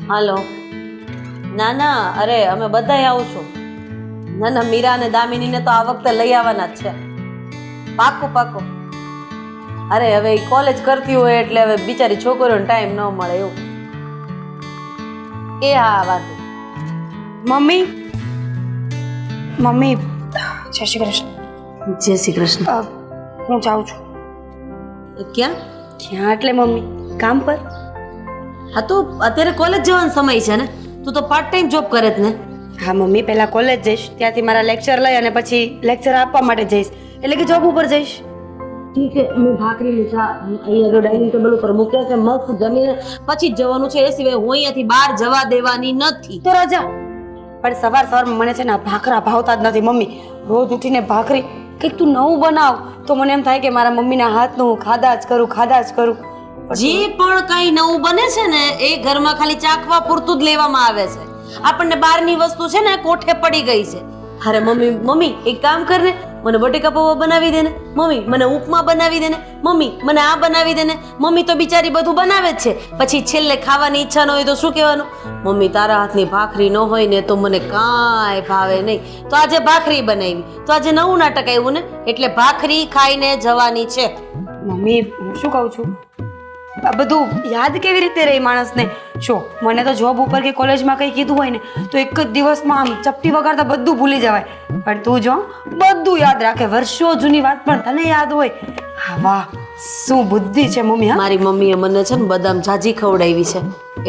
હાલો. ના ના, અરે અમે બધાય આવશું. ના ના, મીરા અને દામિનીને તો આ વખતે લઈ આવવાના જ છે. પાક્કું પાક્કું. અરે હવે કોલેજ કરતી હોય એટલે હવે બિચારી છોકરીઓને ટાઈમ ન મળે એવું. એ હા વાત. મમ્મી મમ્મી જય શ્રી કૃષ્ણ. જય શ્રી કૃષ્ણ. હું જાઉં છું. ક્યાં? ક્યાં એટલે મમ્મી કામ પર. હા તો અત્યારે કોલેજ જવાનો સમય છે ને, તું તો પાર્ટ ટાઈમ જોબ કરે જ ને. હા મમ્મી, પહેલા કોલેજ જઈશ, ત્યાંથી મારા લેક્ચર લઈ અને પછી લેક્ચર આપવા માટે જઈશ, એટલે કે જોબ ઉપર જઈશ. ઠીક છે, મેં ભાખરીની ચા અહીંયા ડાઇનિંગ ટેબલ ઉપર મૂક્યા છે, મસ્ત જમીને પછી જ જવાનું છે. એ સિવાય હું અહીંયાથી બહાર જવા દેવાની નથી. તો રાજા, પણ સવારમાં મને છે ને ભાખરા ભાવતા જ નથી મમ્મી. રોજ ઉઠીને ભાખરી કંઈક તું નવું બનાવ તો મને એમ થાય કે મારા મમ્મીના હાથનું હું ખાધા જ કરું. જે પણ કઈ નવું બને છે ને એ ઘરમાં ખાલી ચાખવા પૂરતું જ લેવામાં આવે છે. આપણને બહારની વસ્તુ છે ને કોઠે પડી ગઈ છે. અરે મમ્મી એક કામ કર ને, મને બટેકા પૌવા બનાવી દે ને. મમ્મી મને ઉપમા બનાવી દે ને. મમ્મી મને આ બનાવી દે ને. મમ્મી તો બિચારી બધું બનાવે જ છે, પછી છેલ્લે ખાવાની ઈચ્છા ન હોય તો શું કહેવાનું? મમ્મી તારા હાથની ભાખરી ન હોય ને તો મને કાંઈ ભાવે નહીં. તો આજે ભાખરી બનાવી, તો આજે નવું નાટક આવ્યું ને એટલે ભાખરી ખાઈને જવાની છે. મમ્મી હું શું કહું છું, આ બધું યાદ કેવી રીતે રહી માણસને? જો મને તો જોબ ઉપર કે કોલેજમાં કંઈ કીધું હોય ને તો એક જ દિવસમાં આમ ચપટી વગાડતા બધું ભૂલી જવાય, પણ તું જો બધું યાદ રાખે, વર્ષો જૂની વાત પણ તને યાદ હોય. હા વાહ, શું બુદ્ધિ છે મમ્મી. હા, મારી મમ્મીએ મને છે ને બદામ જાજી ખવડાવી છે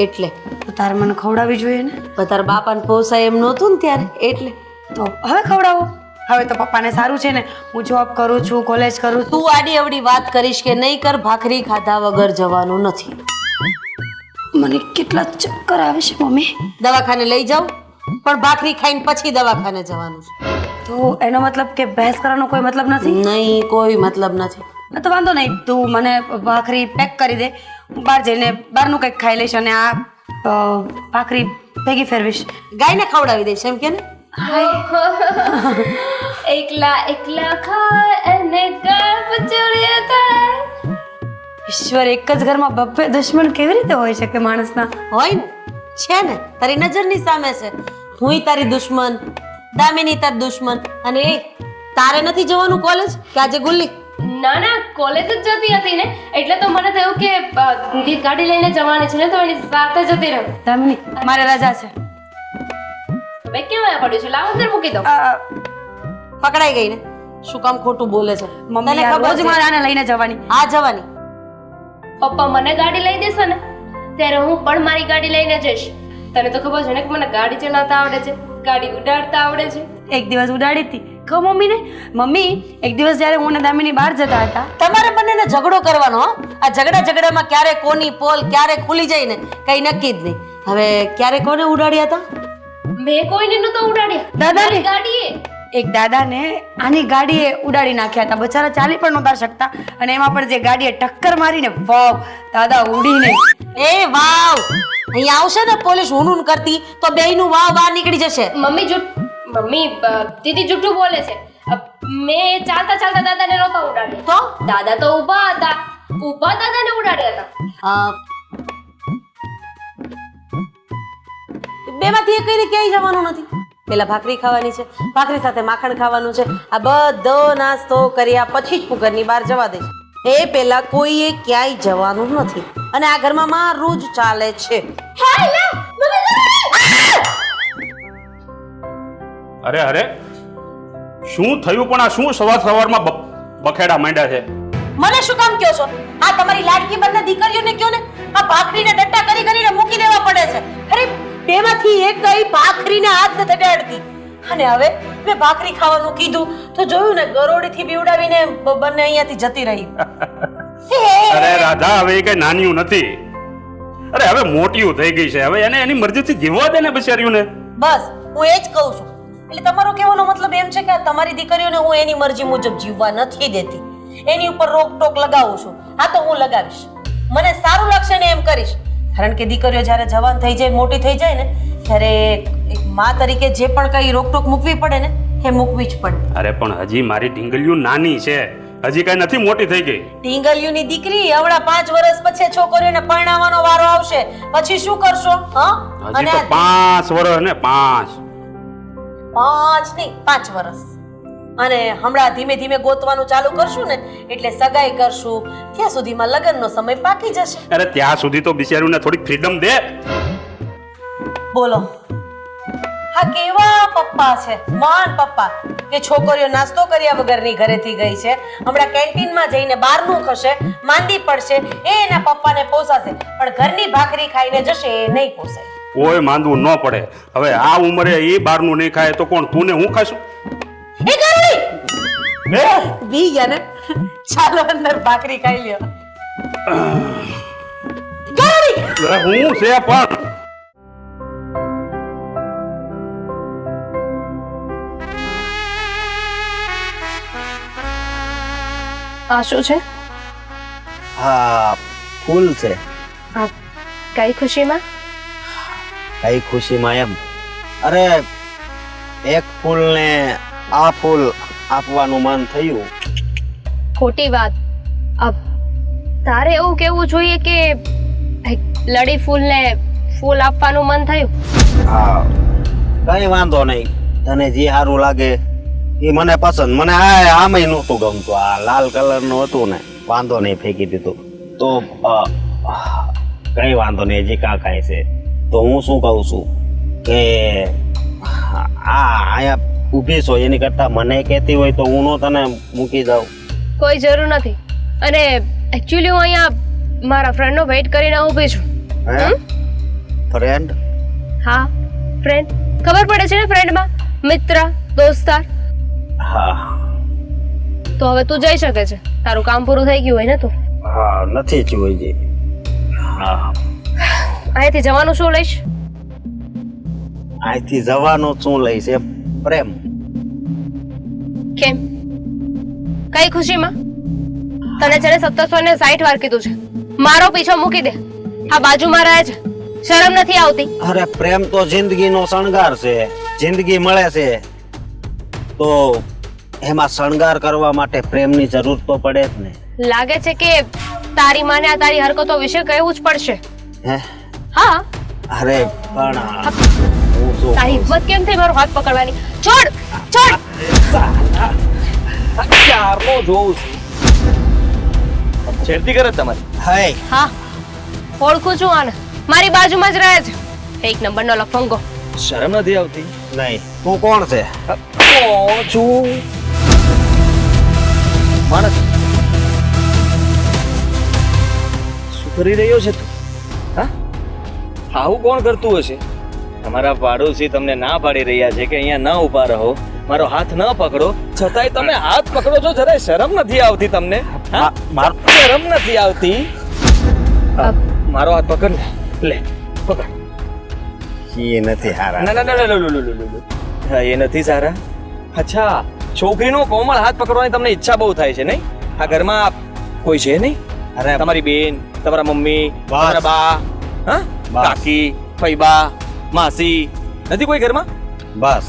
એટલે. તો તારે મને ખવડાવવી જોઈએ ને. પણ તારા બાપાને પોસાય એમ નહોતું ને ત્યારે એટલે. તો હવે ખવડાવો. હવે તો પપ્પાને સારું છે ને, હું જોબ કરું છું, કોલેજ કરું છું. તું આડી અવડી વાત કરીશ કે નહીં કર, ભાખરી ખાધા વગર જવાનું નથી. મને કેટલા ચક્કર આવે છે મમ્મી. દવાખાને લઈ જાઉં, પણ ભાખરી ખાઈને પછી દવાખાને જવાનું છે. તો એનો મતલબ કે બહેસ કરવાનો કોઈ મતલબ નથી? નહીં, કોઈ મતલબ નથી. તો વાંધો નહીં, તું મને ભાખરી પેક કરી દે, હું બહાર જઈને બહારનું કંઈક ખાઈ લઈશ અને આ ભાખરી ભેગી ફેરવીશ. ગાયને ખવડાવી દઈશ એમ કે ને. એકલા એકલા ખાય અને ગળપ ચોળિયા થાય. ઈશ્વર, એક જ ઘરમાં બબ્બે દુશ્મન કેવી રીતે હોય શકે માણસના? હોય ને, છે ને, તારી નજરની સામે છે. હુંય તારી દુશ્મન, દામિની તાર દુશ્મન. અને એ તારે નથી જવાનું કોલેજ કે આજે ગુલ્લી? ના કોલેજ જ જતી હતી ને એટલે તો મને થયું કે ગાડી લઈને જવાની છે ને તો એની સાથે જતી રહું. દામિની, મારે રજા છે. હવે કેમ પડ્યું છે? લાવો અંદર મૂકી દો. પકડાઈ ગઈ ને, શું કામ ખોટું બોલે છે? મમ્મી તને ખબર રોજ છે? મારે આને લઈને જવાની. હા જવાની. પપ્પા મને ગાડી લઈ દેશે ને ત્યારે હું પણ મારી ગાડી લઈને જઈશ. તને તો ખબર છે ને કે મને ગાડી ચલાવતા આવડે છે, ગાડી ઉડાડતા આવડે છે. એક દિવસ ઉડાડી હતી, કહો મમ્મીને. મમ્મી, એક દિવસ જ્યારે હું અને દામિની બહાર જતા હતા. તમારે બંનેને ઝઘડો કરવાનો. આ ઝઘડામાં ક્યારે કોની પોલ ક્યારે ખુલી જાય ને કઈ નક્કી જ નહીં. હવે ક્યારે કોને ઉડાડ્યા હતા? મેં કોઈને નતો ઉડાડ્યા. દાદાને? મારી ગાડીએ. એક દાદાને આની ગાડીએ ઉડાડી નાખ્યા હતા. બચારા ચાલી પણ નહોતા શકતા અને એમાં પણ જે ગાડીએ ટક્કર મારીને, વાવ, દાદા ઉડીને. એ વાવ, અહીંયા આવશે ને પોલીસ હુનૂન કરતી તો બેયનું વાવ બહાર નીકળી જશે. મમ્મી દીદી જુઠ્ઠું બોલે છે. મેં ચાલતા દાદાને નહોતા ઉડાડ્યા. તો દાદા તો ઊભા હતા, દાદાને ઉડાડ્યા હતા. બેમાંથી એક કઈને ક્યાંય જવાનું નથી. પેલા ભાખરી ખાવાની છે, ભાખરી સાથે માખણ ખાવાનું છે. આ બધો નાસ્તો કર્યા પછી જ હું ઘરની બહાર જવા દઈશ. એ પેલા કોઈએ ક્યાંય જવાનું નથી અને આ ઘરમાં મારું જ ચાલે છે. અરે શું થયું? પણ આ શું સવારમાં બખેડા માંડ્યા છે? મને શું કામ કહો છો? આ તમારી લાડકી બંને દીકરીઓને કહો ને, આ ભાખરીને ડટ્ટા કરીને મૂકી દેવા પડે છે. અરે બેમાંથી એક કઈ ભાખરીને હાથ ન તગાડતી. અને હવે મેં ભાખરી ખાવાનું કીધું તો જોયું ને, ગરોડીથી બીવડાવીને બંને અહીંયાથી જતી રહી. અરે રાધા, હવે એ કઈ નાનીયું નથી. અરે હવે મોટીયું થઈ ગઈ છે. હવે એને એની મરજીથી જીવવા દે ને બિચારીઓને. બસ હું એ જ કહું છું. એટલે તમારો કહેવાનો મતલબ એમ છે કે તમારી દીકરીઓને હું એની મરજી મુજબ જીવવા નથી દેતી, એની ઉપર રોકટોક લગાવું છું. હા તો હું લગાવીશ, મને સારું લાગશે ને એમ કરીશ. કારણ કે દીકરીઓ જ્યારે જવાન થઈ જાય, મોટી થઈ જાય ને ત્યારે એક મા તરીકે જે પણ કઈ રોકટોક મૂકવી પડે ને એ મૂકવી જ પડે. અરે પણ હજી મારી ઢીંગલીઓ નાની છે, હજી કઈ નથી મોટી થઈ ગઈ. ઢીંગલીઓની દીકરી હવડા 5 વર્ષ પછી છોકરીઓને પરણાવવાનો વારો આવશે પછી શું કરશો હા હજી તો 5 વર્ષ ને 5. 5 નહીં 5 વર્ષ અને હમણાં ધીમે ધીમે ગોતવાનું ચાલુ કરશું ને એટલે સગાઈ કરશું ત્યાં સુધીમાં લગ્નનો સમય પાકી જશે. અરે ત્યાં સુધી તો બિચારીઓને થોડીક ફ્રીડમ દે. બોલો હા કેવા પપ્પા છે મહાન પપ્પા કે છોકરીઓ નાસ્તો કર્યા વગરની ઘરેથી ગઈ છે હમણાં કેન્ટીનમાં જઈને બહારનું ખશે માંદી પડશે એ એના પપ્પાને પોસાશે પણ ઘરની ભાખરી ખાઈને જશે એ નહીં પોસાય. કોઈ માંદવું ન પડે. હવે આ ઉંમરે એ બહારનું નહીં ખાય તો કોણ તું ને હું ખાશું? એ ગરડી બી ગયા ને ચાલો અંદર ભાખરી ખાઈ લ્યો. ગરડી અરે હું છે પણ આ શું છે? હા ફૂલ છે. આ કઈ ખુશીમાં? કઈ ખુશીમાં એમ? અરે એક ફૂલને આ ફૂલ આપવાનું મન થયું. ખોટી વાત. તારે એવું કેવું જોઈએ કે લડી ફૂલને ફૂલ આપવાનું મન થયું. હા કઈ વાંધો નહીં, તને જે સારું લાગે એ મને પસંદ. મને આમે નહોતું ગમતું, આ લાલ કલરનું હતું ને, વાંધો નહીં ફેંકી દીધું. તો કઈ વાંધો નહીં, હજી કાંઈ છે. તો હું શું કહું છું કે અહીંયા ઊભી છો એની કરતા મને કહેતી હોય તો હું નો તને મૂકી જાઉં. કોઈ જરૂર નથી. અને એકચ્યુઅલી હું અહીંયા મારા ફ્રેન્ડનો વેઇટ કરીને ઊભી છું. હે ફ્રેન્ડ? હા ફ્રેન્ડ. ખબર પડે છે ને ફ્રેન્ડમાં મિત્ર દોસ્તાર. હા તો હવે તું જઈ શકે છે, તારું કામ પૂરું થઈ ગયું હોય ને તું. હા નથી જોઈ. હા અહીંયાથી જવાનું શું લઈશ? અહીંથી જવાનું શું લઈશ? એમ પ્રેમ. કેમ? કઈ ખુશીમાં? તને છે ને 1760 વાર કીધું છે મારો પીછો મૂકી દે, આ બાજુમાં રહે છે, શરમ નથી આવતી? અરે પ્રેમ તો જિંદગીનો શણગાર છે. જિંદગી મળે છે તો એમાં શણગાર કરવા માટે પ્રેમની જરૂર તો પડે જ ને. લાગે છે કે તારી માને આ તારી હરકતો વિશે કહેવું જ પડશે. હે? હા. અરે પણ હું શું તારી હિંમત કેમ થઈ મારો હાથ પકડવાની? છોડ છોડ. ક્યારનો જોઉં છું છેડતી કરે છે તમારી. હે હા ઓળખું છું આને, મારી બાજુમાં જ રહે છે, એક નંબરનો લફંગો. શરમ નથી આવતી? નહીં. તું કોણ છે? કોણ છું? માણસ. શું કરી રહ્યો છે તું? હા આવું કોણ કરતું હશે? તમારા પાડોશી તમને ના પાડી રહ્યા છે કે અહીંયા ના ઊભા રહો, મારો હાથ ન પકડો, છતાંય તમે હાથ પકડો છો. જરાય શરમ નથી આવતી તમને? હા શરમ નથી આવતી? મારો હાથ પકડ ને, લે પકડ. એ નથી હારા. ના ના ના ના લો લો લો લો. હા એ નથી સારા. અચ્છા છોકરીનો કોમળ હાથ પકડવાની તમને ઈચ્છા બહુ થાય છે નહીં? આ ઘરમાં કોઈ છે નહીં? અરે તમારી બેન, તમારા મમ્મી, તમારા બા, હા બસ. કાકી, ફઈબા, માસી નથી કોઈ ઘરમાં? બસ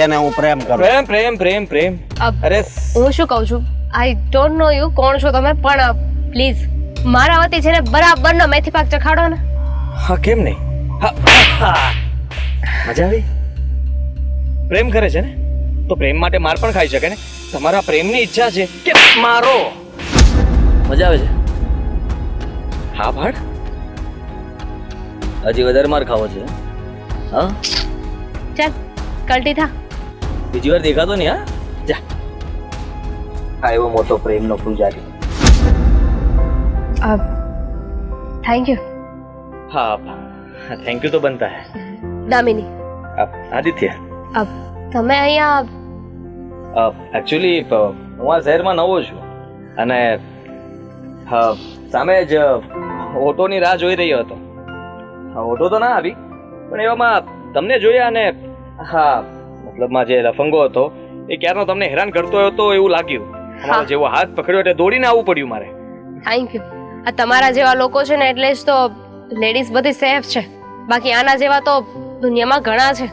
એને હું પ્રેમ કરું. પ્રેમ પ્રેમ પ્રેમ પ્રેમ. અરે હું શું કહું છું, આઈ ડોન્ટ નો યુ કોણ છો તમે, પણ પ્લીઝ મારા વતી છે ને બરાબરનો મેથી પાક ચખાડો ને. હા કેમ નહીં? હા મજા આવી? પ્રેમ કરે છે ને તો પ્રેમ માટે માર પણ ખાઈ શકે ને. તમારા પ્રેમની ઈચ્છા છે કે મારો. મજા આવે છે? હા ભાડ હજી વધારે માર ખાવો છે? હા ચાલ કલ્ટી થા. બીજી વાર દેખાતો નહીં. હા જા. હા એવો મોટો પ્રેમનો પૂજારી. Thank you. हाँ थैंक यू तो बनता है. દામિની. આદિત્ય તમે અહીંયા એકચ્યુઅલી હું આ શહેરમાં નવો છું અને સામે જ ઓટોની રાહ જોઈ રહ્યો હતો. ઓટો તો ના આવી પણ એવામાં તમને જોયા અને હા મતલબમાં જે લફંગો હતો એ ક્યારનો તમને હેરાન કરતો હતો એવું લાગ્યું. તમારો જેવો હાથ પકડ્યો એટલે દોડીને આવવું પડ્યું મારે. Thank you. આ તમારા જેવા લોકો છે ને એટલે જ તો લેડીઝ બધી સેફ છે, બાકી આના જેવા તો દુનિયામાં ઘણા છે.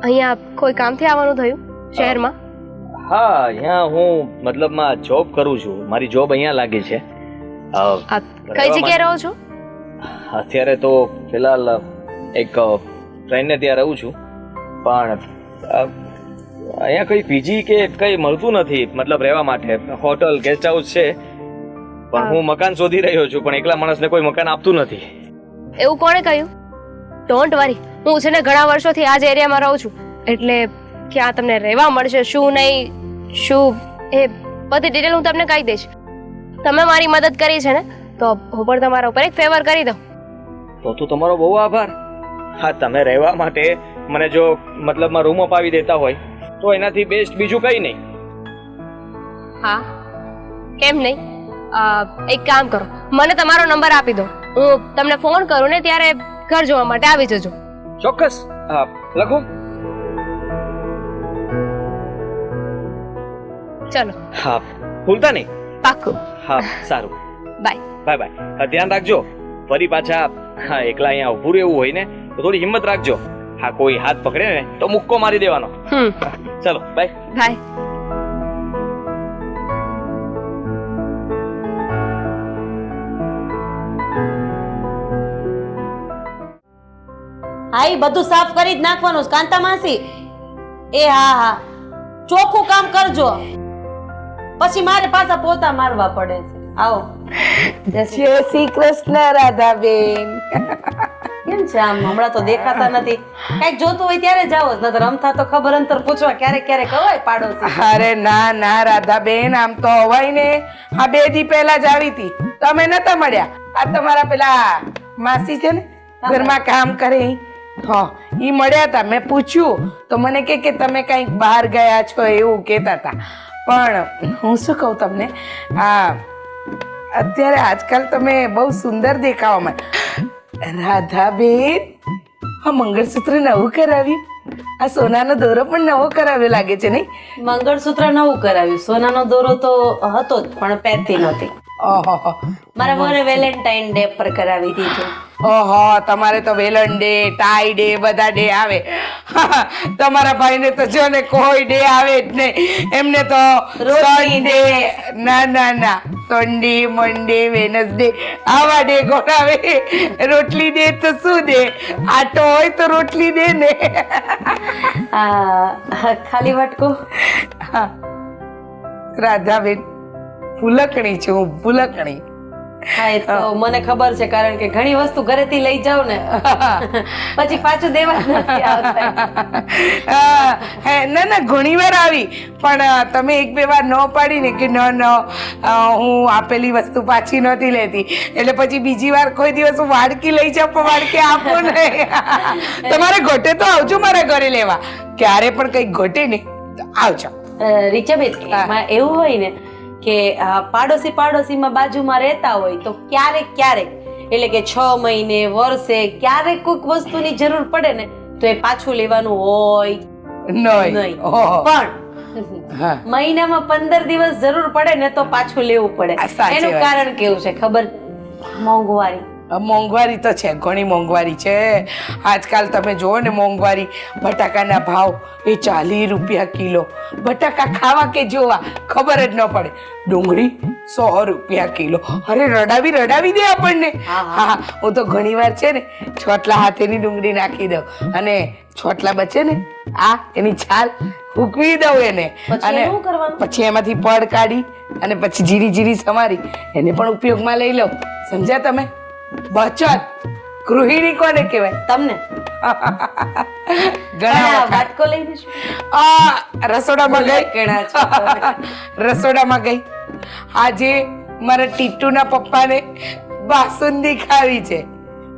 અહીંયા કોઈ કામથી આવવાનું થયું શહેરમાં? હા અહીંયા હું મતલબમાં જોબ કરું છું, મારી જોબ અહીંયા લાગી છે. આ કઈ જગ્યાએ રહો છો? અત્યારે તો ફિલહાલ એક ફ્રેન્ડને ત્યાં રહું છું, પણ અહીંયા કઈ પીજી કે કઈ મળતું નથી, મતલબ રહેવા માટે. હોટલ ગેસ્ટ હાઉસ છે, પણ હું મકાન શોધી રહ્યો છું, પણ એકલા માણસને કોઈ મકાન આપતું નથી. એવું કોણે કહ્યું? ડોન્ટ વરી, હું છે ને ઘણા વર્ષોથી આ જ એરિયામાં રહું છું, એટલે ક્યાં તમને રહેવા મળશે શું નહીં શું એ બધી ડિટેલ હું તમને કહી દઈશ. તમે મારી મદદ કરી છે ને, તો હું પણ તમારા ઉપર એક ફેવર કરી દઉં. તો તમારો બહુ આભાર. હા, તમે રહેવા માટે મને જો મતલબમાં રૂમ અપાવી દેતા હોય તો એનાથી બેસ્ટ બીજું કંઈ નહીં. હા, કેમ નહીં? એક કામ કરો, મને તમારો નંબર આપી દો, હું તમને ફોન કરું ને ત્યારે ઘર જોવા માટે આવી જજો. ચોક્કસ. હા, લખો. ચલો, હા, ભૂલતા નહીં. પાક્કું. હા, સારું. બાય. Bye by. ધ્યાન રાખજો. ફરી પાછા હા એકલા અહીંયા ઊભું રહેવું હોય ને તો થોડી હિંમત રાખજો. હા, કોઈ હાથ પકડે ને તો મુક્કો મારી દેવાનો. ચલો, બાય. બાય. હા ઈ બધું સાફ કરી જ નાખવાનું છે, કાંતા માસી. એ હા હા, ચોખ્ખું કામ કરજો, પછી મારે પાછા પોતા મારવા પડે છે. આવો. જય શ્રી કૃષ્ણ રાધાબેન. કેમ છે આમ? હમણાં તો દેખાતા નથી. કઈક જોતું હોય ત્યારે જાઓ, નતર રમતા તો ખબર અંતર પૂછવા ક્યારેક ક્યારેક હોય પાડોશી. અરે ના ના રાધાબેન, આમ તો હવાય ને. આ 2 દી પહેલા જ આવી હતી, તમે નતા મળ્યા. આ તમારા પેલા માસી છે ને, ઘરમાં કામ કરે, હા, ઈ મળ્યા હતા. મેં પૂછ્યું તો મને કે તમે કઈક બહાર ગયા છો એવું કહેતા હતા. પણ હું શું કહું તમને, આ અત્યારે આજકાલ તમે બહુ સુંદર દેખાવામાં. રાધાબેન, આ મંગળસૂત્ર નવું કરાવ્યું, આ સોનાનો દોરો પણ નવો કરાવ્યો લાગે છે નહીં? મંગળસૂત્ર નવું કરાવ્યું, સોનાનો દોરો તો હતો જ પણ પહેરતી નહોતી. ઓહો, મારા વરે વેલેન્ટાઇન ડે પર કરાવી દીધું. ઓહો, તમારે તો વેલન ડે, ટાઈ ડે, બધા ડે આવે. તમારા ભાઈને તો જો ને કોઈ ડે આવે જ નહીં. એમને તો સન્ડે, ના ના ના, સન્ડે, મંડે, વેનસડે આવા ડે ગોઠાવે. રોટલી દે તો શું દે? આટો હોય તો રોટલી દે ને. ખાલી વાટકો. હા, રાધાબેન, ભૂલકણી છું હું, ભૂલકણી. હા, એ તો મને ખબર છે, કારણ કે ઘણી વસ્તુ ઘરેથી લઈ જાવ ને પછી પાછું દેવા જ નથી આવતા. ના ના, ઘણી વાર આવી, પણ તમે 1-2 વાર ન પાડી ને કે ન હું આપેલી વસ્તુ પાછી નહોતી લેતી, એટલે પછી બીજી વાર કોઈ દિવસ હું વાડકી લઈ જાઉં પણ વાડકી આપો નહીં. તમારે ઘટે તો આવજો મારા ઘરે લેવા, ક્યારે પણ કંઈક ઘટે ને તો આવજો. રીચાબેન, એમાં એવું હોય ને કે પાડોશીમાં બાજુમાં રહેતા હોય તો ક્યારેક ક્યારેક, એટલે કે 6 મહિને, વર્ષે ક્યારેક કોઈક વસ્તુની જરૂર પડે ને તો એ પાછું લેવાનું હોય નહીં. પણ મહિનામાં 15 દિવસ જરૂર પડે ને તો પાછું લેવું પડે. એનું કારણ કેવું છે ખબર? મોંઘવારી. મોંઘવારી તો છે, ઘણી મોંઘવારી છે આજકાલ. તમે જુઓ ને મોંઘવારી, બટાકાના ભાવ એ 40 રૂપિયા કિલો. બટાકા ખાવા કે જોવા ખબર જ ન પડે. ડુંગળી 100 રૂપિયા કિલો. અરે રડાવી દે આપણને. હા, હું તો ઘણી વાર છે ને છોટલા હાથેની ડુંગળી નાખી દઉં, અને છોટલા બચે ને એની છાલ હૂકવી દઉં એને, અને પછી એમાંથી પડ કાઢી અને પછી જીરી સમારી એને પણ ઉપયોગમાં લઈ લઉં. સમજ્યા તમે? બચત ગૃહિણી કોને કહેવાય? તમને ઘણા વાટકો લઈ દેશું. રસોડામાં ગઈ, રસોડામાં ગઈ. આજે મારા ટીટુના પપ્પાને બાસુંદી ખાવી છે.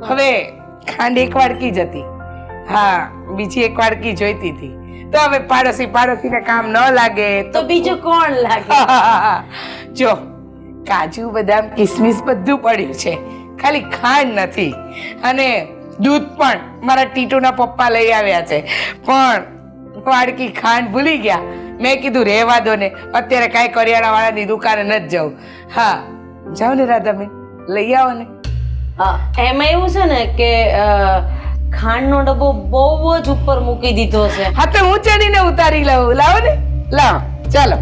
હવે ખાંડ 1 વાડકી જ હતી, હા, બીજી 1 વાડકી જોઈતી હતી. તો હવે પાડોશીને કામ ન લાગે તો બીજું કોણ લાગે? જો, કાજુ, બદામ, કિસમિસ બધું પડ્યું છે, ખાલી ખાંડ નથી. અને દૂધ પણ મારા ટીટુના પપ્પા લઈ આવ્યા છે, પણ વાડકી ખાંડ ભૂલી ગયા. મેં કીધું રહેવા દો ને, અત્યારે કાંઈ કરિયાણા વાળાની દુકાને નથી જવું. હા, જાઓ ને રાધાબેન, લઈ આવો ને. એમાં એવું છે ને કે ખાંડનો ડબ્બો બહુ જ ઉપર મૂકી દીધો છે. હા, તો હું ચડીને ઉતારી લઉં. લાવો ને, લાવો. ચાલો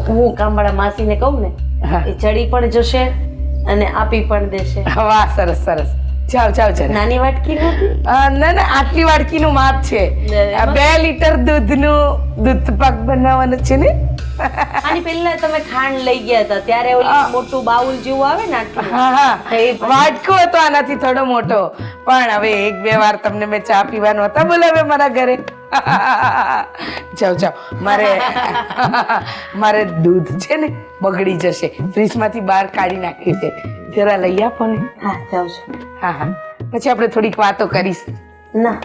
હું કામવાળા માસીને કહું ને હા. એ ચડી પણ જશે અને આપી પણ દેશે. વાહ સરસ સરસ જાઓ જાઓ જરા નાની વાટકી નથી? ના ના આટલી વાડકીનું માપ છે આ 2 લીટર દૂધનું દૂધ પાક બનાવવાનું છે ને આની પહેલા તમે ખાંડ લઈ ગયા હતા ત્યારે ઓલી મોટું બાઉલ જેવું આવે ને આટલું. હા હા વાટકો હતો આનાથી થોડો મોટો પણ હવે 1-2 વાર તમને મેં ચા પીવાનું હતા બોલાવે મારા ઘરે જાઓ જાઓ મારે દૂધ છે ને બગડી જશે ફ્રીજમાંથી બહાર કાઢી નાખ્યું છે જરા લઈ આપો ને. હા જાઉં છું. હા હા પછી આપણે થોડીક વાતો કરીશું. ના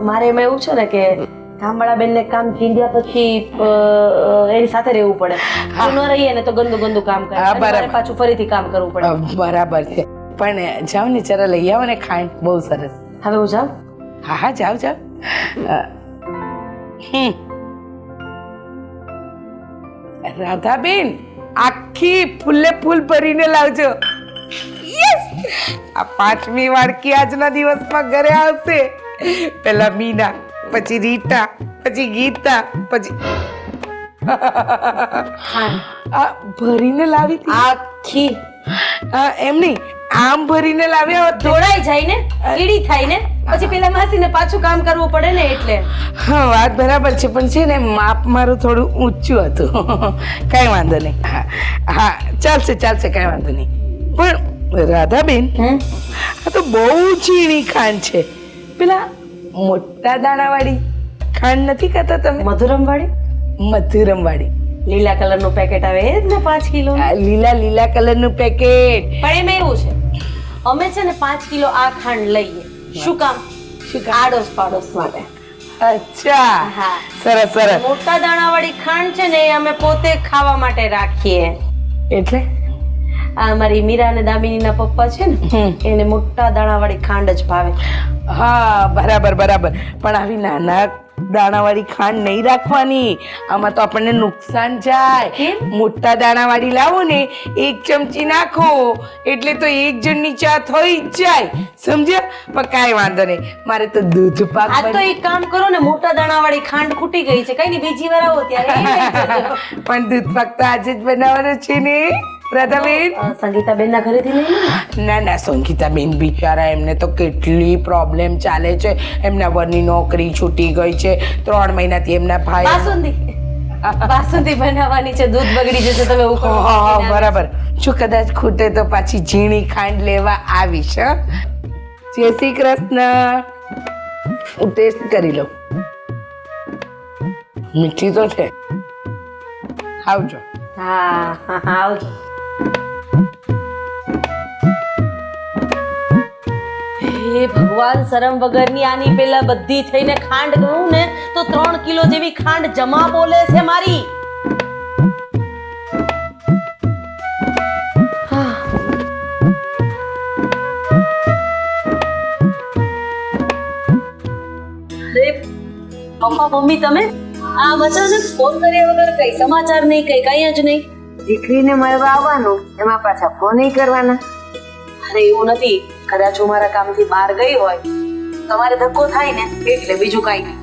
મારે એમાં એવું છે ને કે કામવાળા બેનને કામ ચીંધ્યા પછી એની સાથે રહેવું પડે. જો ન રહીએ ને તો ગંદુ ગંદુ કામ કરે હા, અને મારે બરાબર. પાછું ફરીથી કામ કરવું પડે. બરાબર છે પણ જાઓ ને જરા લઈ આવો ને ખાંડ બહુ સરસ. હવે હું જાઉં? હા હા જાઓ જાઓ રાધાબેન આખી ફૂલે ફૂલ ભરીને લાવજો. યસ આ 5મી વાડકી આજના દિવસમાં ઘરે આવશે. પેલા મીના, પછી રીટા, પછી ગીતા, પછી આ ભરીને લાવી હતી. આખી એમ નહીં આમ ભરીને લાવ્યા હોત તો દોડાઈ જાય ને કીડી થાય ને પછી પેલા માસીને પાછું કામ કરવું પડે ને એટલે. હા વાત બરાબર છે પણ છે ને માપ મારું થોડું ઊંચું હતું કાંઈ વાંધો નહીં. હા ચાલશે ચાલશે કાંઈ વાંધો નહીં. પણ રાધાબેન આ તો બહુ ઝીણી ખાંડ છે. પેલા મોટા દાણાવાળી ખાંડ નથી ખાતા તમે? મધુરમ વાળી મધુરમ વાળી લીલા કલરનું પેકેટ આવે એ જ ને 5 કિલો. આ લીલા કલરનું પેકેટ. પણ એમાં એવું છે અમે છે ને 5 કિલો આ ખાંડ લઈએ. શું કામ? આડોશ પાડોશ માટે. અચ્છા હા. સરસ સરસ. મોટા દાણાવાળી ખાંડ છે ને એ અમે પોતે ખાવા માટે રાખીએ. એટલે આ મારી મીરા અને દામિનીના પપ્પા છે ને એને મોટા દાણાવાળી ખાંડ જ ભાવે. હા બરાબર બરાબર પણ આવી નાના દાણાવાળી ખાંડ નહીં રાખવાની. આમાં તો આપણને નુકસાન જાય. મોટા દાણાવાળી લાવો ને 1 ચમચી નાખો એટલે તો 1 જણની ચા થઈ જ જાય સમજ્યા. પણ કાંઈ વાંધો નહીં મારે તો દૂધ પાક આ તો એક કામ કરો ને મોટા દાણાવાળી ખાંડ ખૂટી ગઈ છે કઈ નહીં બીજી વાર આવો ત્યારે એ લઈ જજો. પણ દૂધ પાક તો આજે જ બનાવવાનો છે ને રાધાબેન. સંગીતાબેન ના ઘરેથી લઈ લો. ના ના સંગીતાબેન બિચારા એમને તો કેટલી પ્રોબ્લેમ ચાલે છે. એમના વરની નોકરી છૂટી ગઈ છે 3 મહિનાથી એમના ભાઈ બાસુંદી બનાવવાની છે દૂધ બગડી જશે તમે એવું કરો. હા બરાબર. જો કદાચ ખૂટે તો પાછી ઝીણી ખાંડ લેવા આવીશ. જય શ્રી કૃષ્ણ. હું ટેસ્ટ કરી લઉં. મીઠી તો છે. આવજો. હા હા આવજો. હે ભગવાન શરમ વગરની આની પેલા બધી થઈને ખાંડ ગયું ને તો 3 કિલો જેવી ખાંડ જમા બોલે છે મારી. અરે પપ્પા મમ્મી તમે આ અચાનક ફોન કર્યા વગર કઈ સમાચાર નહીં કઈ કઈ જ નહીં. દીકરીને મળવા આવવાનું એમાં પાછા ફોન કરવાના. અરે એવું નથી કદાચ હું મારા કામથી બહાર ગઈ હોય તમારે ધક્કો થાય ને એટલે બીજું કઈ નહીં.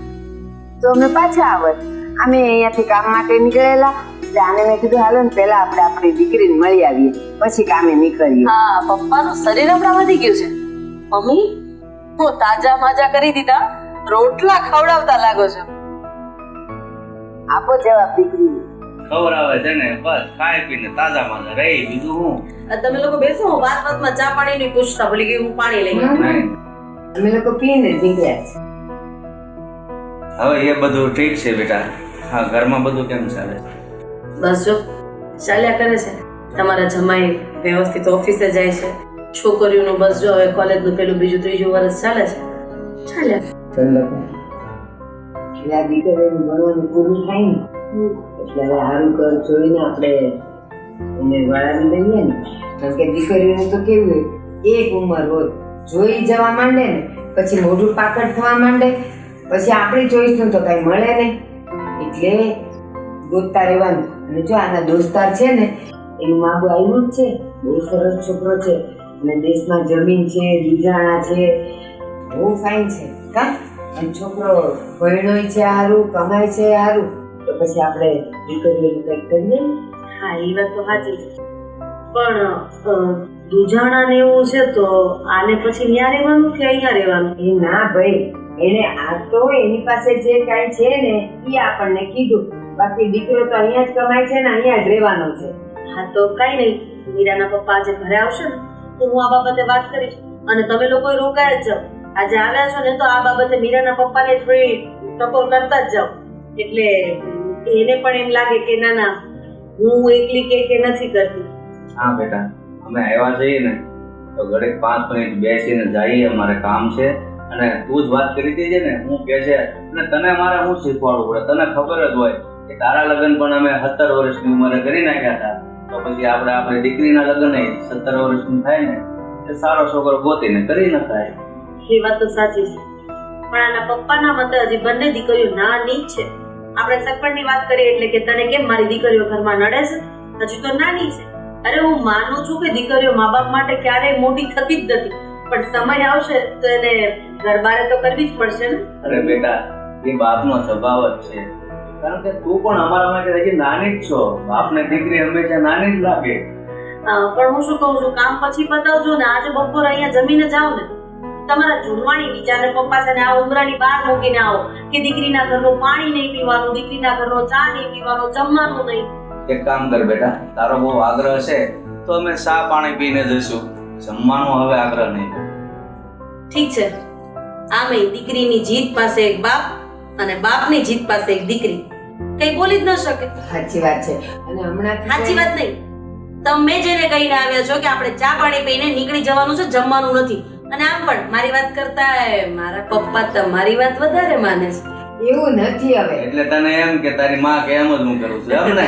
તો અમે પાછા આવત. અમે અહીંયાથી કામ માટે નીકળેલા એટલે આને મેં કીધું હાલો ને પહેલા આપણે આપણી દીકરીને મળી આવીએ પછી કામે નીકળીએ. હા પપ્પાનું શરીર હમણાં વધી ગયું છે. મમ્મી હું તાજા માજા કરી દીધા રોટલા ખવડાવતા લાગો છો. આપો જવાબ દીકરીને. ખવડાવે છે ને બસ ખાઈ પીને તાજા માજા રહી બીજું હું તમે લોકો બેસો હું વાત વાતમાં ચા પાણી ની પૂછતા ભૂલી ગઈ હું પાણી લઈ ગઈ. નહીં. અમે લોકો પીને જ નીકળ્યા છે. હવે એ બધું ઠીક છે બેટા. હા ઘરમાં બધું કેમ ચાલે છે? બસ જો ચાલ્યા કરે છે. તમારા જમાઈ વ્યવસ્થિત ઓફિસે જાય છે છોકરીઓનું બસ જો હવે કોલેજનું પેલું બીજું ત્રીજું વર્ષ ચાલે છે ચાલ્યા. એટલે આ દીકરીનું ભણવાનું પૂરું થાય ને એટલે હવે સારું કર જોઈને આપણે એને વળાવી દઈએ ને. કારણ કે દીકરીઓનું તો કેવું હોય એક ઉંમર હોય જોઈ જવા માંડે ને પછી મોઢું પાકડ થવા માંડે પછી આપણી ચોઈસનું તો કઈ મળે નહીં એટલે ગોતતા રહેવાનું. અને જો આના દોસ્તાર છે ને એનું માગું આવ્યું જ છે બહુ સરસ છોકરો છે અને દેશમાં જમીન છે બીજાણા છે બહુ ફાઇન છે કા. અને છોકરો ભણ્યોય છે સારું કમાય છે સારું તો પછી આપણે દીકરીઓનું કંઈક કરીએ ને. હા એ વાત તો સાચી છે પણ દુજાણા ને એવું છે તો આને પછી ન્યા રહેવાનું કે અહીંયા રહેવાનું? એ ના ભાઈ, એને આ તો એની પાસે જે કાંઈ છે ને એ આપણને કીધું, બાકી દીકરો તો અહીંયા જ કમાય છે ને અહીંયા જ રહેવાનો છે. હા તો કઈ નહીં, મીરાના પપ્પા આજે ઘરે આવશે ને તો હું આ બાબતે વાત કરીશ અને તમે લોકો રોકાયા જ જાઓ. આજે આવ્યા છો ને તો આ બાબતે મીરાના પપ્પાને થોડી ટકોર કરતા જ જાઓ, એટલે એને પણ એમ લાગે કે ના ના હું એકલી કે નથી કરતી. હા બેટા, અમે આવ્યા છીએ ને તો ઘડીક 5 મિનિટ બેસીને જઈએ, અમારે કામ છે. અને તું જ વાત કરી હતી ને, હું કે છે અને તને મારે હું શીખવાડવું પડે? તને ખબર જ હોય કે તારા લગ્ન પણ અમે 17 વર્ષની ઉંમરે કરી નાખ્યા હતા, તો પછી આપણી દીકરીના લગ્ન 17 વર્ષની થાય ને એ સારો છોકરો ગોતીને કરી નખાય. એ વાત તો સાચી છે, પણ આના પપ્પાના મતે હજી બંને દીકરીઓ નાની જ છે. આપણે સગપણની વાત કરીએ એટલે કે તને કેમ મારી દીકરીઓ ઘરમાં નડે છે? હજી તો નાની છે. અરે હું માનું છું કે દીકરીઓ મા બાપ માટે ક્યારેય મોટી થતી જ નથી, પણ સમય આવશે તો એને ઘરબારે તો કરવી જ પડશે ને. અરે બેટા, એ બાપનો સ્વભાવ જ છે, કારણ કે તું પણ અમારા માટે હજી નાની જ છો. બાપને દીકરી હંમેશા નાની જ લાગે. પણ હું શું કહું છું, કામ પછી બતાવજો ને, આજે બપોરે અહીંયા જમીને જાઓ ને. તમારા જૂનવાણી વિચારને પપ્પા છે ને આ ઉમરાની બહાર મૂકીને આવો કે દીકરીના ઘરનું પાણી નહીં પીવાનું, દીકરીના ઘરનો ચા નહીં પીવાનો, જમવાનું નહીં. એક કામ કર બેટા, તારો બહુ આગ્રહ છે તો અમે ચા પાણી પીને જઈશું, જમવાનો હવે આગ્રહ નહીં. ઠીક છે, આમે દીકરીની જીત પાસે એક બાપ અને બાપની જીત પાસે એક દીકરી, કઈ બોલી જ ન શકે. સાચી વાત છે. અને હમણાં સાચી વાત નહીં, તમે જેને કહીને આવ્યા છો કે આપણે ચા પાણી પીને નીકળી જવાનું છે, જમવાનું નથી. અને આમ પણ મારી વાત કરતા મારા પપ્પા તમારી વાત વધારે માને છે. એવું નથી હવે. એટલે તને એમ કે તારી માં કે એમ જ હું કરું છું એમ ને?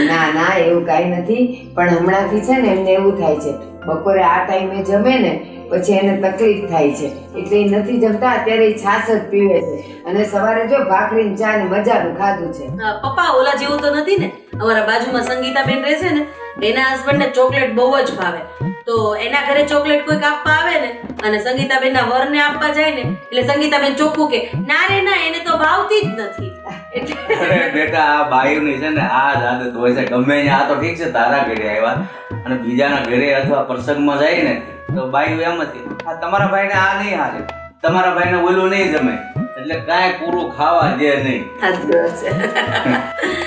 ના ના, એવું કાંઈ નથી, પણ હમણાંથી છે ને એમને એવું થાય છે બપોરે આ ટાઈમે જમે ને પછી એને તકલીફ થાય છે, એટલે એ નથી જમતા. અત્યારે છાશ જ પીવે છે અને સવારે જો ભાખરી ને ચા ને મજાનું ખાધું છે. પપ્પા ઓલા જેવું તો નથી ને. અમારા બાજુમાં સંગીતાબેન રહે છે ને, એના હસબન્ડને ચોકલેટ બહુ જ ભાવે, તો એના ઘરે ચોકલેટ કોઈક આપવા આવે ને અને સંગીતાબેનના વરને આપવા જાય ને એટલે સંગીતાબેન ચોખ્ખું કે ના રે ના, એને તો ભાવતી જ નથી. અરે બેટા, આ બાયુની છે ને આ જ આદત હોય છે ગમે ત્યાં. આ તો ઠીક છે તારા ઘરે આવ્યા અને બીજાના ઘરે અથવા પ્રસંગમાં જાય ને તો બાયુ એમ હતી, આ તમારા ભાઈને આ નહીં હાલે, તમારા ભાઈને ઓલું નહીં જમે, એટલે કાંઈ પૂરું ખાવા દે નહીં.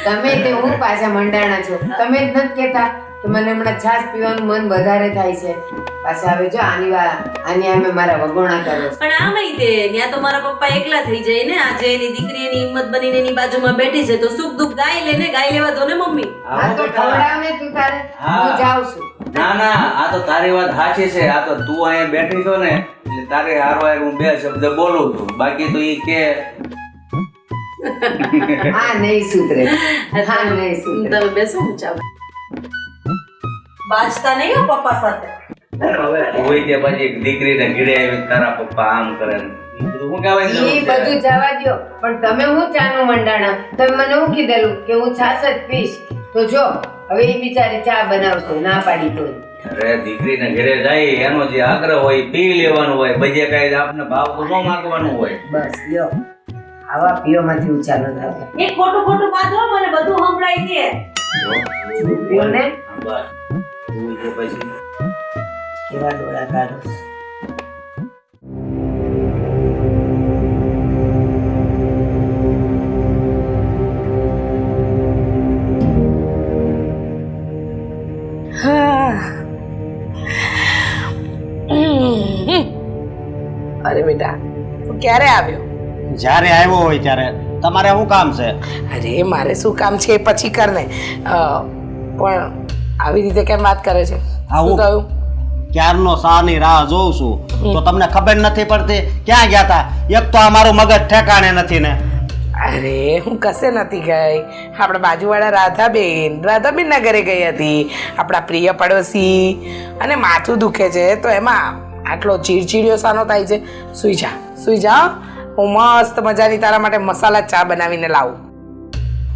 તમે તે હું પાછા મંડાણા છો, તમે જ નથી કહેતા કે મને હમણાં છાશ પીવાનું મન વધારે થાય છે. પાછા હવે જો આની અમે મારા વગોણા કરો છો. પણ આમ તે ત્યાં તો મારા પપ્પા એકલા થઈ જાય ને. આજે એની દીકરી એની હિંમત બનીને એની બાજુમાં બેઠી છે તો સુખ દુઃખ ગાઈ લેવા દો ને મમ્મી. હા તો ખવડાવ ને તું તારે, હું જાઉં છું. ના ના, આ તો તારી વાત સાચી છે. આ તો તું અહીંયા બેઠી છો ને એટલે તારે હારવાર હું 2 શબ્દ બોલું છું, બાકી તો ઈ કે હા નહીં સુધરે, હા નહીં સુધરે. તમે બેસો, હું ચા બાજતા નહીં હો પપ્પા સાથે. હવે હોય તે પછી એક દીકરીને ઘીરે આવી તારા પપ્પા આમ કરે ને હું કહેવાય ઈ બધું જવા દ્યો, પણ તમે હું ચાનું મંડાણા, તમે મને હું કીધેલું કે હું છાશ જ પીશ, તો જો હવે એ બિચારી ચા બનાવશે, ના પાડી તો. અરે દીકરીને ઘરે જાય એનો જે આગ્રહ હોય પી લેવાનું હોય, બીજે કઈ આપને ભાવ તો ન માંગવાનું હોય. બસ લ્યો, આવા પીઓમાંથી ઊંચા ન થાય. એ ખોટું ખોટું બાંધો, મને બધું સંભળાય છે. પીઓ ને બસ તું તો પછી કેવા ડોળા કાઢો. અરે બેટા, તું ક્યારે આવ્યો? જ્યારે આવ્યો હોય ત્યારે. તમારે શું કામ છે? અરે મારે શું કામ છે એ પછી કર ને. પણ આવી રીતે કેમ વાત કરે છે? આવું? શું થયું? ક્યારનો સાની રાહ જોઉં છું તો તમને ખબર નથી પડતી ક્યાં ગયા તા? એક તો આ મારું મગજ ઠેકાણે નથી ને. અરે હું કશે નથી ગઈ, આપણા બાજુવાળા રાધાબેન ના ઘરે ગઈ હતી, આપણા પ્રિય પડોશી. અને માથું દુખે છે તો એમાં આટલો ચીડચીડિયો સાનો થાય છે? સુઈ જા, હું મસ્ત મજાની તારા માટે મસાલા ચા બનાવીને લાવું.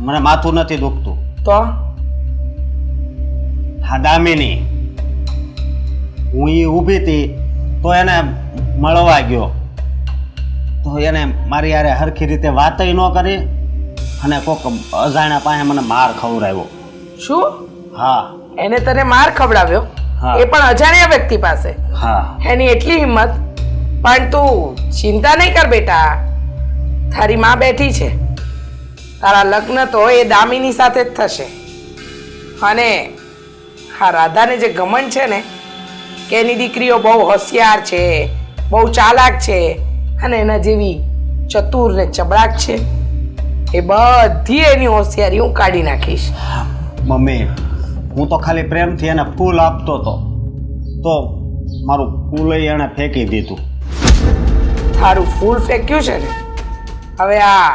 મને માથું નથી દુખતું. તો હા દામિની, હું એ ઊભી હતી તો એને મળવા ગયો તો એને મારી યારે હરખી રીતે વાતય ન કરી અને કોક અજાણ્યા પાસે મને માર ખવડાવ્યો. શું હા એને તને માર ખવડાવ્યો? હા. એ પણ અજાણ્યા વ્યક્તિ પાસે? હા એની એટલી હિંમત? પણ તું ચિંતા નહીં કર બેટા, તારી માં બેઠી છે. તારા લગ્ન તો એ દામિની સાથે જ થશે. અને હા, રાધાને જે ઘમંડ છે ને કે એની દીકરીઓ બહુ હોશિયાર છે, બહુ ચાલાક છે અને એના જેવી ચતુર ને ચબડાક છે, એ બધી એની હોશિયારી હું કાઢી નાખીશ. મમ્મી, હું તો ખાલી પ્રેમથી એને ફૂલ આપતો હતો તો મારું ફૂલ એને ફેંકી દીધું. તારું ફૂલ ફેંક્યું છે ને, હવે આ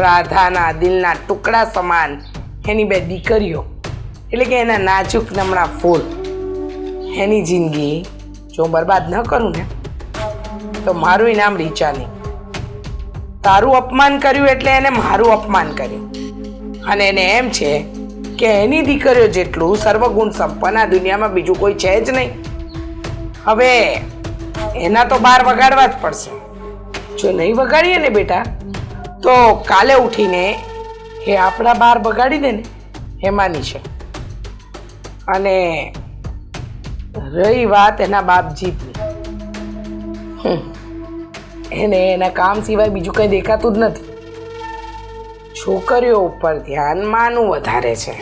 રાધાના દિલના ટુકડા સમાન એની બે દીકરીઓ, એટલે કે એના નાજુક નમણા ફૂલ, એની જિંદગી જો હું બરબાદ ન કરું ને તો મારું નામ રીચા નહીં. તારું અપમાન કર્યું એટલે એને મારું અપમાન કર્યું, અને એને એમ છે કે એની દીકરીઓ જેટલું સર્વગુણ સંપન્ન આ દુનિયામાં બીજું કોઈ છે જ નહીં. હવે એના તો બાર વગાડવા જ પડશે. જો નહીં વગાડીએ ને બેટા તો કાલે ઉઠીને એ આપણા બાર બગાડી દે ને એમાંની છે. અને રહી વાત એના બાપ જીતની, એને એના કામ સિવાય બીજું કંઈ દેખાતું જ નથી. છોકરીઓ ઉપર ધ્યાન માનું વધારે છે.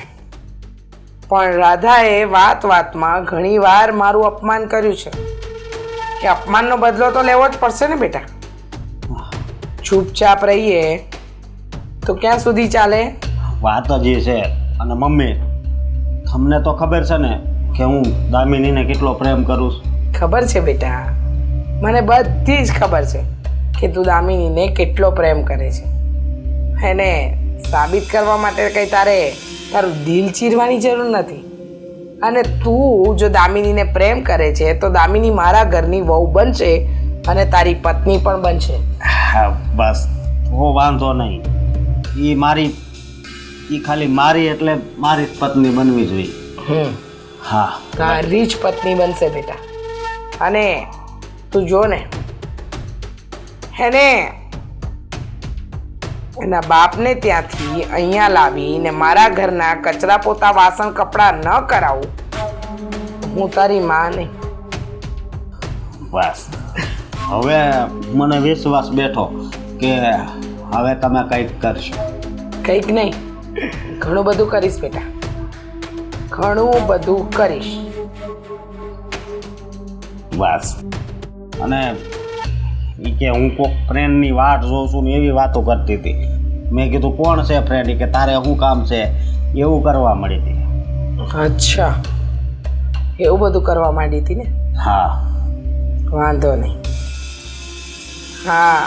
પણ રાધાએ વાત વાતમાં ઘણી વાર મારું અપમાન કર્યું છે. એ અપમાનનો બદલો તો લેવો જ પડશે ને બેટા. ચૂપચાપ રહીએ તો ક્યાં સુધી ચાલે? વાત જ એ છે. અને મમ્મી, તમને તો ખબર છે ને કે હું દામિનીને કેટલો પ્રેમ કરું છું. ખબર છે બેટા, મને બધી જ ખબર છે કે તું દામિનીને કેટલો પ્રેમ કરે છે. એને સાબિત કરવા માટે કંઈ તારું દિલ ચીરવાની જરૂર નથી. અને તું જો દામિનીને પ્રેમ કરે છે તો દામિની મારા ઘરની વહુ બનશે અને તારી પત્ની પણ બનશે. હા બસ, તો વાંધો નહીં. એ ખાલી મારી એટલે મારી જ પત્ની બનવી જોઈએ. હા તારી જ પત્ની બનશે બેટા. અને તું જો ને, એને એના બાપને ત્યાંથી અહીંયા લાવીને મારા ઘરના કચરા પોતા વાસણ કપડાં ન કરાવું, હું તારી માં નહીં. બસ, હવે મને વિશ્વાસ બેઠો કે હવે તમે કંઈક કરશો. કંઈક નહીં, ઘણું બધું કરીશ બેટા, ઘણું બધું કરીશ. બસ. અને એ કે હું કોઈક ફ્રેન્ડની વાટ જોઉં છું ને એવી વાતો કરતી હતી. મેં કીધું કોણ છે ફ્રેન્ડ? કે તારે શું કામ છે એવું કરવા મળી હતી. અચ્છા, એવું બધું કરવા માંડી હતી ને? હા વાંધો નહીં. હા,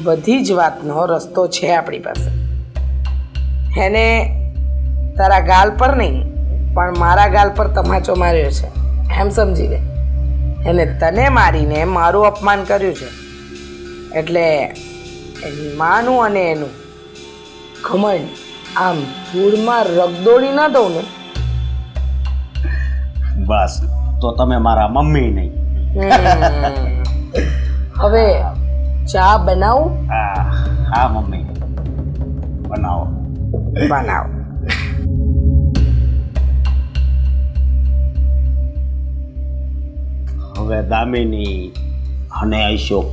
બધી જ વાતનો રસ્તો છે આપણી પાસે. એને તારા ગાલ પર નહીં પણ મારા ગાલ પર તમાચો માર્યો છે એમ સમજી લે. એને તને મારીને મારું અપમાન કર્યું છે એટલે એની માનું અને એનું ઘમંડ આમ ધૂળમાં રગદોડી ન દઉં ને. બસ, તો તમે મારા મમ્મી નહીં. હવે ચા બનાવું? હા હા મમ્મી, બનાવો. બનાવ. હવે દામિની અને અશોક,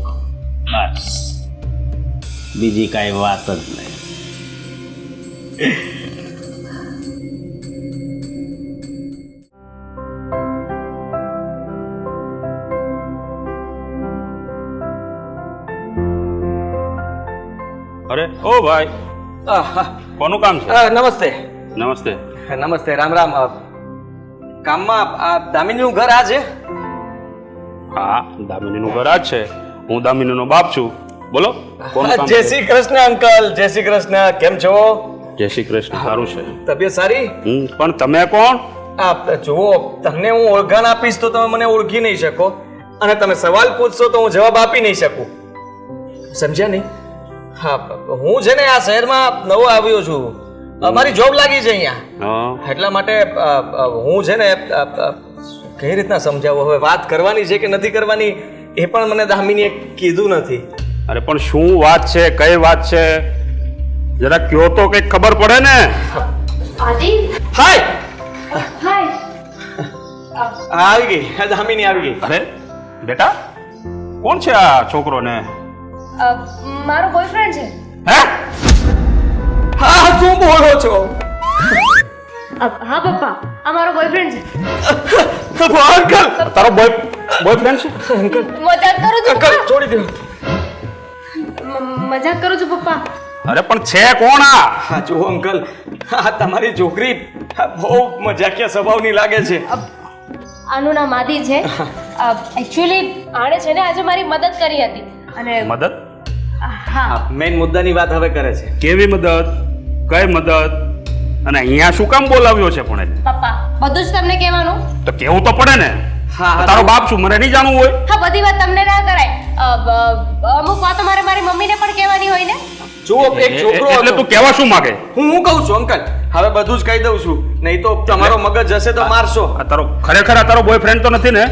બસ બીજી કાંઈ વાત જ નહીં. અરે ઓ ભાઈ, કોનું કામ છે? નમસ્તે. નમસ્તે. નમસ્તે, રામ રામ. કામમાં આ દામિનીનું ઘર આ છે? હા, દામિનીનું ઘર આ જ છે. હું દામિનીનો બાપ છું. બોલો, કોનું કામ જય છે? શ્રી કૃષ્ણ અંકલ. જય શ્રી કૃષ્ણ. કેમ છો? જય શ્રી કૃષ્ણ. સારું છે. તબિયત સારી? પણ તમે કોણ? જુઓ, તમને હું ઓળખાણ આપીશ તો તમે મને ઓળખી નહીં શકો, અને તમે સવાલ પૂછશો તો હું જવાબ આપી નહીં શકું. સમજ્યા નહીં? હા, હું છે ને આ શહેરમાં નવો આવ્યો છું. મારી જોબ લાગી છે અહીંયા, હા. એટલા માટે હું છે ને કઈ રીતના સમજાવું? હવે વાત કરવાની છે કે નથી કરવાની એ પણ મને દામિનીએ કીધું નથી. અરે પણ શું વાત છે? કઈ વાત છે? જરા કયો તો કઈક ખબર પડે ને. આદિ હાય હાય આવી ગઈ દામિની આવી ગઈ. અરે બેટા, કોણ છે આ છોકરો ને? મારો બોયફ્રેન્ડ છે. હે? હા શું બોલો છો? હા પપ્પા, આ મારો બોયફ્રેન્ડ છે. અંકલ તારો બોયફ્રેન્ડ છે? મજાક કરું છું અંકલ પપ્પા. છોડી દો. મજાક કરું છું પપ્પા. અરે પણ છે કોણ આ? હા જુઓ અંકલ, આ તમારી છોકરી બહુ મજાકિયા સ્વભાવની લાગે છે. આનું નામ આદિ છે. એકચ્યુઅલી આણે છે ને આજે મારી મદદ કરી હતી અને મદદ? હા મેઇન મુદ્દાની વાત હવે કરે છે. કેવી મદદ? કઈ મદદ? અને અહીંયા શું કામ બોલાવ્યો છે પણ એને? પપ્પા બધું જ તમને કહેવાનું. તો કેવું તો પડે ને. હા તારો બાપ છું, મને નહીં જાણવું હોય? હા બધી વાત તમને ના કરાય. અમુક વાતો મારે મારી મમ્મીને પણ કહેવાની હોય ને. જુઓ એક છોકરો એટલે હતો. તું કહેવા શું માંગે? હું કહું છું અંકલ, હવે બધું જ કહી દઉં છું, નહીં તો તમારો મગજ જશે તો મારશો. આ તારો ખરેખર આ તારો બોયફ્રેન્ડ તો નથી ને?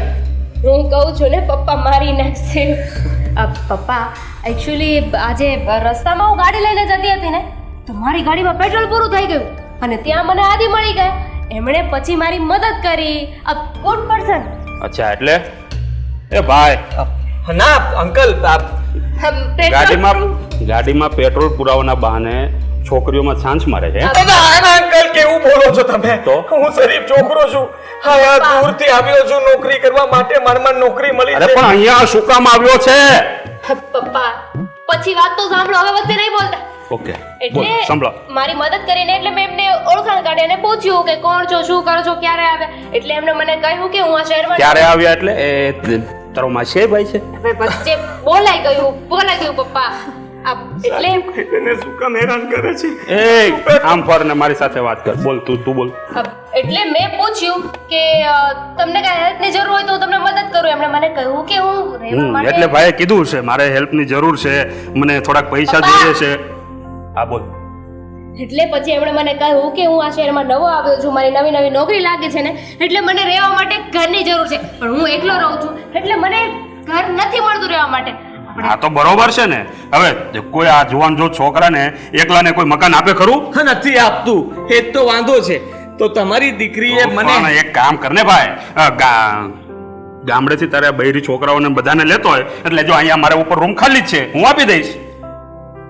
હું કહું છું ને પપ્પા મારી નાખશે. પપ્પા એકચ્યુઅલી આજે રસ્તામાં હું ગાડી લઈને જતી હતી ને તો મારી ગાડીમાં પેટ્રોલ પૂરું થઈ ગયું અને ત્યાં મને આદિ મળી ગયા. એમણે પછી મારી મદદ કરી. A good person. અચ્છા, એટલે એ ભાઈ, ના અંકલ ગાડીમાં પેટ્રોલ પુરાવાના બહાને છોકરીઓમાં છાંચ મારે છે. અંકલ કેવું બોલો છો તમે? તો? હું શરીફ છોકરો છું. હા યાર, દૂરથી આવ્યો છું નોકરી કરવા માટે, મારે નોકરી મળી અરે છે. પણ અહીંયા શું કામ આવ્યો છે? પપ્પા પછી વાત તો સાંભળો, હવે વચ્ચે નહીં બોલતા. ઓકે, બોલ, એટલે સંભળો. મારી મદદ કરીને એટલે મેં એમને ઓળખાણ કાઢી અને પૂછ્યું કે કોણ છો, શું કરો છો, ક્યારે આવ્યા. એટલે એમણે મને કહ્યું કે હું આ શહેરમાં ક્યારે આવ્યા? એટલે એ તારો માસી ભાઈ છે? હવે વચ્ચે બોલાઈ ગયું પપ્પા. એટલે એને શું કામ હેરાન કરે છે? એ આમ ફર ને મારી સાથે વાત કર. બોલ, તું બોલ. એટલે મેં પૂછ્યું કે તમને કઈ હેલ્પની જરૂર હોય તો હું તમને મદદ કરું. એમણે મને કહ્યું કે હું રહેવા માટે એટલે ભાઈએ કીધું છે મારે હેલ્પની જરૂર છે, મને થોડાક પૈસા પપ્પા! જોઈએ છે. હા બોલ. એટલે પછી એમણે મને કહ્યું કે હું આ શહેરમાં નવો આવ્યો છું, મારી નવી નોકરી લાગી છે ને એટલે મને રહેવા માટે ઘરની જરૂર છે. પણ હું એકલો રહું છું એટલે મને ઘર નથી મળતું રહેવા માટે. હા તો બરોબર છે ને. હવે કોઈ આ જુવાન જો છોકરાને એકલાને કોઈ મકાન આપે ખરું? નથી આપતું, એ જ તો વાંધો છે. તો તમારી દીકરીએ તો મને પણ એક કામ કરને ભાઈ, ગામડેથી તારે બૈરી છોકરાઓને બધાને લેતો હોય એટલે જો અહીંયા મારે ઉપર રૂમ ખાલી જ છે, હું આપી દઈશ.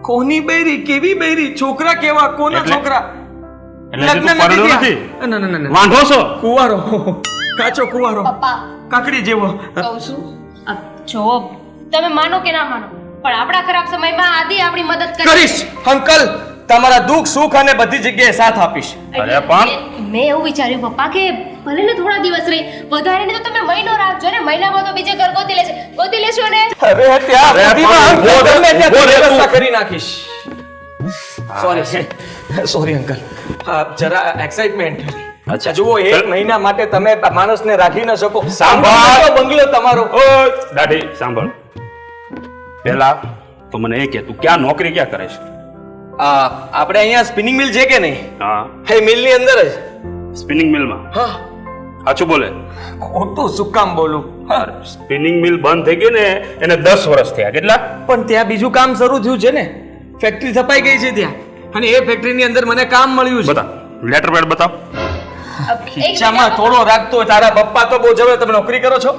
કોની બૈરી? કેવી બૈરી? છોકરા કેવા? કોના એટલે? છોકરા? એટલે હજી તું લગ્ન પરણ્યો થયા? નથી? ના, ના, ના, ના. વાંઢો છો? કુંવારો, કાચો કુંવારો, પપ્પા કાકડી જેવો. કહું છું જો તમે માનો કે ના માનો પણ આપણા ખરાબ સમયમાં આદિ આપણી મદદ કરીશ અંકલ, તમારા દુઃખ સુખ અને બધી જગ્યાએ સાથ આપીશ. અરે પણ મેં એવું વિચાર્યું પપ્પા કે ભલે ને થોડા દિવસ રહી, વધારે ને તો તમે મહિનો રાખજો ને. મહિનામાં તો બીજે ઘર ગોતી લેશો ને. હવે ત્યાં અરે સુધીમાં પણ હું ગમે ઉભો ત્યાંથી રહે તું. વ્યવસ્થા કરી નાખીશ. સોરી અંકલ, જરા એક્સાઇટમેન્ટ. અચ્છા. જુઓ, એક મહિના માટે તમે માણસને રાખી ન શકો. સાંભળ. બંગલો તમારો. ઓય દાઢી સાંભળ. પહેલા તો મને એ કે તું ક્યાં નોકરી ક્યાં કરે છે? આપણે અહીંયા સ્પિનિંગ મિલ છે કે નહીં? હા, હે મિલની અંદર જ. સ્પિનિંગ મિલમાં. હા, સાચું બોલે. ખોટું શું કામ બોલું? સ્પિનિંગ મિલ બંધ થઈ ગઈ ને એને 10 વર્ષ થયા. કેટલા? પણ ત્યાં બીજું કામ શરૂ થયું છે ને, ફેક્ટરી છપાઈ ગઈ છે ત્યાં, અને એ ફેક્ટરીની અંદર મને કામ મળ્યું છે. બતા, લેટર પેડ બતાવ. ખીચામાં થોડો રાખતો હોય. તારા પપ્પા તો બહુ જબરદસ્ત. તમે નોકરી કરો છો?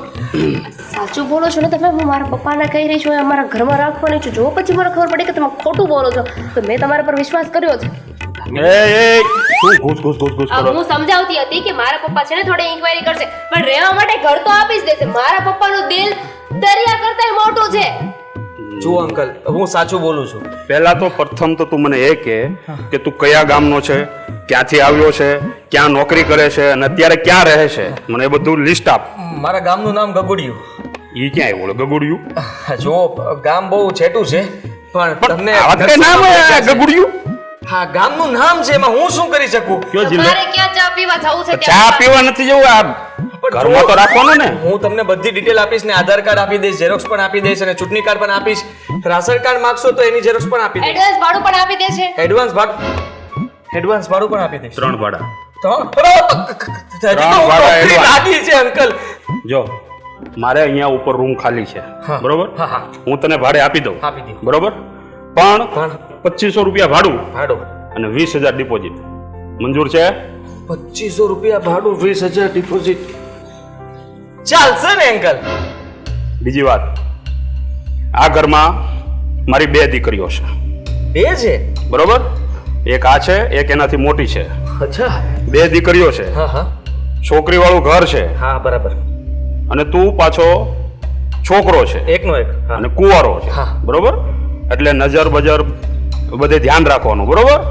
સાચું બોલો છો ને તમે. હું મારા પપ્પાને કહી રહી છું અમારા ઘરમાં રાખવાની છું. જો પછી મને ખબર પડી કે તમે ખોટું બોલો છો તો મેં તમારા પર વિશ્વાસ કર્યો છે. શું ઘૂસ કરો? હું સમજાવતી હતી કે મારા પપ્પા છે ને થોડી ઇન્ક્વાયરી કરશે પણ રહેવા માટે ઘર તો આપી જ દેશે. મારા પપ્પાનું દિલ દરિયા કરતાંય મોટું છે. જુઓ અંકલ, હું સાચું બોલું છું. પહેલા તો પ્રથમ તો તું મને એ કે તું કયા ગામનો છે, ક્યાંથી આવ્યો છે, ક્યાં નોકરી કરે છે અને અત્યારે ક્યાં રહે છે? મને એ બધું લિસ્ટ આપ. મારા ગામનું નામ ગગુડિયું. ઈ ક્યાં આવ્યું ગગુડિયું? જુઓ, ગામ બહુ છેટું છે પણ તમને આવા કઈ નામ હોય ગગુડિયું? હા, ગામનું નામ છે, એમાં હું શું કરી શકું? કયો જિલ્લો? મારે ક્યાં ચા પીવા જવું છે ચા પીવા નથી જવું, આ ઘરમાં તો રાખવાનું ને. હું તમને બધી ડિટેલ આપીશ ને આધાર કાર્ડ આપી દઈશ, ઝેરોક્સ પણ આપી દઈશ અને ચૂંટણી કાર્ડ પણ આપીશ. રાશન કાર્ડ માંગશો તો એની ઝેરોક્સ પણ આપી દઈશ. એડવાન્સ ભાડું પણ આપી દેશે. એડવાન્સ ભાડું પણ આપી દઈશ. 3 ભાડા. તો હજી તો હું ભાડા નોકરી advance. લાગી છે અંકલ. જો મારે અહીંયા ઉપર રૂમ ખાલી છે, હા. બરોબર? હા, હા. હું તને ભાડે આપી દઉં, આપી દઉં. બરોબર? પણ ₹2500 ભાડું ભાડું અને 20,000 ડિપોઝિટ મંજૂર છે? ₹2500 ભાડું, 20,000 ડિપોઝિટ. ચાલશે ને અંકલ? બીજી વાત, આ ઘરમાં મારી 2 દીકરીઓ છે, બે છે? બરોબર? એક આ છે, એક એનાથી મોટી છે. અચ્છા. 2 દીકરીઓ છે, હા હા છોકરીવાળું ઘર છે, હા, બરાબર. અને તું પાછો છોકરો છે એકનો એક. હા. અને કુંવારો છે, હા. બરોબર? એટલે નજર બજર બધે ધ્યાન રાખવાનું, બરોબર?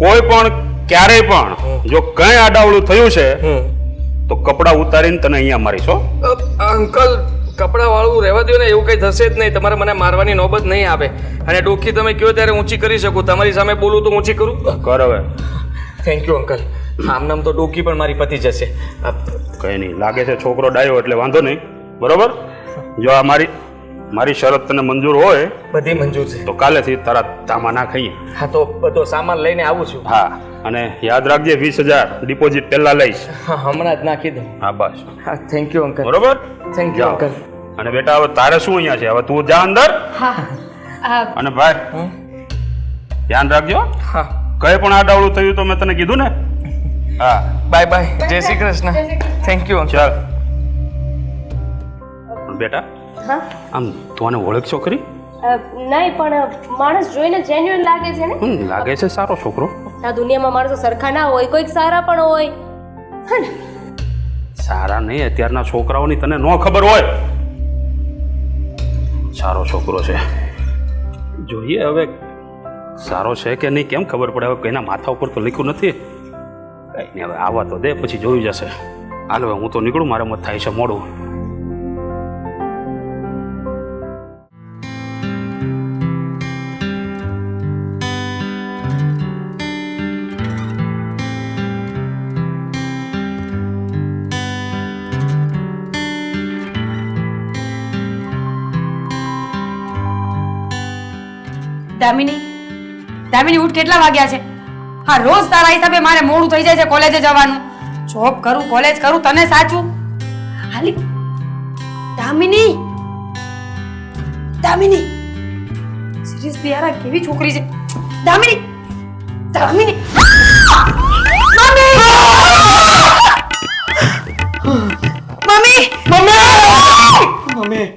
કોઈ પણ ક્યારેય પણ જો કઈ આડાવડું થયું છે તો કપડાં ઉતારીને તને અહીંયા મારીશ હો. અંકલ, કપડા વાળું રહેવા દો ને, એવું કઈ થશે જ નહીં. તમારે મને મારવાની નોબત નહીં આવે. અને ડોકી તમે કહો ત્યારે ઊંચી કરી શકું. તમારી સામે બોલું તો ઊંચી કરું? કર હવે. Thank you uncle. આમ નામ તો ડોકી પણ મારી પતી જશે. કઈ નહીં, લાગે છે છોકરો ડાયો એટલે વાંધો નહીં, બરોબર? જો આ મારી શરત તને મંજૂર હોય બધી મંજૂર છે. તો કાલેથી તારા તામા ના ખાઈએ. હા, તો બધો સામાન લઈને આવું છું. હા, અને યાદ રાખજે 20,000 ડિપોઝિટ પહેલા લઈશ. હા, હમણાં જ નાખી દઉં. હા બસ, હા, થેન્ક યુ અંકલ. બરોબર? Thank you uncle. અને બેટા હવે તારે શું અહીંયા છે? હવે તું જા અંદર. અને ભાઈ ધ્યાન રાખજો. હા, કઈ પણ આડાવડું થયું તો મેં તને કીધું ને. હા, બાય બાય. જય Shri Krishna. Thank you uncle. ચાલ. પણ બેટા હા આમ તું આને ઓળખશો ખરી? નહીં, પણ માણસ જોઈને જેન્યુઅન લાગે છે ને. લાગે છે સારો છોકરો. આ દુનિયામાં માણસો સરખા ના હોય, કોઈક સારા પણ હોય. હા ને? સારા નહીં, અત્યારના છોકરાઓની તને ન ખબર હોય. સારો છોકરો છે, જોઈએ હવે સારો છે કે નહીં કેમ ખબર પડે. હવે કોઈના માથા ઉપર તો લખ્યું નથી. કઈ નહીં, હવે આવા તો દે, પછી જોઈ જશે. હાલ હવે હું તો નીકળું, મારે મત થાય છે મોડું. દામિની ઉઠ, કેટલા વાગ્યા છે? હા, રોજ તારા હિસાબે મારે મોડું થઈ જાય છે કોલેજે જવાનું. જોબ કરું, કોલેજ કરું, તને સાચું હાલી. દામિની સિરિયસલી યાર, આ કેવી છોકરી છે? દામિની મમ્મી મમ્મી,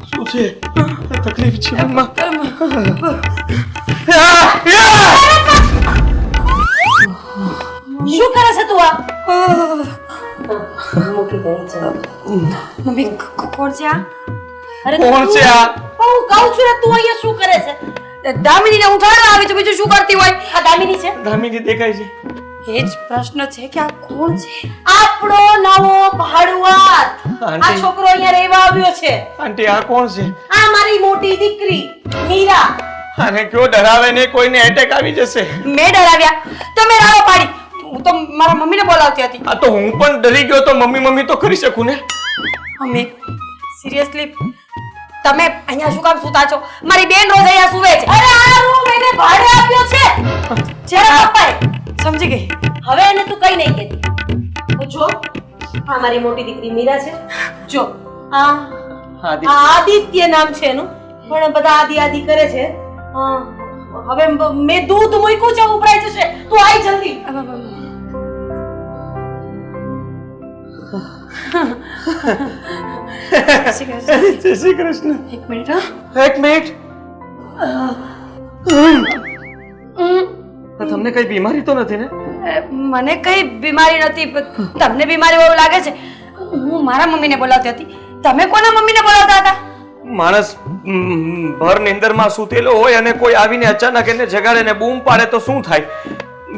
શું છે? તકલીફ છે મમ્મા? શું કરે છે તું આ? મમ્મી કોણ છે આ? અરે કોણ છે આ? હું કહું છું ને, તું અહીંયા શું કરે છે? દામિનીને હું થવા આવી છું, બીજું શું કરતી હોય? આ દામિની છે? દામિની દેખાય છે. એ જ પ્રશ્ન છે કે આ કોણ છે? આપણો નવો ભાડુઆત. આ આંટી. છોકરો અહીંયા રહેવા આવ્યો છે. આંટી, આ કોણ છે? આ મારી મોટી દીકરી મીરા. આને કયો ડરાવે ને, કોઈને એટેક આવી જશે. મેં ડરાવ્યા, તમે રાડો પાડી. હું તો મારા મમ્મીને બોલાવતી હતી. આ તો હું પણ ડરી ગયો તો મમ્મી તો કરી શકું ને. મમ્મી સિરિયસલી તમે અહીંયા શું કામ સૂતા છો? મારી બેન રોજ અહીંયા સૂવે છે. અરે આ રૂમ એને ભાડે આપ્યો છે. જેના પપ્પાએ. સમજી ગઈ. હવે એને તું કઈ નહીં કહેતી. તો જો આ મારી મોટી દીકરી મીરા છે. જો આ આદિત્ય નામ છે એનું, પણ બધા આદિ કરે છે. હવે મેં દૂધ મૂક્યું છે, ઉભરાઈ જશે. તું આય જલ્દી. જય શ્રી કૃષ્ણ. એક મિનિટ હા. એક મિનિટ. તમને કઈ બીમારી તો નથી ને? મને કઈ બીમારી નથી, પણ તમને બીમારી એવું લાગે છે. હું મારા મમ્મીને બોલાવતી હતી. તમે કોના મમ્મીને બોલાવતા હતા? માણસ ભર નિંદરમાં સૂતેલો હોય અને કોઈ આવીને અચાનક એને જગાડે ને બૂમ પાડે તો શું થાય?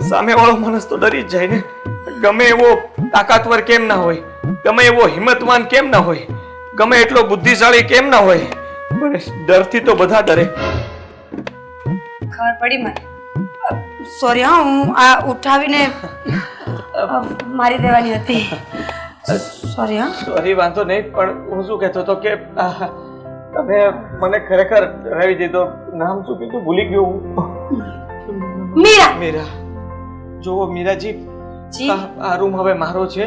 સામેવાળો માણસ તો ડરી જ જાય ને. ગમે એવો તાકાતવર કેમ ના હોય, ગમે એવો હિંમતવાન કેમ ના હોય, ગમે એટલો બુદ્ધિશાળી કેમ ના હોય, પણ ડરથી તો બધા ડરે. ખબર પડી મને. સોરી હા, હું આ ઉઠાવીને મારી દેવાની હતી. સોરી હા. સોરી, વાંધો નહીં. પણ હું શું કહેતો હતો કે તમે મને ખરેખર ડરાવી દીધો. નામ શું કીધું? ભૂલી ગયો હું. મીરા. મીરા. જુઓ મીરાજી, જી. આ રૂમ હવે મારો છે.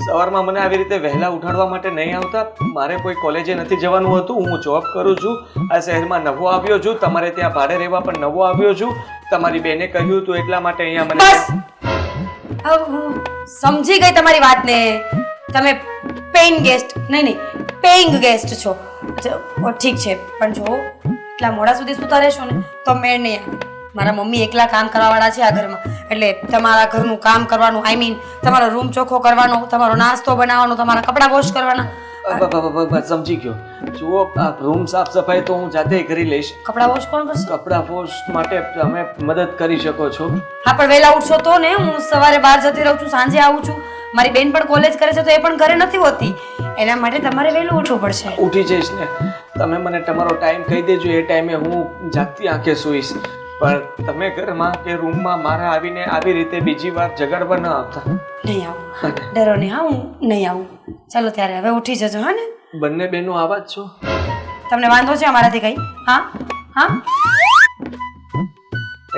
સવારમાં મને આવી રીતે વહેલા ઉઠાડવા માટે નહીં આવતા. મારે કોઈ કોલેજે નથી જવાનું હતું. હું જોબ કરું છું. આ શહેરમાં નવો આવ્યો છું. તમારે ત્યાં ભાડે રહેવા પણ નવો આવ્યો છું. તમારી બેને કહ્યું હતું એટલા માટે અહીંયા મને બસ હવે હું સમજી ગઈ તમારી વાતને. તમે પેઇંગ ગેસ્ટ નહીં પેઇંગ ગેસ્ટ છો. ઠીક છે, પણ જો એટલા મોડા સુધી સુતા રહેશો ને તો મેળ નહીં આવે. મારા મમ્મી એકલા કામ કરવાવાળા છે આ ઘરમાં, એટલે તમારા ઘરનું કામ કરવાનું, આઈ મીન તમારો રૂમ ચોખ્ખો કરવાનો, તમારો નાસ્તો બનાવવાનો, તમારા કપડાં વોશ કરવાના. સમજી ગયો. જુઓ, આ રૂમ સાફ સફાઈ તો હું જાતે કરી લઈશ. કપડાં વોશ કોણ કરશે? કપડાં વોશ માટે તમે મદદ કરી શકો છો. હા, પણ વહેલા ઉઠશો તો ને. હું સવારે બહાર જતી રહું છું, સાંજે આવું છું. મારી બેન પણ કોલેજ કરે છે તો એ પણ ઘરે નથી હોતી. એના માટે તમારે વહેલું ઉઠવું પડશે. ઉઠી જઈશ ને. તમે મને તમારો ટાઈમ કહી દેજો. એ ટાઈમે હું જાગતી આંખે સૂઈશ. પણ તમે ઘરમાં કે રૂમમાં મારા આવીને આવી રીતે બીજી વાર જગાડવા ન આવતા. નહીં આવું, ડરો નહીં. હા, હું નહીં આવું. ચાલો ત્યારે હવે ઉઠી જજો. હા ને? બંને બહેનો આવા જ છો? તમને વાંધો છે અમારાથી કઈ? હા હા,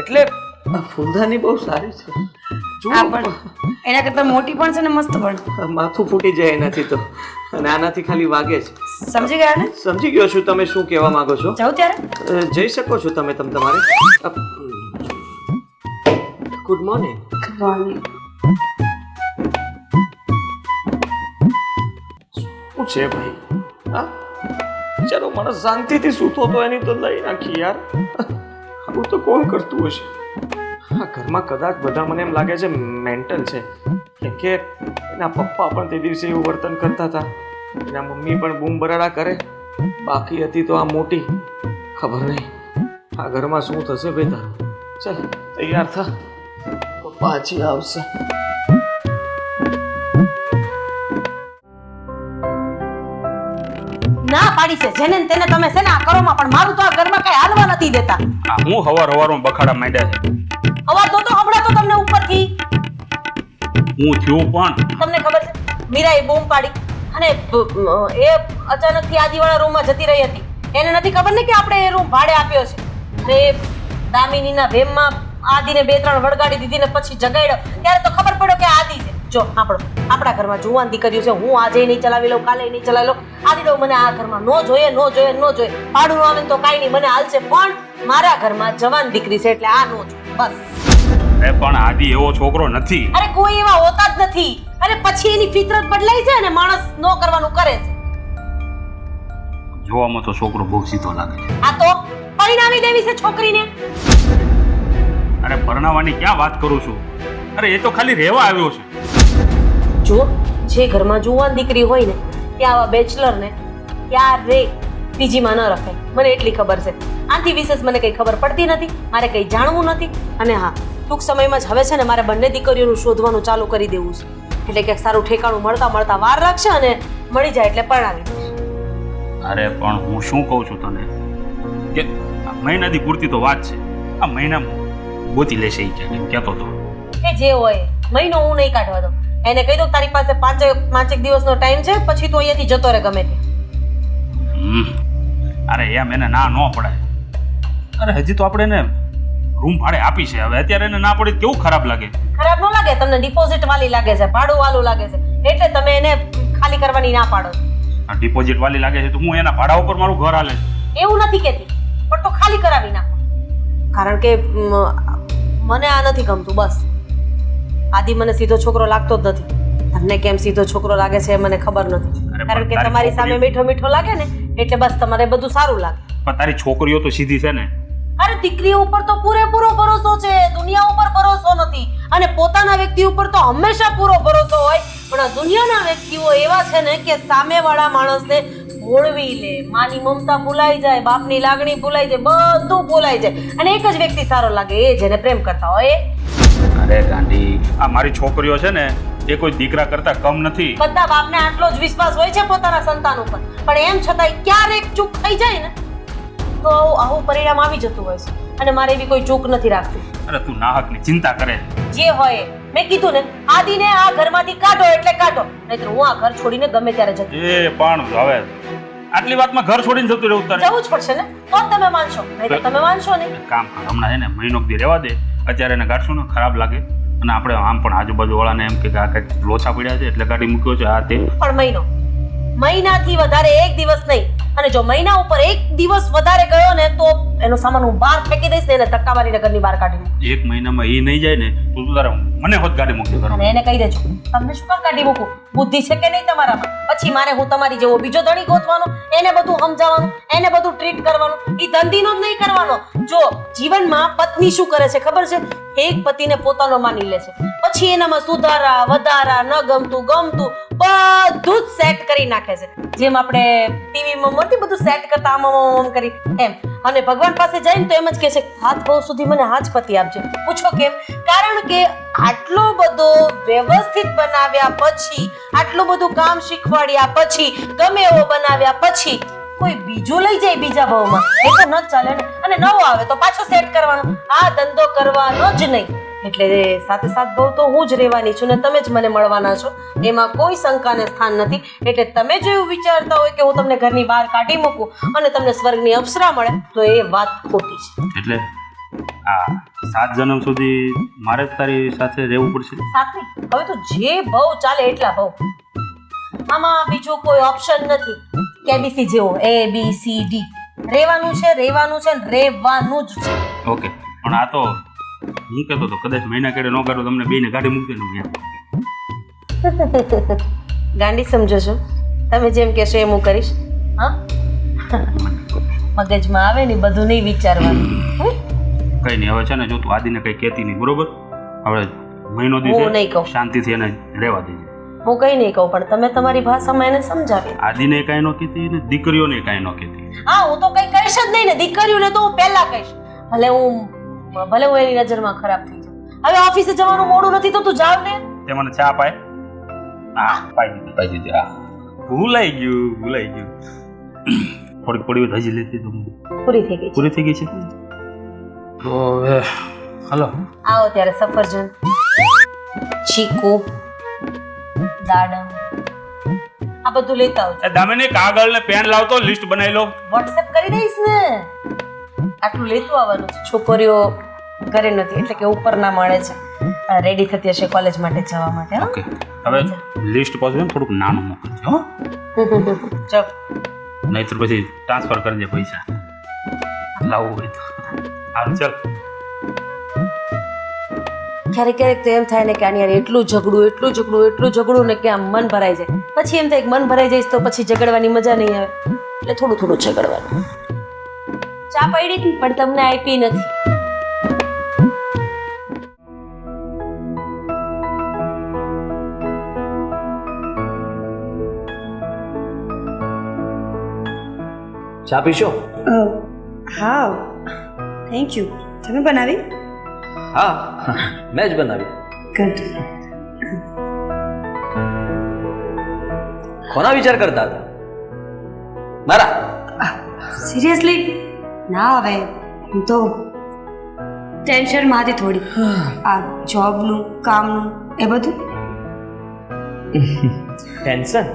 એટલે આ ફૂલદાની બહુ સારી છે. જુઓ, હા, પણ એના કરતા મોટી પણ છે ને મસ્ત પણ. માથું ફૂટી જાય એનાથી તો, અને આનાથી ખાલી વાગે છે. સમજી ગયા ને? સમજી ગયો છું તમે શું કહેવા માંગો છો. જાઉં ત્યારે? જઈ શકો છો તમે તમારે. Good morning. શું છે ભાઈ? હા, ચાલો માણસ શાંતિથી સૂતો તો એની તો લઈ નાખી યાર. આવું તો કોણ કરતું હશે આ ઘરમાં? કદાચ બધા મને એમ લાગે છે મેન્ટલ છે, કેમ કે એના પપ્પા પણ તે દિવસે એવું વર્તન કરતા હતા. એના મમ્મી પણ બૂમ બરાડા કરે. બાકી હતી તો આ મોટી. ખબર નહીં આ ઘરમાં શું થશે ભાઈ તારું. ચાલ તૈયાર થા, પપ્પા હજી આવશે. ના પાડી છે જેને ને તેને તમે છે ને આ કરોમાં, પણ મારું તો આ ઘરમાં કઈ હાલવા નથી દેતા. આ હું હવારમાં બખાડા માંડ્યા છે. અવાજ તો હમણાં તો તમને ઉપરથી હું થયું પણ તમને ખબર છે મીરાએ બૂમ પાડી અને એ અચાનકથી આદિવાળા રૂમમાં જતી રહી હતી. એને નથી ખબર ને કે આપણે એ રૂમ ભાડે આપ્યો છે. અને એ દામિનીના વેમમાં આદિને 2-3 વળગાડી દીધી ને પછી જગાડ્યો ત્યારે તો ખબર પડ્યો કે આદિ છે. જો આપણા ઘરમાં જુવાન દીકરીઓ છે. હું આજે નહીં ચલાવી લઉં, કાલે નહીં ચલાવી લઉં. આદિડો મને આ ઘરમાં નો જોઈએ. ભાડું આવે તો કાંઈ નહીં, મને હાલશે. પણ મારા ઘરમાં જવાન દીકરી છે એટલે આ નો જોઈએ બસ. અરે પણ આદિ એવો છોકરો નથી. અરે કોઈ એવા હોતા જ નથી. અને પછી એની ફિતરત બદલાઈ છે અને માણસ નો કરવાનું કરે છે. જોવામાં તો છોકરો બહુ સીધો લાગે છે. આ તો પરિણામી દેવી છે છોકરીને. અરે પરણાવવાની ક્યાં વાત કરું છું? અરે એ તો ખાલી રહેવા આવ્યો છે. જો જે ઘરમાં જુવાન દીકરી હોય ને ત્યાં આવા બેચલર ને ક્યારે પીજીમાં ન રખાય. મને એટલી ખબર છે. આથી વિશેષ મને કઈ ખબર પડતી નથી. મારે કઈ જાણવું નથી. અને હા, ટૂંક સમયમાં જ હવે છે ને મારે બંને દીકરીઓનું શોધવાનું ચાલુ કરી દેવું છે. એટલે કે સારું ઠેકાણું મળતા વાર લાગશે અને મળી જાય એટલે પરણાવી દઈશ. અરે પણ હું શું કહું છું તને કે આ મહિનાથી પૂરતી તો વાત છે. આ મહિનામાં ગોતી લેશે એ ક્યાં કહેતો હતો. એ જે હોય મહિનો હું નહીં કાઢવા દઉં. એને કહી દઉં તારી પાસે 5 દિવસનો ટાઈમ છે, પછી તું અહીંયાથી જતો રહે ગમે ત્યાં. અરે એમ એને ના ન પડાય. અરે હજી તો આપણે એને રૂમ ભાડે આપી છે. હવે અત્યારે એને ના પડી કેવું ખરાબ લાગે. ખરાબ ન લાગે? તમને ડિપોઝિટ વાળી લાગે છે, ભાડું વાળું લાગે છે, એટલે તમે એને ખાલી કરવાની ના પાડો છો. ડિપોઝિટ વાળી લાગે છે તો હું એના ભાડા ઉપર મારું ઘર હાલે. એવું નથી કહેતી, પણ તો ખાલી કરાવી નાખો. કારણ કે મને આ નથી ગમતું. બસ આદિ મને સીધો છોકરો લાગતો જ નથી. તમને કેમ સીધો છોકરો લાગે છે મને ખબર નથી. કારણ કે તમારી સામે મીઠો મીઠો લાગે ને એટલે બસ તમારે બધું સારું લાગે. પણ તારી છોકરીઓ તો સીધી છે ને. અરે દીકરીઓ ઉપર તો પૂરેપૂરો ભરોસો છે, દુનિયા ઉપર ભરોસો નથી. અને પોતાના વ્યક્તિ ઉપર તો હંમેશા પૂરો ભરોસો હોય, પણ આ દુનિયાના વ્યક્તિઓ એવા છે ને કે સામેવાળા માણસને ભોળવી લે. માની મમતા ભૂલાઈ જાય, બાપની લાગણી ભૂલાઈ જાય, બધું ભૂલાઈ જાય. અને એક જ વ્યક્તિ સારો લાગે, એ જેને પ્રેમ કરતા હોય. અરે ગાંડી, આ મારી છોકરીઓ છે ને એ કોઈ દીકરા કરતા કમ નથી. બધા બાપને આટલો જ વિશ્વાસ હોય છે પોતાના સંતાન ઉપર, પણ એમ છતાંય ક્યારેક ચૂક થઈ જાય ને તો આવું પરિણામ આવી જતું હોય છે. અને મારે એવી કોઈ ચૂક નથી રાખતી. અરે તું નાહકની ચિંતા કરે. જે હોય મેં કીધું ને, આદિને આ ઘરમાંથી કાઢો એટલે કાઢો, નહીતર હું આ ઘર છોડીને ગમે ત્યારે જતી. એ પણ હવે આટલી વાતમાં ઘર છોડીને જતું રહેવું તારે? જવું જ પડશે ને તો જ તમે માનશો, નહીં તો તમે માનશો નહીં. કામ કર, હમણાં એને મહિનો દી રહેવા દે. અત્યારે એને ગાડશું ને ખરાબ લાગે. અને આપણે આમ પણ આજુબાજુવાળાને એમ કે આ કંઈક લોચા પડ્યા છે એટલે ગાડી મૂક્યો છે આ તે. પણ મહિનાથી વધારે એક દિવસ નહીં. અને જો મહિના ઉપર એક દિવસ વધારે ગયો ને તો એનો સામાન હું બહાર ફેંકી દઈશ ને એને ધક્કા મારીને ઘરની બહાર કાઢી મૂકીશ. એક મહિનામાં એ નહીં જાય ને તો તું તારે મને હોત ગાડી મૂકી અને એને કહી દેજો તમને શું કામ કાઢી મૂકું, બુદ્ધિ છે કે નહીં તમારામાં? પછી મારે હું તમારી જેવો બીજો ધણી ગોતવાનો, એને બધું સમજાવવાનું, એને બધું ટ્રીટ કરવાનું, એ ધંધીનો જ નહીં કરવાનો. જો જીવનમાં પત્ની શું કરે છે ખબર છે? એક પતિને પોતાનો માની લે છે, પછી એનામાં સુધારા વધારા, ન ગમતું ગમતું બધું જ સેટ કરી નાખે છે. જેમ આપણે ટીવીમાં મળતી બધું સેટ કરતા આમ કરી એમ. અને ભગવાન પાસે જઈને તો એમ જ કહે છે હાથ બહુ સુધી મને આ જ પતિ આપજે. પૂછો કેમ? કારણ કે આટલો બધો વ્યવસ્થિત બનાવ્યા પછી, આટલું બધું કામ શીખવાડ્યા પછી, ગમે એવો બનાવ્યા પછી કોઈ બીજું લઈ જાય બીજા ભાવમાં એ તો ન જ ચાલે ને. અને નવો આવે તો પાછો સેટ કરવાનો, આ ધંધો કરવાનો જ નહીં. એટલે સાથે સાથ બહુ તો હું જ રહેવાની છું ને તમે જ મને મળવાના છો, એમાં કોઈ શંકાને સ્થાન નથી. એટલે તમે જો એવું વિચારતા હોય કે હું તમને ઘરની બહાર કાઢી મૂકું અને તમને સ્વર્ગની અપ્સરા મળે તો એ વાત ખોટી છે. એટલે આ 7 જન્મ સુધી મારે જ તારી સાથે રહેવું પડશે. સાથે હવે તો જે ભાવ ચાલે એટલા ભાવ, આમાં બીજું કોઈ ઓપ્શન નથી. કેબીસી જેવો ABCD રહેવાનું છે ને રહેવાનું જ છે. ઓકે, પણ આ તો હું કહેતો તો કદાચ મહિના કેડે ન કાઢો તમને બેને ગાડી મૂકી દે. ગાંડી સમજો છો તમે? જેમ કહેશો એમ હું કરીશ. હા, મગજમાં આવે ને બધું નહીં વિચારવાનું. કઈ નહીં, હવે છે ને જો તું આદિને કઈ કહેતી નહીં, બરોબર? હવે મહિનો હું નહીં દિવસ કહું. શાંતિથી એને રહેવા દેજે. હું કઈ નહીં કહું, પણ તમે તમારી ભાષામાં એને સમજાવી. આદિને કાંઈ ન કહેતી ને દીકરીઓને કાંઈ ન કહેતી. હા, હું તો કઈ કહીશ જ નહીં ને. દીકરીઓને તો હું પહેલા કહીશ. ભલે હું એની નજરમાં ખરાબ થઈ જાઉં. હવે ઓફિસે જવાનું મોડું નથી તો તું જાવ ને. તે મને ચા પાય? હા, પાઈ દીધી. હા, ભૂલાઈ ગયું. થોડીક પડી હજી લેતી તો પૂરી થઈ ગઈ. પૂરી થઈ ગઈ છે. તો હવે હાલો આવો ત્યારે સફરજન, ચીકુ, દાડમ આ બધું લેતા આવજો. દામિની કાગળ ને પેન લાવતો, લિસ્ટ બનાવી લો. વોટ્સએપ કરી દઈશ ને. આટલું લેતું આવવાનું છે. છોકરીઓ ઘરે નથી એટલે કે ઉપરના મળે છે, રેડી થતી હશે કોલેજ માટે જવા માટે. હા? ઓકે, હવે લિસ્ટ પાછું થોડુંક નાનું મોકલજો હો. ચાલ. નહીતર પછી ટ્રાન્સફર કરજે પૈસા લાવવું હોય તો. સારું ચાલ. ક્યારેક તો એમ થાય ને કે આની યાર એટલું ઝઘડું ને કે આમ મન ભરાઈ જાય. પછી એમ થાય કે મન ભરાઈ જઈશ તો પછી ઝઘડવાની મજા નહીં આવે, એટલે થોડું ઝઘડવાનું. ચા પડી હતી પણ તમને આપી નથી. ચા પીશો? હા, થેન્ક યુ. તમે બનાવી? હા, મેં જ બનાવી. ગુડ. કોના વિચાર કરતા હતા? મારા? સિરિયસલી ના, હવે હું તો ટેન્શનમાં હતી થોડી, આ જોબનું કામનું એ બધું. ટેન્શન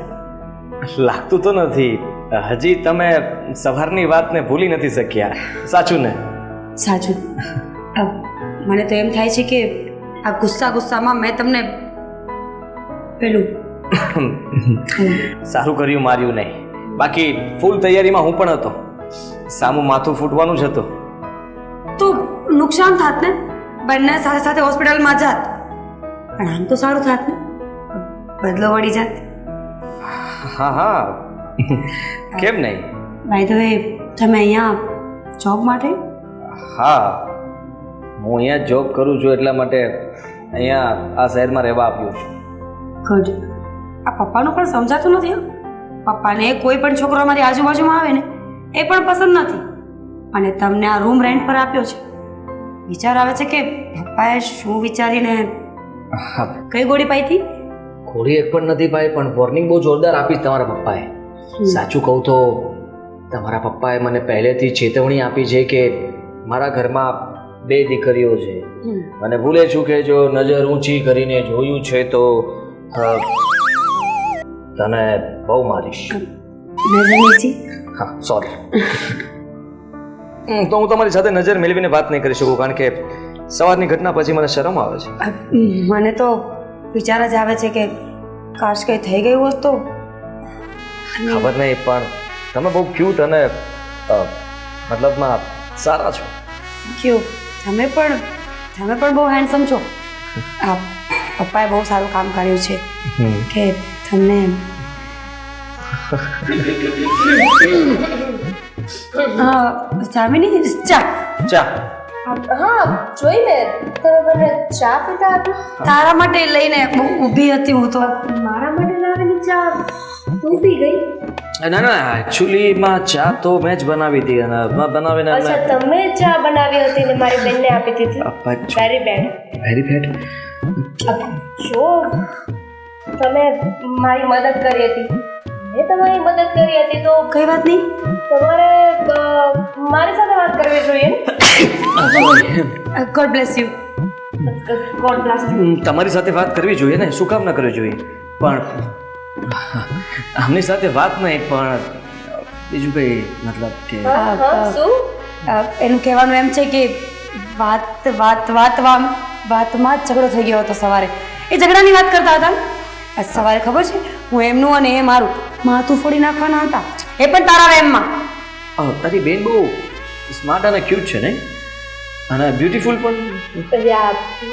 લાગતું તો નથી. હજી તમે સવારની વાતને ભૂલી નથી શક્યા, સાચું ને? સાચું. મને તો એમ થાય છે કે આ ગુસ્સામાં મેં તમને પેલું સારું કર્યું માર્યું નહીં. બાકી ફૂલ તૈયારીમાં હું પણ હતો. સામું માથું ફૂટવાનું જ હતું. તો નુકસાન થાત ને, બંને સાથે સાથે હોસ્પિટલમાં જાત. પણ આમ તો સારું થાત ને, બદલો વળી જાત. હા, કેમ નહીં? બાય ધ વે, તમે અહીંયા જોબ માટે? હા, હું અહીંયા જોબ કરું છું એટલા માટે અહીંયા આ શહેરમાં રહેવા આવ્યો છું. ગુડ. આ પપ્પાનું પણ સમજાતું નથી. હો, પપ્પાને કોઈ પણ છોકરો અમારી આજુબાજુમાં આવે ને એ પણ પસંદ નથી, અને તમને આ રૂમ રેન્ટ પર આપ્યો છે. વિચાર આવે છે કે પપ્પાએ શું વિચારીને કઈ ગોળી પાઈ હતી? ગોળી એક પણ નથી પાઈ, પણ વોર્નિંગ બહુ જોરદાર આપી તમારા પપ્પાએ. સાચું કહું તો તમારા પપ્પાએ મને પહેલેથી ચેતવણી આપી છે કે મારા ઘરમાં 2 દીકરીઓ છે, અને ભૂલે છું કે જો નજર ઊંચી કરીને જોયું છે તો તને બહુ મારીશ. હા, સોરી. તો હું તમારી સાથે નજર મેળવીને વાત નહીં કરી શકું, કારણ કે સવારની ઘટના પછી મને શરમ આવે છે. મને તો વિચાર જ આવે છે કે કાશ કંઈ થઈ ગયું હોત તો. ખબર નહીં, પણ તમે બહુ ક્યુટ અને મતલબમાં સારા છો. ક્યું તમે પણ બહુ હેન્ડસમ છો. પપ્પાએ બહુ સારું કામ કર્યું છે કે તમને જામીની ચા ચા હા જોઈ મેં તમે મને ચા પીતા હતા. તારા માટે લઈને ઊભી હતી હું તો. મારા માટે લાવેલી ચા તું પી ગઈ? ના ના, એકચ્યુઅલીમાં ચા તો મેં જ બનાવી હતી અને બનાવીને અચ્છા, તમે ચા બનાવી હતી ને મારી બેનને આપી દીધી. Very bad. Very bad. જો તમે મારી મદદ કરી હતી, મેં તમારી મદદ કરી હતી, તો કઈ વાત નહીં. તમારે મારી સાથે વાત કરવી જોઈએ ને. God bless you. God bless. તમારી સાથે વાત કરવી જોઈએ ને, શું કામ ના કરવી જોઈએ? પણ આમની સાથે વાત નહીં, પણ બીજું કઈ મતલબ કે શું? એનું કહેવાનું એમ છે કે વાતમાં જ ઝઘડો થઈ ગયો હતો સવારે. એ ઝઘડાની વાત કરતા હતા ને. સવારે ખબર છે હું એમનું અને એ મારું માથું ફોડી નાખવાના હતા, એ પણ તારા વેમમાં. તારી બેન બહુ સ્માર્ટ અને ક્યુટ છે ને, અને બ્યુટીફુલ પણ.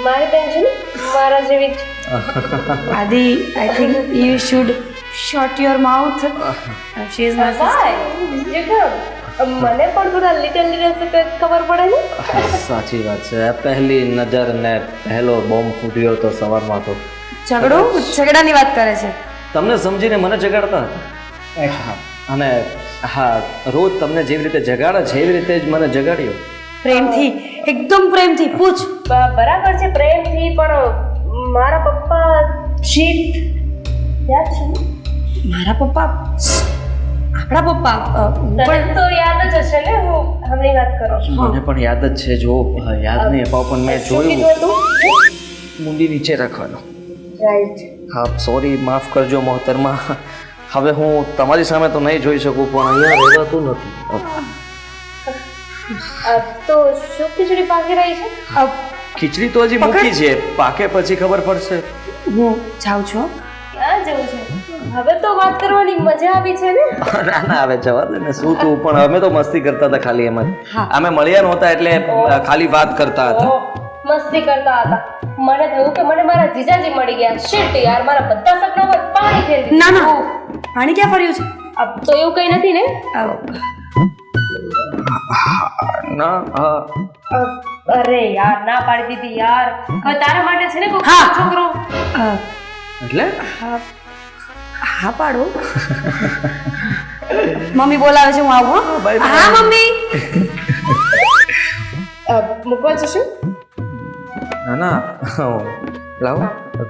મારી બેન છે ને મારા જેવી જ. Adi, I think you should shut your mouth. She is my sister. મને પણ થોડા લિટલ સિક્રેટ ખબર પડે ને. સાચી વાત છે. પહેલી નજર ને પહેલો બોમ્બ ફૂટ્યો તો સવારમાં તો. ઝઘડાની વાત કરે છે. તમને સમજીને મને જગાડતા હતા, અને હા, રોજ તમને જેવી રીતે જગાડે છે એવી રીતે જ મને જગાડ્યો. પ્રેમથી, એકદમ પ્રેમથી. પૂછ. બરાબર છે, પ્રેમથી, પણ મારા પપ્પા ચીટ યાદ છે ને? મારા પપ્પા, આપણા પપ્પા તને તો યાદ જ હશે ને, હું હમણાં વાત કરું છું. મને પણ યાદ જ છે. જો યાદ નહીં અપાવ, પણ મેં શું જોયું. કીધું હતું? મુંડી નીચે રાખવાનો. રાઈટ. હા, સોરી, માફ કરજો મોહતરમાં. હવે હું તમારી સામે તો નહીં જોઈ શકું, પણ અહીંયા રહેવાતું નથી. તો શું ખીચડી પાકી રહી છે? ખીચડી તો હજી મૂકી છે, પાકે પછી ખબર પડશે. હું જાઉં છું. ક્યાં જવું છે? હવે તો વાત કરવાની મજા આવી છે ને. ના ના, હવે જવા દે ને. શું તું પણ, અમે તો મસ્તી કરતા હતા ખાલી એમ જ. હા. અમે મળ્યા નહોતા એટલે ખાલી વાત કરતા હતા. ઓહ, મસ્તી કરતા હતા. મને થયું કે મને મારા જીજાજી મળી ગયા. શિટ યાર, મારા બધા સપના પર પાણી ફેરવી. ના ના, પાણી ક્યાં ફર્યું છે? તો એવું કઈ નથી ને? ના, હા. અરે યાર, ના પાડી દીધી યાર. હવે તારા માટે છે ને કોઈ હા. છોકરો. એટલે હા પાડો. મમ્મી બોલાવે છે, હું આવું. હા મમ્મી. મૂકવા જશું? ના ના, લાવો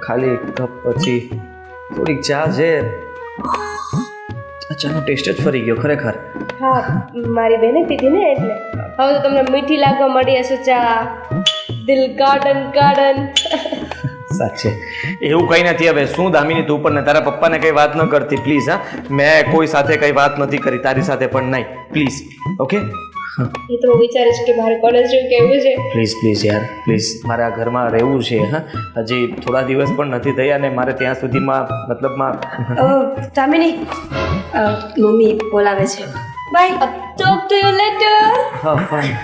ખાલી એક કપ, પછી થોડીક ચા છે. ચાનો ટેસ્ટ જ ફરી ગયો ખરેખર. હા, મારી બેને પીધી ને એટલે. હવે તો તમને મીઠી લાગવા મળી હશે ચા. દિલ ગાર્ડન ગાર્ડન. સાચે એવું કંઈ નથી. હવે શું દામિની, તું પણ ને તારા પપ્પાને કંઈ વાત ન કરતી પ્લીઝ. હા, મેં કોઈ સાથે કંઈ વાત નથી કરી, તારી સાથે પણ નહીં, પ્લીઝ. ઓકે? એ તો હું વિચારીશ કે મારે કોલેજ જેવું કેવું છે. પ્લીઝ પ્લીઝ યાર, પ્લીઝ. મારે આ ઘરમાં રહેવું છે. હા, હજી થોડા દિવસ પણ નથી થયા ને મારે ત્યાં સુધીમાં મતલબમાં. દામિની, મમ્મી બોલાવે છે. Bye. Talk to you later. હા, ફાઇન.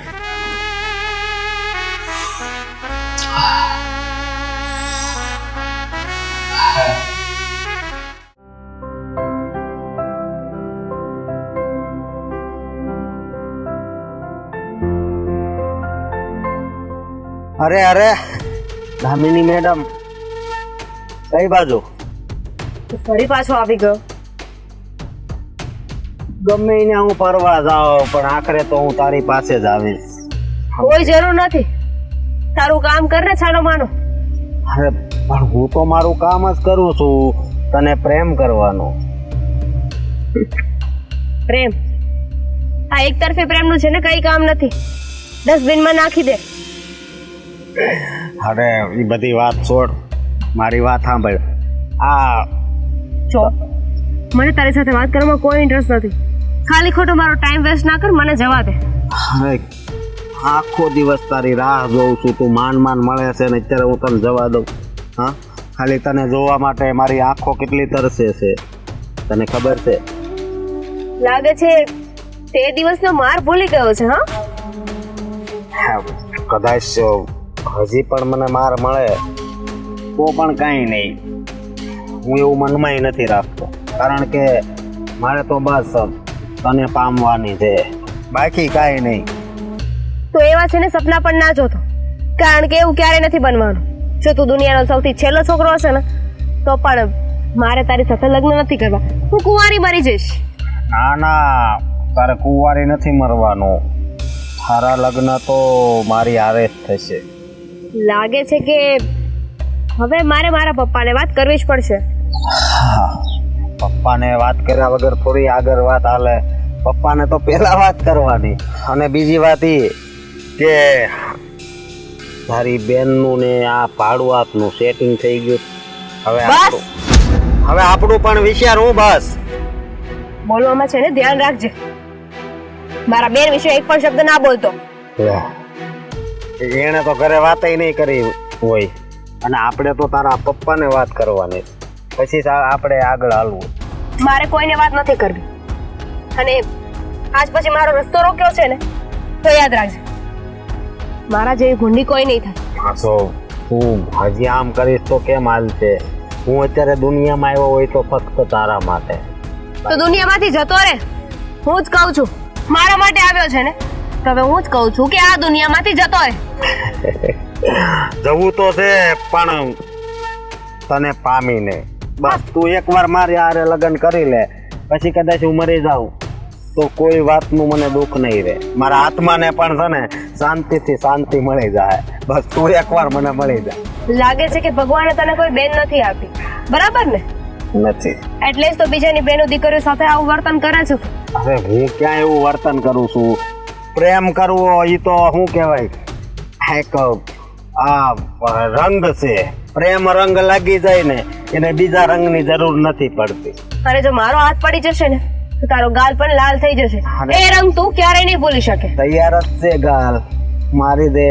અરે દામિની મેડમ, કઈ બાજુ? ફરી પાછો આવી ગયો. ગમે એને હું ફરવા જાઉં, પણ આખરે તો હું તારી પાસે જ આવીશ. કોઈ જરૂર નથી. તારું કામ કર ને, છાનો માનો. અરે પણ હું તો મારું કામ જ કરું છું, તને પ્રેમ કરવાનો. પ્રેમ? આ એક તરફી પ્રેમનું છે ને, કઈ કામ નથી. ડસ્ટબિનમાં નાખી દે. અરે એ બધી વાત છોડ, મારી વાત સાંભળ. આ જો, મને તારી સાથે વાત કરવામાં કોઈ ઇન્ટરેસ્ટ નથી. ખાલી ખોટો મારો ટાઈમ વેસ્ટ ના કર, મને જવા દે. અરે આખો દિવસ તારી રાહ જોઉં છું, તું માન મળે છે ને અત્યારે હું તને જવા દઉં? હા, ખાલી તને જોવા માટે મારી આંખો કેટલી તરસે છે તને ખબર છે? લાગે છે તે દિવસનો માર ભૂલી ગયો છે. હા, કદાચ હજી પણ મને માર મળે તો પણ કાંઈ નહીં, હું એવું મનમાંય નથી રાખતો, કારણ કે મારે તો બસ તને પામવાની છે, બાકી કાંઈ નહીં. તો એવા છે ને સપના પણ ના જોતો, કારણ કે એવું ક્યારેય નથી બનવાનું. જો તું દુનિયાનો સૌથી છેલ્લો છોકરો હશે ને તો પણ મારે તારી સાથે લગ્ન નથી કરવા, હું કુંવારી મરી જઈશ. ના, તારે કુંવારી નથી મરવાનું, તારા લગ્ન તો મારી હારે જ થશે. લાગે છે કે હવે મારે મારા પપ્પાને વાત કરવી જ પડશે. પપ્પાને વાત કર્યા વગર થોડી આગળ વાત હાલે. પપ્પાને તો પહેલા વાત કરવાની. અને બીજી વાત એ કે તારી બેનનું ને આ ભાડું આપનું સેટિંગ થઈ ગયું. હવે આપણું પણ વિચાર હું બસ બોલવામાં છે ને ધ્યાન રાખજે. મારા બેન વિશે એક પણ શબ્દ ના બોલતો. એને તો ઘરે વાતય નહીં કરી હોય, અને આપણે તો તારા પપ્પાને વાત કરવાની, પછી આપણે આગળ હાલવું. મારે કોઈને વાત નથી કરવી, અને આજ પછી મારો રસ્તો રોક્યો છે ને તો યાદ રાખજે, મારા જેવી ભૂંડી કોઈ નહીં થાય. તો તું હજી આમ કરીશ તો કેમ હાલશે? હું અત્યારે દુનિયામાં આવ્યો હોય તો ફક્ત તારા માટે. તો દુનિયામાંથી જતો રે, હું જ કહું છું. મારા માટે આવ્યો છે ને તો હવે હું જ કહું છું કે આ દુનિયામાંથી જતો રે. જવું તો છે, પણ તને પામીને. બસ તું એકવાર મારી હારે લગ્ન કરી લે, પછી કદાચ હું મરી જાઉં તો કોઈ વાતનું મને દુઃખ નહીં રહે. મારા આત્માને પણ છે ને શાંતિ મળી જાય. બસ તું એકવાર મને મળી જાય. લાગે છે કે ભગવાને તને કોઈ બેન નથી આપી, બરાબર ને? નથી. એટલે જ તો બીજાની બેનો દીકરીઓ સાથે આવું વર્તન કરે છે. અરે હું ક્યાં એવું વર્તન કરું છું? પ્રેમ કરવો એ તો શું કહેવાય, એક આ રંગ છે. પ્રેમ રંગ લાગી જાય ને એને બીજા રંગની જરૂર નથી પડતી. અને જો મારો હાથ પડી જશે ને તો તારો ગાલ પણ લાલ થઈ જશે. એ રંગ તું ક્યારેય નહીં ભૂલી શકે. તૈયાર જ છે ગાલ મારી દે.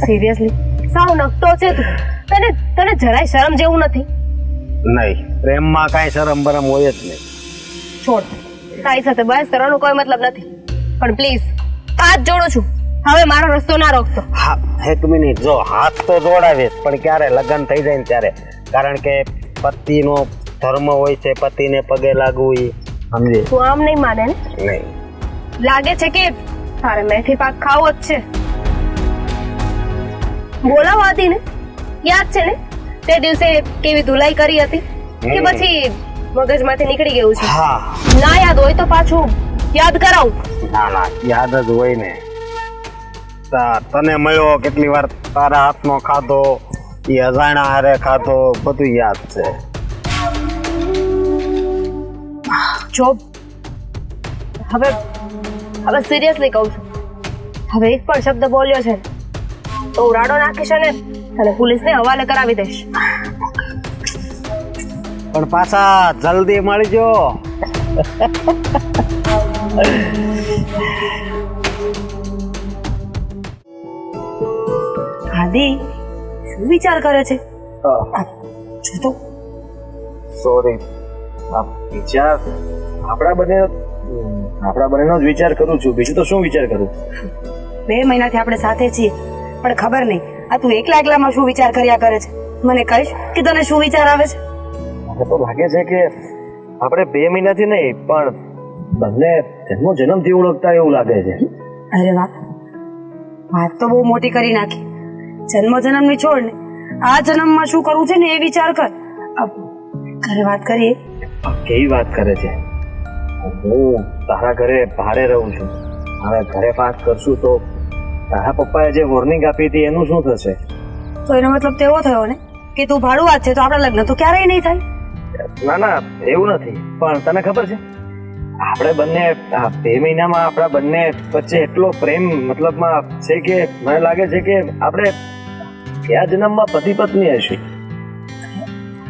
સિરિયસલી સાવ નકટો છે તું. તને જરાય શરમ જેવું નથી? નહીં, પ્રેમમાં કાંઈ શરમ બરમ હોય જ નહીં. છોડ, તારી સાથે બહસ કરવાનો કોઈ મતલબ નથી, પણ પ્લીઝ હાથ જોડું છું, હવે મારો રસ્તો ના રોકતો. હા, એક મિનિટ, જો હાથ તો જોડાવીશ પણ ક્યારે લગ્ન થઈ જાય ને ત્યારે, કારણ કે પતિનો ધર્મ હોય છે પતિને પગે લાગવું. એ સમજી? તું આમ નહીં માને ને? નહીં. લાગે છે કે તારે મેથી પાક ખાવો જ છે. બોલાવા હતી ને, યાદ છે ને તે દિવસે કેવી ધુલાઈ કરી હતી? કે પછી મગજમાંથી નીકળી ગયું છે? હા. ના યાદ હોય તો પાછું યાદ કરાવું. ના, યાદ જ હોય ને. તને મળ્યો કેટલી વાર, તારા હાથનો ખાધો, એ અજાણા હારે ખાધો, બધું યાદ છે. જો હવે સિરિયસલી કહું છું, હવે એક પણ શબ્દ બોલ્યો છે તો ઉરાડો નાખીશ અને તને પોલીસને હવાલે કરાવી દઈશ. પણ પાછા જલ્દી મળજો. આદિ શું વિચાર કરે છે? જો તો સોરી, વિચાર આપણા બંનેનો જ વિચાર કરું છું, બીજું તો શું વિચાર કરું? 2 મહિનાથી આપણે સાથે છીએ, પણ ખબર નહીં આ તું એકલામાં શું વિચાર કર્યા કરે છે. મને કહીશ કે તને શું વિચાર આવે છે? મને તો લાગે છે કે આપણે 2 મહિનાથી નહીં પણ બંને જન્મથી ઓળખતા એવું લાગે છે. અરે વાહ, વાત તો બહુ મોટી કરી નાખી. જન્મની છોડ ને આ જન્મમાં શું કરવું છે ને એ વિચાર કર. ઘરે વાત કરીએ. કેવી વાત કરે છે? હું તારા ઘરે ભાડે રહું છું, હવે ઘરે વાત કરશું તો તારા પપ્પાએ જે વોર્નિંગ આપી હતી એનું શું થશે? તો એનો મતલબ તો એવો થયો ને કે તું ભાડું વાત છે તો આપણા લગ્ન તો ક્યારેય નહીં થાય. ના, એવું નથી, પણ તને ખબર છે આપણે બંને આ 2 મહિનામાં આપણા બંને વચ્ચે એટલો પ્રેમ મતલબમાં છે કે મને લાગે છે કે આપણે કયા જન્મમાં પતિ પત્ની હશું.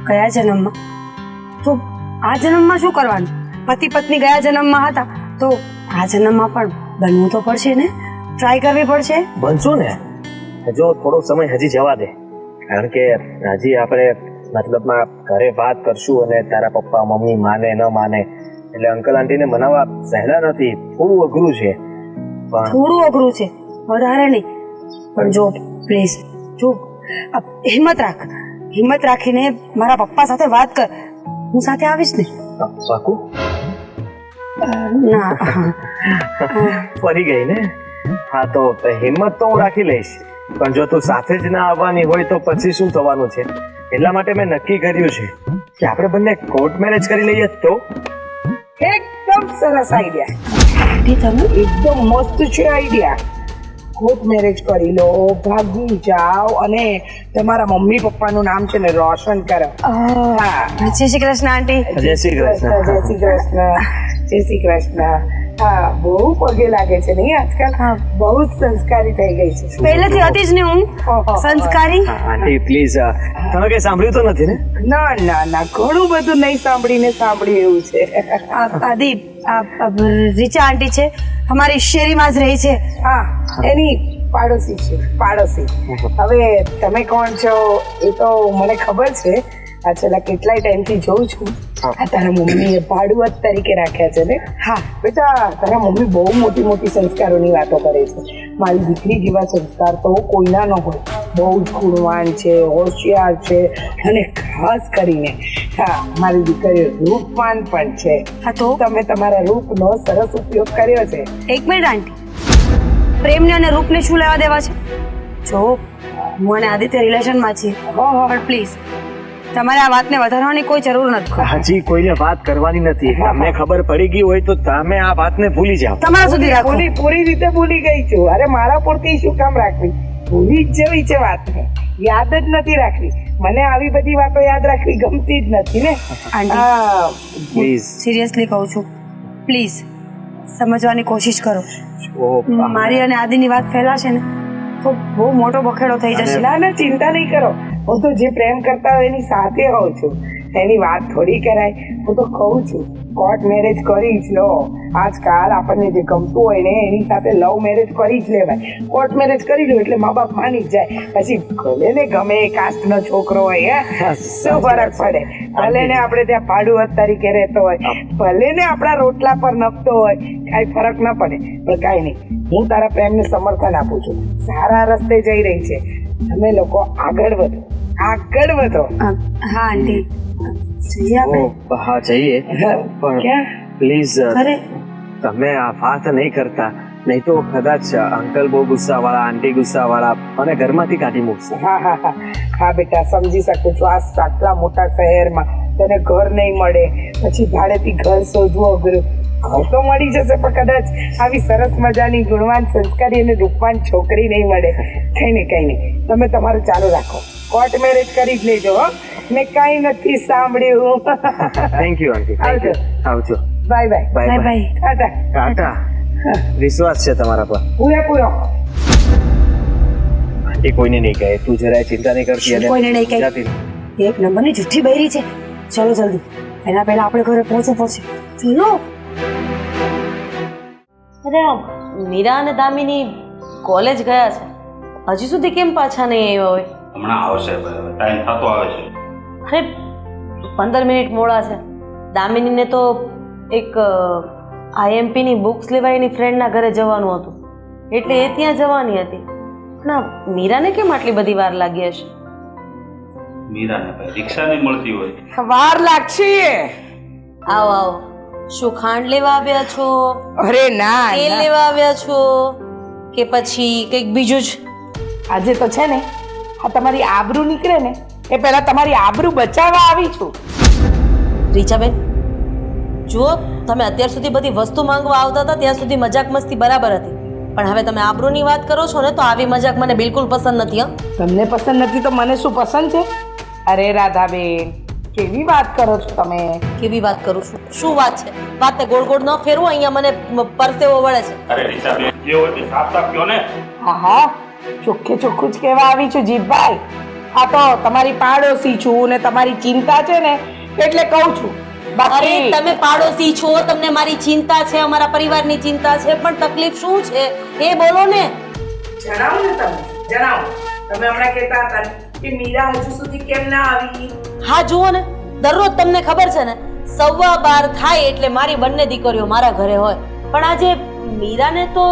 કયા જન્મમાં? તો આ જન્મમાં શું કરવાનું? પતિ પત્ની ગયા જન્મમાં હતા તો આ જન્મમાં પણ બનવું તો પડશે ને. ટ્રાય કરવી પડશે. બનશું ને, જો થોડો સમય હજી જવા દે, કારણ કે હજી આપણે મતલબમાં ઘરે વાત કરશું અને તારા પપ્પા મમ્મી માને ન માને, એટલે અંકલ આંટીને મનાવવા સહેલા નથી, થોડું અઘરું છે. પણ થોડું અઘરું છે, વધારે નહીં. પણ જો પ્લીઝ, જો હિંમત રાખીને મારા પપ્પા સાથે વાત કર. હું સાથે આવીશ ને. પાકું? ના ફરી ગઈ ને? હા, તો હિંમત તો હું રાખી લઈશ, પણ જો તું સાથે જ ના આવવાની હોય તો પછી શું થવાનું છે? એટલા માટે મેં નક્કી કર્યું છે કે આપણે બંને કોર્ટ મેરેજ કરી લઈએ. તો એકદમ સરસ આઈડિયા, આંટી તમે એકદમ મસ્ત છે આઈડિયા. કોર્ટ મેરેજ કરી લો, ભાગી જાઓ અને તમારા મમ્મી પપ્પાનું નામ છે ને રોશન કરો. હા, જય શ્રી કૃષ્ણ આંટી. જય શ્રી કૃષ્ણ. જય શ્રી કૃષ્ણ. જય શ્રી કૃષ્ણ. હા, બહુ પગે લાગે છે નહીં આજકાલ? હા. બહુ જ સંસ્કારી થઈ ગઈ છે. પહેલેથી હતી જ ને હું સંસ્કારી. આંટી પ્લીઝ, તમે કઈ સાંભળ્યું તો નથી ને? ના ના ના, ઘણું બધું નહીં સાંભળ્યું એવું છે. આદિ રીચા આંટી છે, અમારી શેરીમાં જ રહી છે. હા, એની પાડોશી છે, પાડોશી. હવે તમે કોણ છો એ તો મને ખબર છે. આ છેલ્લા કેટલાય ટાઈમથી જોઉં છું. આ તારા મમ્મીએ ભાડુઆત તરીકે રાખ્યા છે ને? હા બેટા, તારા મમ્મી બહુ મોટી મોટી સંસ્કારોની વાતો કરે છે. મારી દીકરી જેવા સંસ્કાર તો કોઈના ન હોય. બહુ જ ગુણવાન છે, હોશિયાર છે અને ખાસ કરીને હા, મારી દીકરી રૂપવાન પણ છે. હા તો તમે તમારા રૂપનો સરસ ઉપયોગ કર્યો છે. એક મિનિટ આંટી, પ્રેમને અને રૂપને શું લેવા દેવા છે? જો હું અને આદિત્ય રિલેશનમાં છીએ, પણ પ્લીઝ તમારે આ વાતને વધારવાની કોઈ જરૂર નથી. હજી કોઈને વાત કરવાની નથી. તમને ખબર પડી ગઈ હોય તો તમે આ વાતને ભૂલી જાઓ. તમારા સુધી રાખો. પૂરી રીતે ભૂલી ગઈ છું. અરે મારા પૂરતી શું કામ રાખવી? ભૂલી જ જવી છે વાતને, યાદ જ નથી રાખવી. મને આવી બધી વાતો યાદ રાખવી ગમતી જ નથી ને. આંટી હા, પ્લીઝ. સિરિયસલી કહું છું, પ્લીઝ સમજવાની કોશિશ કરો. ઓ, મારી અને આદિની વાત ફેલાશે ને તો બહુ મોટો બખેડો થઈ જશે. ના ના, ચિંતા નહીં કરો. હું તો જે પ્રેમ કરતા હોય એની સાથે હોઉં છું. એની વાત થોડી કરાય. હું તો કહું છું કોર્ટ મેરેજ કરી જ લો. આજકાલ આપણને જે ગમતું હોય ને એની સાથે લવ મેરેજ કરી જ લેવાય. કોર્ટ મેરેજ કરી લો એટલે મા બાપ માની જ જાય. પછી ભલે ને ગમે એ કાસ્ટનો છોકરો હોય, શું ફરક પડે? ભલે ને આપણે ત્યાં ભાડુઆત તરીકે રહેતો હોય, ભલે ને આપણા રોટલા પર નપતો હોય, કાંઈ ફરક ન પડે. પણ કાંઈ નહીં, હું તારા પ્રેમને સમર્થન આપું છું. સારા રસ્તે જઈ રહી છે. તમે લોકો આગળ વધો, આગળ વધો. હા આંટી, જઈએ આપણે. ઓ, હા જઈએ, પણ ક્યાં? પ્લીઝ અરે તમે આ વાત નહીં કરતા, નહીં તો કદાચ અંકલ બહુ ગુસ્સાવાળા, આંટી ગુસ્સાવાળા અને ઘરમાંથી કાઢી મૂકશે. હા હા હા હા બેટા, સમજી શકું છું. આ આટલા મોટા શહેરમાં તને ઘર નહીં મળે, પછી ભાડેથી ઘર શોધવું અઘરું. ઘર તો મળી જશે પણ કદાચ આવી સરસ મજાની ગુણવાન, સંસ્કારી અને રૂપવાન છોકરી નહીં મળે. કઈ નહીં, તમે તમારું ચાલુ રાખો. કોર્ટ મેરેજ કરી જ લેજો. હો, મેં કાંઈ નથી સાંભળ્યું. Thank you aunty, thank you. આવજો. Bye bye. Bye bye bye. Tata. Tata. વિશ્વાસ છે તમારા પર પૂરેપૂરો. આંટી કોઈને નહીં કહે, તું જરાય ચિંતા નહીં કરતી. અને કોઈને નહીં કહે. જાતી નહીં. એક નંબરની જુઠ્ઠી બૈરી છે. ચલો જલ્દી, એના પહેલા આપણે ઘરે પહોંચવું પડશે. ચલો. અરે આ મીરા અને દામિની કોલેજ ગયા છે, હજી સુધી કેમ પાછા નહીં આવ્યા હોય? હમણાં આવશે, ટાઈમ થતો આવે છે. અરે 15 મિનિટ મોડા છે. દામિનીને તો એક IMP ની બુક્સ લેવા એની ફ્રેન્ડના ઘરે જવાનું હતું, એટલે એ ત્યાં જવાની હતી. પણ આ મીરાને કેમ આટલી બધી વાર લાગી હશે? મીરાને ભાઈ રિક્ષા નહીં મળતી હોય. વાર લાગશે. આવો આવો. શું ખાંડ લેવા આવ્યા છો, અરે ના તેલ ના. લેવા આવ્યા છો કે પછી કંઈક બીજું જ? આજે તો છે ને, આ તમારી આબરૂ નીકળે ને એ પહેલા તમારી આબરૂ બચાવવા આવી છું. રીચાબેન, જુઓ, તમે અત્યાર સુધી બધી વસ્તુ માંગવા આવતા હતા ત્યાં સુધી મજાક મસ્તી બરાબર હતી, પણ હવે તમે આબરૂની વાત કરો છો ને તો આવી મજાક મને બિલકુલ પસંદ નથી. હા, તમને પસંદ નથી તો મને શું પસંદ છે? અરે રાધાબેન, કેવી વાત કરો છો તમે? કેવી વાત કરું છું? શું વાત છે? વાતને ગોળ ગોળ ન ફેરવો, અહીંયા મને પરસેવો વળે છે. અરે રીચાબેન, જે હોય તે સાફ સાફ કહો ને. હા હા, ચોખ્ખે ચોખ્ખું જ કહેવા આવી છું જીતભાઈ. આ તો તમારી પાડોશી છું ને તમારી ચિંતા છે ને એટલે કહું છું. બાકી અરે તમે પાડોશી છો, તમને મારી ચિંતા છે, અમારા પરિવારની ચિંતા છે, પણ તકલીફ શું છે એ બોલો ને. જણાવો ને જણાવો. તમે હમણાં કહેતા હતા ને કે મીરા હજુ સુધી કેમ ના આવી. હા જુઓ ને, દરરોજ તમને ખબર છે ને 12:15 થાય એટલે મારી બંને દીકરીઓ મારા ઘરે હોય. પણ આજે મીરા તો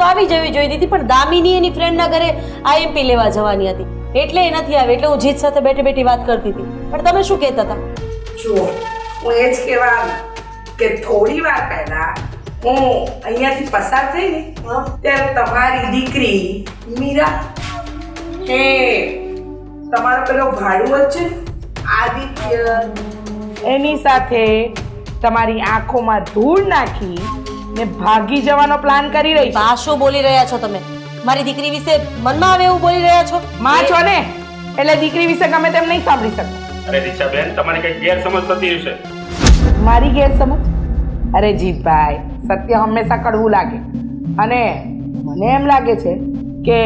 આવી જવી જોઈતી હતી, પણ દામિની એની ફ્રેન્ડના ઘરે આઈએમપી લેવા જવાની હતી એટલે એ નથી આવી. એટલે હું જીત સાથે બેઠી બેઠી વાત કરતી હતી. પણ તમે શું કહેતા હતા? જુઓ, હું એ જ કહેવા આવી કે થોડી વાર પહેલા હું અહીંયાથી પસાર થઈ ને ત્યારે તમારી દીકરી મીરા એ તમારો પેલો ભાડું જ છે આદિત્ય એની સાથે તમારી આંખોમાં ધૂળ નાખી ને ભાગી જવાનો પ્લાન કરી રહી છે. આ શું બોલી રહ્યા છો તમે? મારી દીકરી વિશે મનમાં આવે એવું બોલી રહ્યા છો? માં છો ને એટલે દીકરી વિશે ગમે તેમ નહીં સાંભળી શકો. અરે રીચાબેન, તમારી કઈ ગેરસમજ થતી હશે. મારી ગેરસમજ? અરે જીતભાઈ, સત્ય હંમેશા કડવું લાગે અને મને એમ લાગે છે કે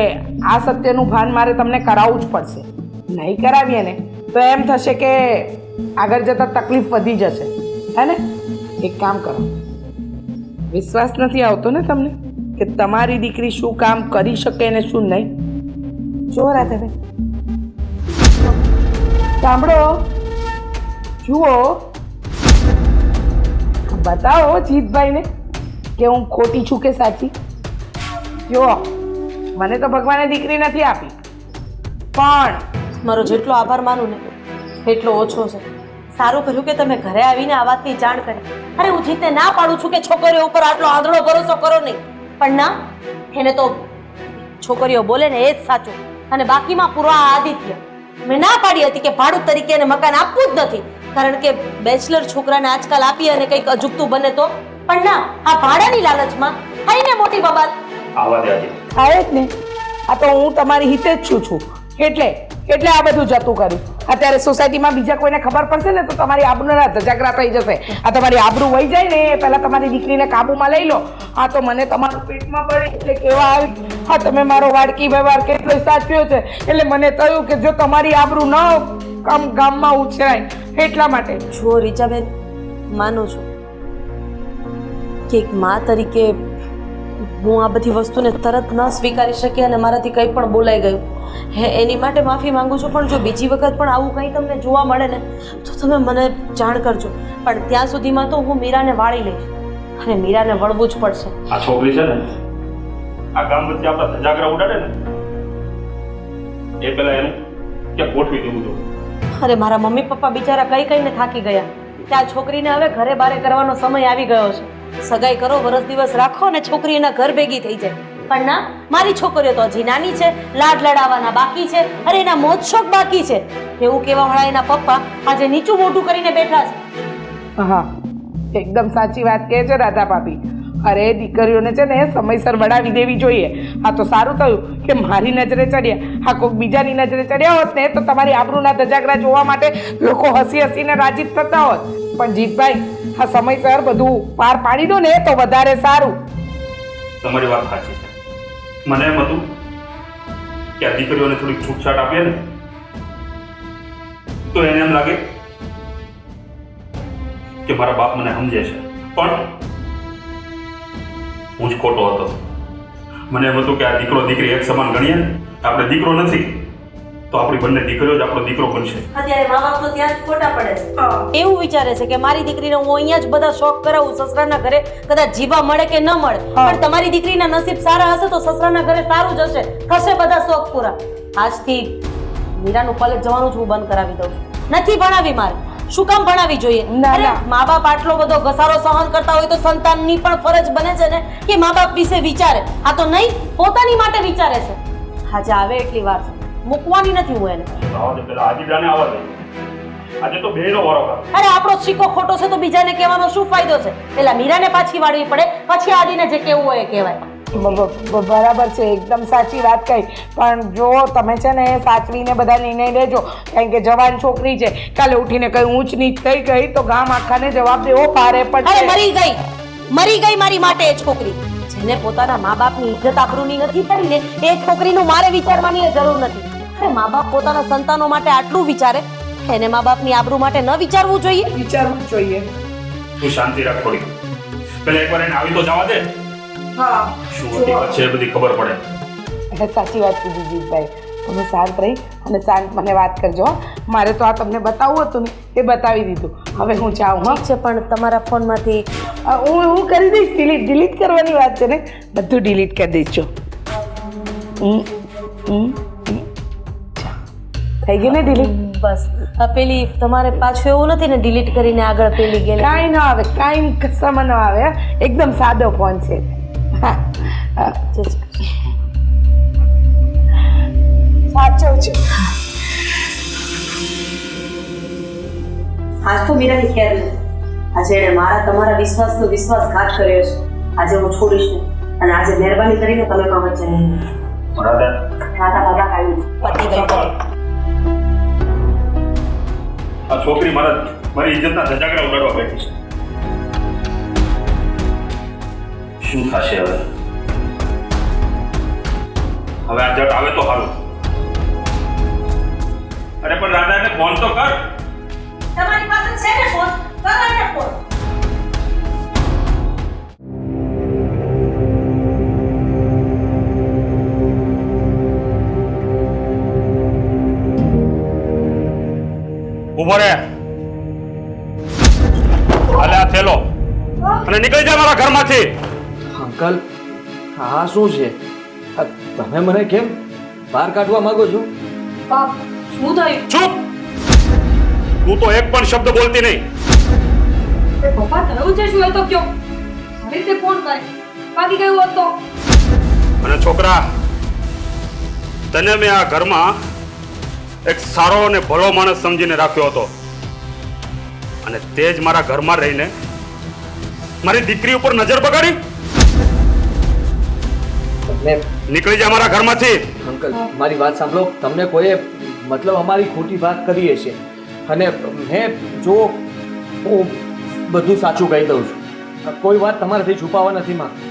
આ સત્યનું ભાન મારે તમને કરાવવું જ પડશે. નહીં કરાવીએ ને તો એમ થશે કે આગળ જતાં તકલીફ વધી જશે. હે ને? એક કામ કરો, વિશ્વાસ નથી આવતો ને તમને કે તમારી દીકરી શું કામ કરી શકે ને શું નહીં? જો રાધાબેન, સાંભળો, જુઓ, બતાવો જીતભાઈને કે હું ખોટી છું કે સાચી. જુઓ, મને તો ભગવાને દીકરી નથી આપી, પણ મારો જેટલો આભાર માનું ને એટલો ઓછો છે. સારું કર્યું કે તમે ઘરે આવીને આ વાતની જાણ કરી. અરે હું જીતને ના પાડું છું કે છોકરીઓ ઉપર આટલો આંધળો ભરોસો કરો નહીં, પણ ના, એને તો છોકરીઓ બોલે ને એ જ સાચું. અને બાકીમાં પૂરો આ આદિત્ય, મેં ના પાડી હતી કે ભાડું તરીકે એને મકાન આપવું જ નથી, કારણ કે બેચલર છોકરાને આજકાલ આપી અને કંઈક અજુગતું બને તો. પણ ના, આ ભાડાની લાલચમાં આઈને મોટી બાબત. આવા દે આજે. આવે જ ને. આ તો હું તમારી હિતે જ છું એટલે આ બધું જતું કર્યું. અત્યારે સોસાયટીમાં બીજા કોઈને ખબર પડશે ને તો તમારી આબરૂના ધજાગરા થઈ જશે. આ તમારી આબરૂ વહી જાય ને એ પહેલા તમારી દીકરીને કાબુમાં લઈ લો. આ તો મને તમારું પેટમાં પડે એટલે કેવા આવી. હા, તમે મારો વાડકી વ્યવહાર કેટલો સાચવ્યો છે એટલે મને થયું કે જો તમારી આબરૂ ન ગામમાં ઉછરાય એટલા માટે. જો રીચાબેન, માનું છું કે એક મા તરીકે હું આ બધી વસ્તુને તરત ન સ્વીકારી શકી અને મારાથી કંઈ પણ બોલાઈ ગયું. એની માટે માફી માંગુ છું. પણ જો બીજી વખત પણ આવું કંઈ તમને જોવા મળે ને તો તમે મને જાણ કરજો. પણ ત્યાં સુધીમાં તો હું મીરાને વાળી લઈશ અને મીરાને વળવું જ પડશે. આ છોકરી છે ને, આ ગામ વચ્ચે આપણા ધજાગરા ઉડાડે ને એ પેલા એનું ક્યાં ગોઠવી દેવું જોઈએ. અરે મારા મમ્મી પપ્પા બિચારા કઈ કઈને થાકી ગયા. ત્યાં છોકરીને હવે ઘરે બારે કરવાનો સમય આવી ગયો છે. સગાઈ કરો, વરસ દિવસ રાખો અને છોકરી એના ઘર ભેગી થઈ જાય. પણ ના, મારી છોકરીઓ તો હજી નાની છે, લાડ લડાવવાના બાકી છે, અરે એના મોજ શોખ બાકી છે. એવું કહેવા વાળા એના પપ્પા આજે નીચું મોઢું કરીને બેઠા છે. હા, એકદમ સાચી વાત કહે છે રાધા ભાભી. અરે દીકરીઓને છે ને સમયસર વડાવી દેવી જોઈએ. આ તો સારું થયું કે મારી નજરે ચડ્યા. આ કોઈક બીજાની નજરે ચડ્યા હોત ને તો તમારી આબરૂના ધજાગરા જોવા માટે લોકો હસી હસીને રાજી થતા હોત. પણ જીતભાઈ, આ સમયસર બધું પાર પાડી દો ને તો વધારે સારું. તમારી વાત સાચી છે. મને એમ હતું કે આ દીકરીઓને થોડીક છૂટછાટ આપીએ ને તો એને એમ લાગે કે મારા બાપ મને સમજે છે. પણ હું જ ખોટો હતો. મને એમ હતું કે આ દીકરો દીકરી એક સમાન ગણીએ ને, આપણે દીકરો નથી તો આપણી બંને દીકરીઓ જ આપણો દીકરો બનશે. અત્યારે મા બાપ તો ત્યાં જ ખોટા પડે છે. એવું વિચારે છે કે મારી દીકરીને હું અહીંયા જ બધા શોખ કરાવું, સસરાના ઘરે કદાચ જીવા મળે કે ન મળે, પણ તમારી દીકરીના નસીબ સારા હશે તો સસરાના ઘરે સારું જ હશે, થશે બધા શોખ પૂરા. આજથી મીરાનું કોલેજ જવાનું જ હું બંધ કરાવી દઉં. નથી ભણાવી મારે. શું કામ ભણાવી જોઈએ? અરે મા બાપ આટલો બધો ઘસારો સહન કરતા હોય તો સંતાનની પણ ફરજ બને છે ને કે મા બાપ વિશે વિચારે. આ તો નહીં, પોતાની માટે વિચારે છે. આજે આવે એટલી વાર છે, મૂકવાની નથી હું એને. આજે તો બેનો વારો કાઢો. અરે આપણો સિક્કો ખોટો છે તો બીજાને કહેવાનો શું ફાયદો છે? પેલા મીરાને પાછી વાળવી પડે, પછી આદિને જે કહેવું હોય એ કહેવાય. બરાબર છે, એકદમ સાચી વાત કહી. પણ જો તમે છે ને સાચવીને બધા નિર્ણય લેજો, કારણ કે જવાન છોકરી છે, કાલે ઉઠીને કઈ ઊંચ નીચ થઈ ગઈ તો ગામ આખાને જવાબ દેવો ભારે પડશે. અરે મરી ગઈ મારી માટે એ છોકરી. જેને પોતાના મા બાપની ઇજ્જત આબરૂની નથી પડી ને એ છોકરીનું મારે વિચારવાની જરૂર નથી. અરે મા બાપ પોતાના સંતાનો માટે આટલું વિચારે એને મા બાપની આબરૂ માટે ન વિચારવું જોઈએ? વિચારવું જ જોઈએ. તું શાંતિ રાખ થોડી. પેલા એકવાર એને આવી તો જવા દે. હા શું હકીકત છે એ બધી ખબર પડે. સાચી વાત કીધી જીતભાઈ. તમે શાંત રહી અને શાંત મને વાત કરજો હો. મારે તો આ તમને બતાવવું હતું ને એ બતાવી દીધું. હવે હું જાઉં હા. ઠીક છે, પણ તમારા ફોનમાંથી હું કરી દઈશ ડિલીટ કરવાની વાત છે ને, બધું ડિલીટ કરી દઈશ જો. થઈ ગયું ને ડિલીટ? બસ આ પેલી તમારે પાછું એવું નથી ને ડિલીટ કરીને આગળ પેલી ગેલેરી? કાંઈ ન આવે, કાંઈ કસામાં ન આવે હા. એકદમ સાદો ફોન છે. હા હા સાચો છે. આજ તો મીરાની ખેર નથી. આજે એણે મારા તમારા વિશ્વાસનો વિશ્વાસઘાત કર્યો છે. આજે હું છોડીશ નહીં. અને આજે મહેરબાની કરીને તમે પણ વચ્ચે નહીં. રાધા પતિ ગઈ. આ છોકરી મારી ઇજ્જતના ધજાગરા ઉડાડવા બેઠી છે. શું થશે હવે? હવે આ જટ આવે તો સારું. અરે પણ રાધાને ફોન તો કર. તમારી પાસે છે ને ફોન? કરો એને ફોન. ઉભો રે. હાલે આ થેલો અને નીકળી જા મારા ઘરમાંથી. અંકલ આ શું છે? તમે મને કેમ બહાર કાઢવા માંગો છો? બાપ શું થયું? ચૂપ. તું તો એક પણ શબ્દ બોલતી નહીં. પપ્પા થયું છે શું? એ તો કયો. આવી રીતે ફોન કરે બાકી કયું હોત તો? અને છોકરા, તને મેં આ ઘરમાં એક સારો અને ભલો માણસ સમજીને રાખ્યો હતો, અને તે જ મારા ઘરમાં રહીને મારી દીકરી ઉપર નજર બગાડી. નીકળી જા મારા ઘરમાંથી. અંકલ મારી વાત સાંભળો. તમને કોઈએ મતલબ અમારી ખોટી વાત કરી હશે, અને મેં જો હું બધું સાચું કહી દઉં છું. કોઈ વાત તમારાથી છુપાવવા નથી માંગતો.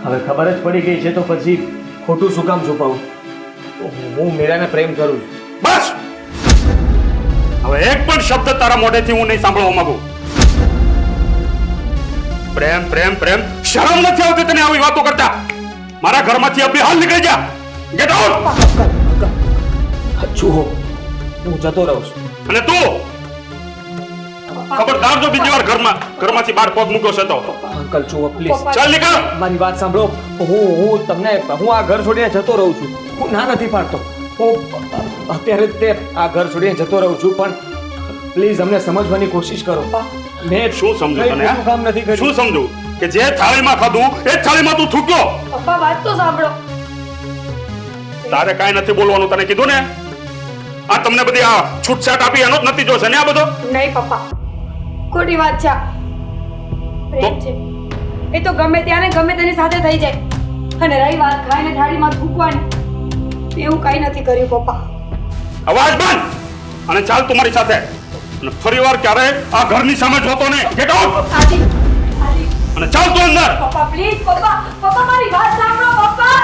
હવે ખબર જ પડી ગઈ છે તો પછી ખોટું શું કામ છુપાવું? હું મીરાને પ્રેમ કરું છું. બસ. હવે એક પણ શબ્દ તારા મોઢેથી હું નહીં સાંભળવા માંગુ. પ્રેમ પ્રેમ પ્રેમ. શરમ નથી આવતી તને આવી વાતો કરતા? મારા ઘરમાંથી અબી હાલ નીકળી જા. Get out. જુઓ હું જતો રહું છું. અને તું ખબરદાર જો બીજી વાર ઘરમાંથી બહાર પગ મૂક્યો છે તો. અંકલ જુઓ પ્લીઝ. ચાલ નીકળ. મારી વાત સાંભળો. હું આ ઘર છોડીને જતો રહું છું. હું ના નથી પાડતો. હું અત્યારે તે આ ઘર છોડીને જતો રહું છું, પણ પ્લીઝ અમને સમજવાની કોશિશ કરો. મેં શું સમજુ તને? ખોટું કામ નથી કર્યું. શું સમજુ? કે જે થાળીમાં ખાધું એ જ થાળીમાં તું થૂક્યો. પપ્પા વાત તો સાંભળો. તારે કાંઈ નથી બોલવાનું, તને કીધું ને. આ તમને બધી આ છૂટછાટ આપી એનો જ નતીજો છે ને આ બધો? નહીં પપ્પા, ખોટી વાત છે આ. પ્રેમ છે એ તો ગમે ત્યાં ને ગમે તેની સાથે થઈ જાય. અને રહી વાત ખાઈને થાળીમાં થૂકવાની, એવું કઈ નથી કર્યું પપ્પા. અવાજ બંધ અને ચાલ તું મારી સાથે. અને ફરીવાર ક્યારે આ ઘરની સામે જોતો નહીં. Get out. આદિ આદિ અને ચાલ તું અંદર. પપ્પા પ્લીઝ પપ્પા, પપ્પા મારી વાત સાંભળો પપ્પા.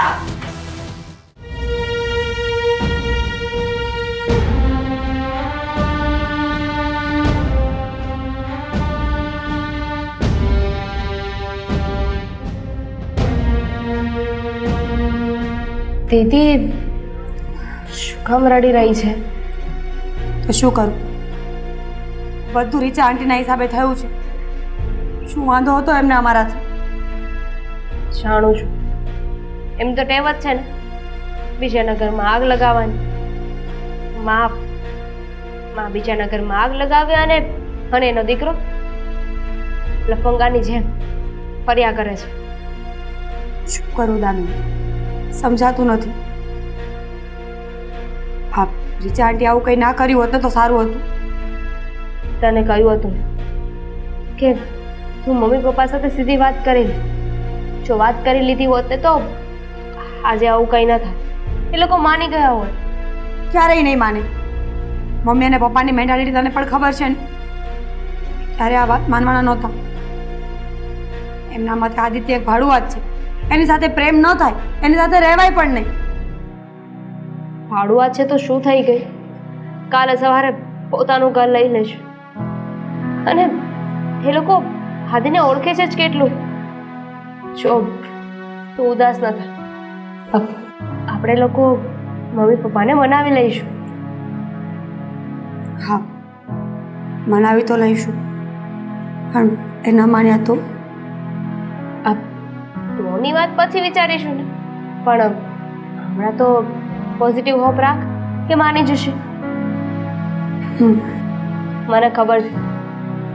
દીદી શું કામ રડી રહી છે? તો શું કરું? બધું રીચા આંટીના હિસાબે થયું છે. શું વાંધો હતો એમને અમારાથી? જાણું છું. એમ તો ટેવ જ છે ને બીજાના ઘરમાં આગ લગાવવાની. માં બીજાના ઘરમાં આગ લગાવ્યા અને એનો દીકરો લફંગાની જેમ ફર્યા કરે છે. શું કરું દામી? સમજાતું નથી. હા, રીચા આંટી આવું કંઈ ના કર્યું હોત ને તો સારું હતું. તને કહ્યું હતું કે તું મમ્મી પપ્પા સાથે સીધી વાત કરી લે. જો વાત કરી લીધી હોત ને તો આજે આવું કંઈ ન થાય. એ લોકો માની ગયા હોત. ક્યારેય નહીં માને. મમ્મી અને પપ્પાની મેન્ટાલિટી તને પણ ખબર છે ને. ત્યારે આ વાત માનવાના નહોતા. એમના મતે આદિત્ય એક ભાડુઆત છે. એની સાથે પ્રેમ ન થાય, એની સાથે રહેવાય પણ નહીં. ભાડુઆત છે તો શું થઈ ગઈ? કાલે સવારે પોતાનું ઘર લઈ લેશે. અને એ લોકો હાદીને ઓળખે છે જ કેટલું. જો તું ઉદાસ ન થા. આપણે લોકો મમ્મી પપ્પાને મનાવી લઈશું. હા, મનાવી તો લઈશું, પણ એ ન માન્યા તો? તોની વાત પછી વિચારીશું ને, પણ હમણાં તો પોઝિટિવ હોપ રાખ કે માની જશે. મને ખબર છે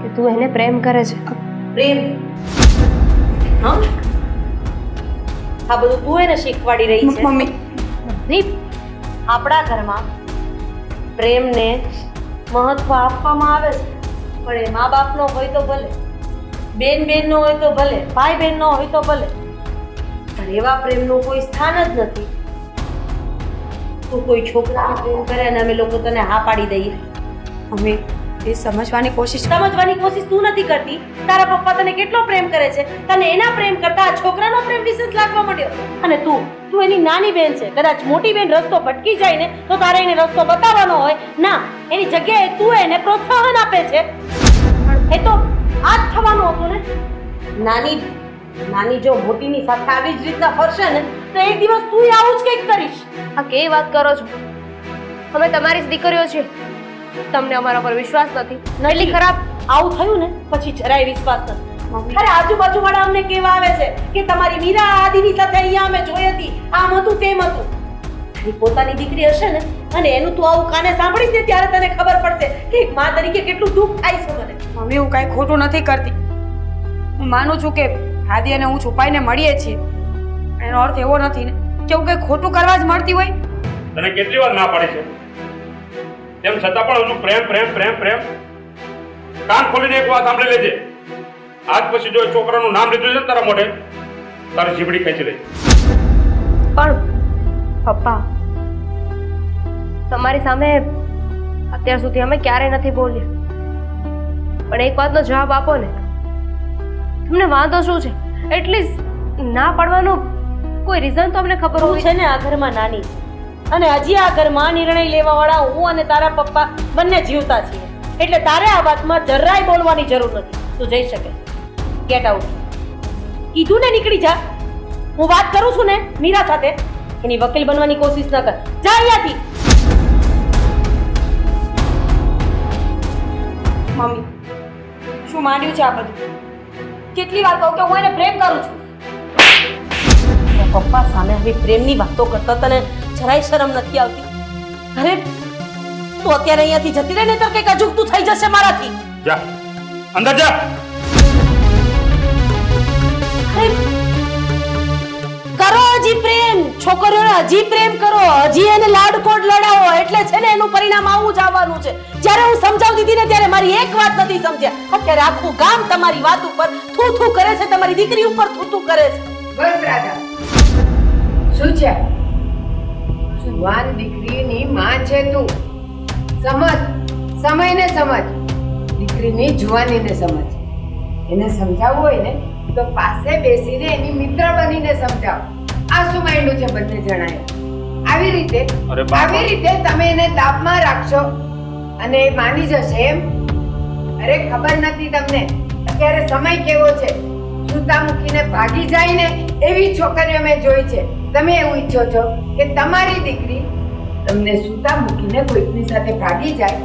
કે તું એને પ્રેમ કરે છે. પ્રેમ? હા, આ બધું તું એને શીખવાડી રહી છે. મમ્મી, દીપ, આપણા ઘરમાં પ્રેમને મહત્વ આપવામાં આવે છે, પણ એ મા બાપનો હોય તો ભલે, બેન બેનનો હોય તો ભલે, ભાઈ બહેનનો હોય તો ભલે, પણ એવા પ્રેમનું કોઈ સ્થાન જ નથી. તું કોઈ છોકરાને પ્રેમ કરે અને અમે લોકો તને હા પાડી દઈએ. મમ્મી, એ સમજવાની કોશિશ સમજવાની કોશિશ તું નથી કરતી. તારા પપ્પા તને કેટલો પ્રેમ કરે છે, તને એના પ્રેમ કરતા આ છોકરાનો પ્રેમ વિશેષ લાગવા માંડ્યો. અને તું એની નાની બેન છે, કદાચ મોટી બેન રસ્તો ભટકી જાય ને તો તારે એને રસ્તો બતાવવાનો હોય. ના, એની જગ્યાએ તું એને પ્રોત્સાહન આપે છે. એ તો આ જ થવાનું હતું ને. નાની જો મોટીની સાથે આવી જ રીતના ફરશે ને તો એક દિવસ તું આવું જ કંઈક કરીશ. આ કેવી વાત કરો છો? અમે તમારી જ દીકરીઓ છીએ. તમને અમારા પર વિશ્વાસ નથી એટલી ખરાબ. આવું થયું ને પછી જરાય વિશ્વાસ નથી. અરે આજુબાજુ વાળા અમને કેવા આવે છે કે તમારી મીરા આદિની સાથે અહીંયા અમે જોઈ હતી, આમ હતું તેમ હતું. તારી પોતાની દીકરી હશે ને અને એનું તું આવું કાને સાંભળીશ ને ત્યારે તને ખબર પડશે કે એક મા તરીકે કેટલું દુઃખ થાય છે મને. મમ્મી, હું કાંઈ ખોટું નથી કરતી. હું માનું છું કે હાદી અને હું છુપાઈને મળીએ છીએ, એનો અર્થ એવો નથી ને કે હું કંઈ ખોટું કરવા જ મળતી હોય. તને કેટલી વાર ના પાડી છે, તેમ છતાં પણ હજુ પ્રેમ પ્રેમ પ્રેમ પ્રેમ. કાન ખોલીને એક વાત સાંભળી લેજે. આજ પછી જો એ છોકરાનું નામ લીધું છે ને તારા મોઢે, તારી જીભડી ખેંચી લઈ. પણ પપ્પા, તમારી સામે અત્યાર સુધી અમે ક્યારેય નથી બોલ્યા, પણ એક વાતનો જવાબ આપો ને. તમને વાંધો શું છે? એટલીસ્ટ ના પાડવાનો કોઈ રીઝન તો અમને ખબર તું હોવી છે ને આ ઘરમાં નાની છે અને હજી આ ઘરમાં નિર્ણય લેવા વાળા હું અને તારા પપ્પા બંને જીવતા છીએ, એટલે તારે આ વાતમાં જરાય બોલવાની જરૂર નથી. તું જઈ શકે. Get out. કીધું ને નીકળી જા. હું વાત કરું છું ને મીરા સાથે, એની વકીલ બનવાની કોશિશ ન કર. જા અહીંયાથી. મમ્મી, શું માંડ્યું છે આ બધું? કેટલી વાર કહું કે હું એને પ્રેમ કરું છું. તારા પપ્પા સામે આવી પ્રેમની વાતો કરતા તને જરાય શરમ નથી આવતી? અરે તું અત્યારે અહીંયાથી જતી રહે ને તો કંઈક અજુગતું થઈ જશે મારાથી. જા અંદર જા. અરે, કરો હજી પ્રેમ. છોકરીઓને હજી પ્રેમ કરો, હજી એને લાડકોડ લડાવો, એટલે છે ને એનું પરિણામ આવું જ આવવાનું છે. જ્યારે હું સમજાવતી હતી ને ત્યારે મારી એક વાત નથી સમજ્યા. અત્યારે આખું ગામ તમારી વાત ઉપર થૂ થૂ કરે છે, તમારી દીકરી ઉપર થૂ થૂ કરે છે. બસ રાધા, શું છે? જુવાન દીકરીની માં છે તું. સમજ, સમયને સમજ, દીકરીની જુવાનીને સમજ. એને સમજાવવું હોય ને તો પાસે બેસીને એની મિત્ર બનીને સમજાવ. આ શું માંડ્યું છે બંને જણાએ? આવી રીતે અરે બાપા. આવી રીતે તમે એને તાપમાં રાખશો અને એ માની જશે એમ? અરે ખબર નથી તમને અત્યારે સમય કેવો છે. સૂતા મૂકીને ભાગી જાય ને એવી છોકરીઓ મેં જોઈ છે. તમે એવું ઈચ્છો છો કે તમારી દીકરી તમને સૂતા મૂકીને કોઈકની સાથે ભાગી જાય?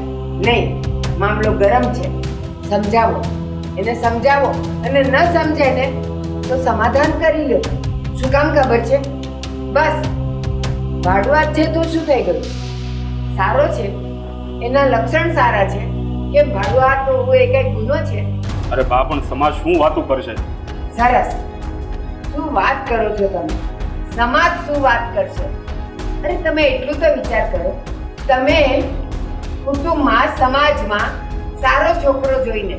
નહીં, મામલો ગરમ છે. સમજાવો, એને સમજાવો, અને ન સમજે ને તો સમાધાન કરી લો. શું કામ ખબર છે? બસ ભાડુઆત છે તો શું થઈ ગયું? સારો છે, એના લક્ષણ સારા છે કે ભાડુઆત હોવું એ કઈ ગુનો છે? અરે બા, પણ સમાજ શું વાતું કરશે? સરસ, શું વાત કરો છો તમે? સમાજ શું વાત કરશે? અરે તમે એટલું તો વિચાર કરો, તમે કુટુંબમાં સમાજમાં સારો છોકરો જોઈને,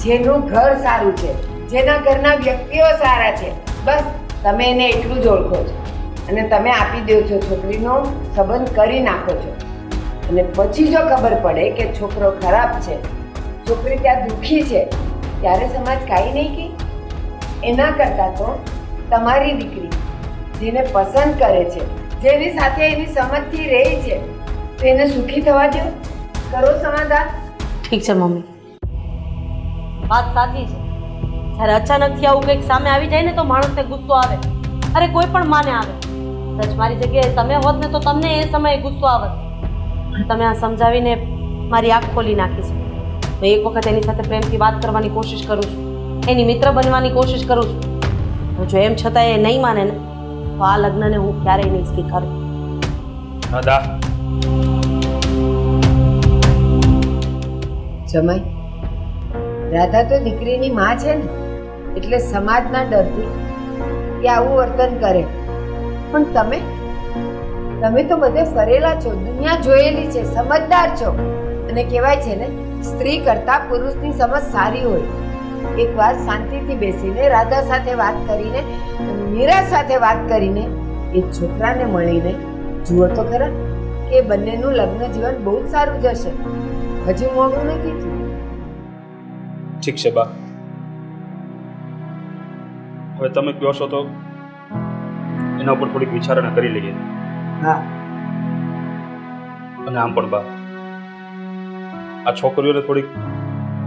જેનું ઘર સારું છે, જેના ઘરના વ્યક્તિઓ સારા છે, બસ તમે એને એટલું જ ઓળખો છો અને તમે આપી દો છો, છોકરીનો સંબંધ કરી નાખો છો. અને પછી જો ખબર પડે કે છોકરો ખરાબ છે, છોકરી ત્યાં દુઃખી છે, ત્યારે સમાજ કાંઈ નહીં કહે. એના કરતાં તો તમારી દીકરી જેને પસંદ કરે છે, જેની સાથે એની સમજથી રહે છે, તો એને સુખી થવા દો. કરો સમાધાન. ઠીક છે મમ્મી, વાત સાચી છે. જ્યારે અચાનકથી આવું કંઈક સામે આવી જાય ને તો માણસને ગુસ્સો આવે. અરે કોઈ પણ માને આવે. કદાચ મારી જગ્યાએ તમે હોત ને તો તમને એ સમયે ગુસ્સો આવત. તમે આ સમજાવીને મારી આંખ ખોલી નાખી છે. હું એક વખત એની સાથે પ્રેમથી વાત કરવાની કોશિશ કરું છું, એની મિત્ર બનવાની કોશિશ કરું છું. જો એમ છતાં એ નહીં માને ને તો આ લગ્નને હું ક્યારેય નહીં સ્વીકારું. દાદા જમાઈ, રાધા તો દીકરીની માં છે ને, એટલે સમાજના ડરથી કે આવું વર્તન કરે. પણ તમે તો બધે ફરેલા છો, દુનિયા જોયેલી છે, સમજદાર છો. અને કહેવાય છે ને, સ્ત્રી કરતા પુરુષની સમજ સારી હોય. એક વાર શાંતિથી બેસીને રાધા સાથે વાત કરીને, મીરા સાથે વાત કરીને, એ છોકરાને મળીને જુઓ તો ખરા કે બંનેનું લગ્ન જીવન બહુ જ સારું જશે. હજી મોડું નથી થયું. ઠીક છે બા, હવે તમે કહો છો તો એના ઉપર થોડીક વિચારણા કરી લઈએ. હા, અને આમ પણ બા, આ છોકરીઓને થોડીક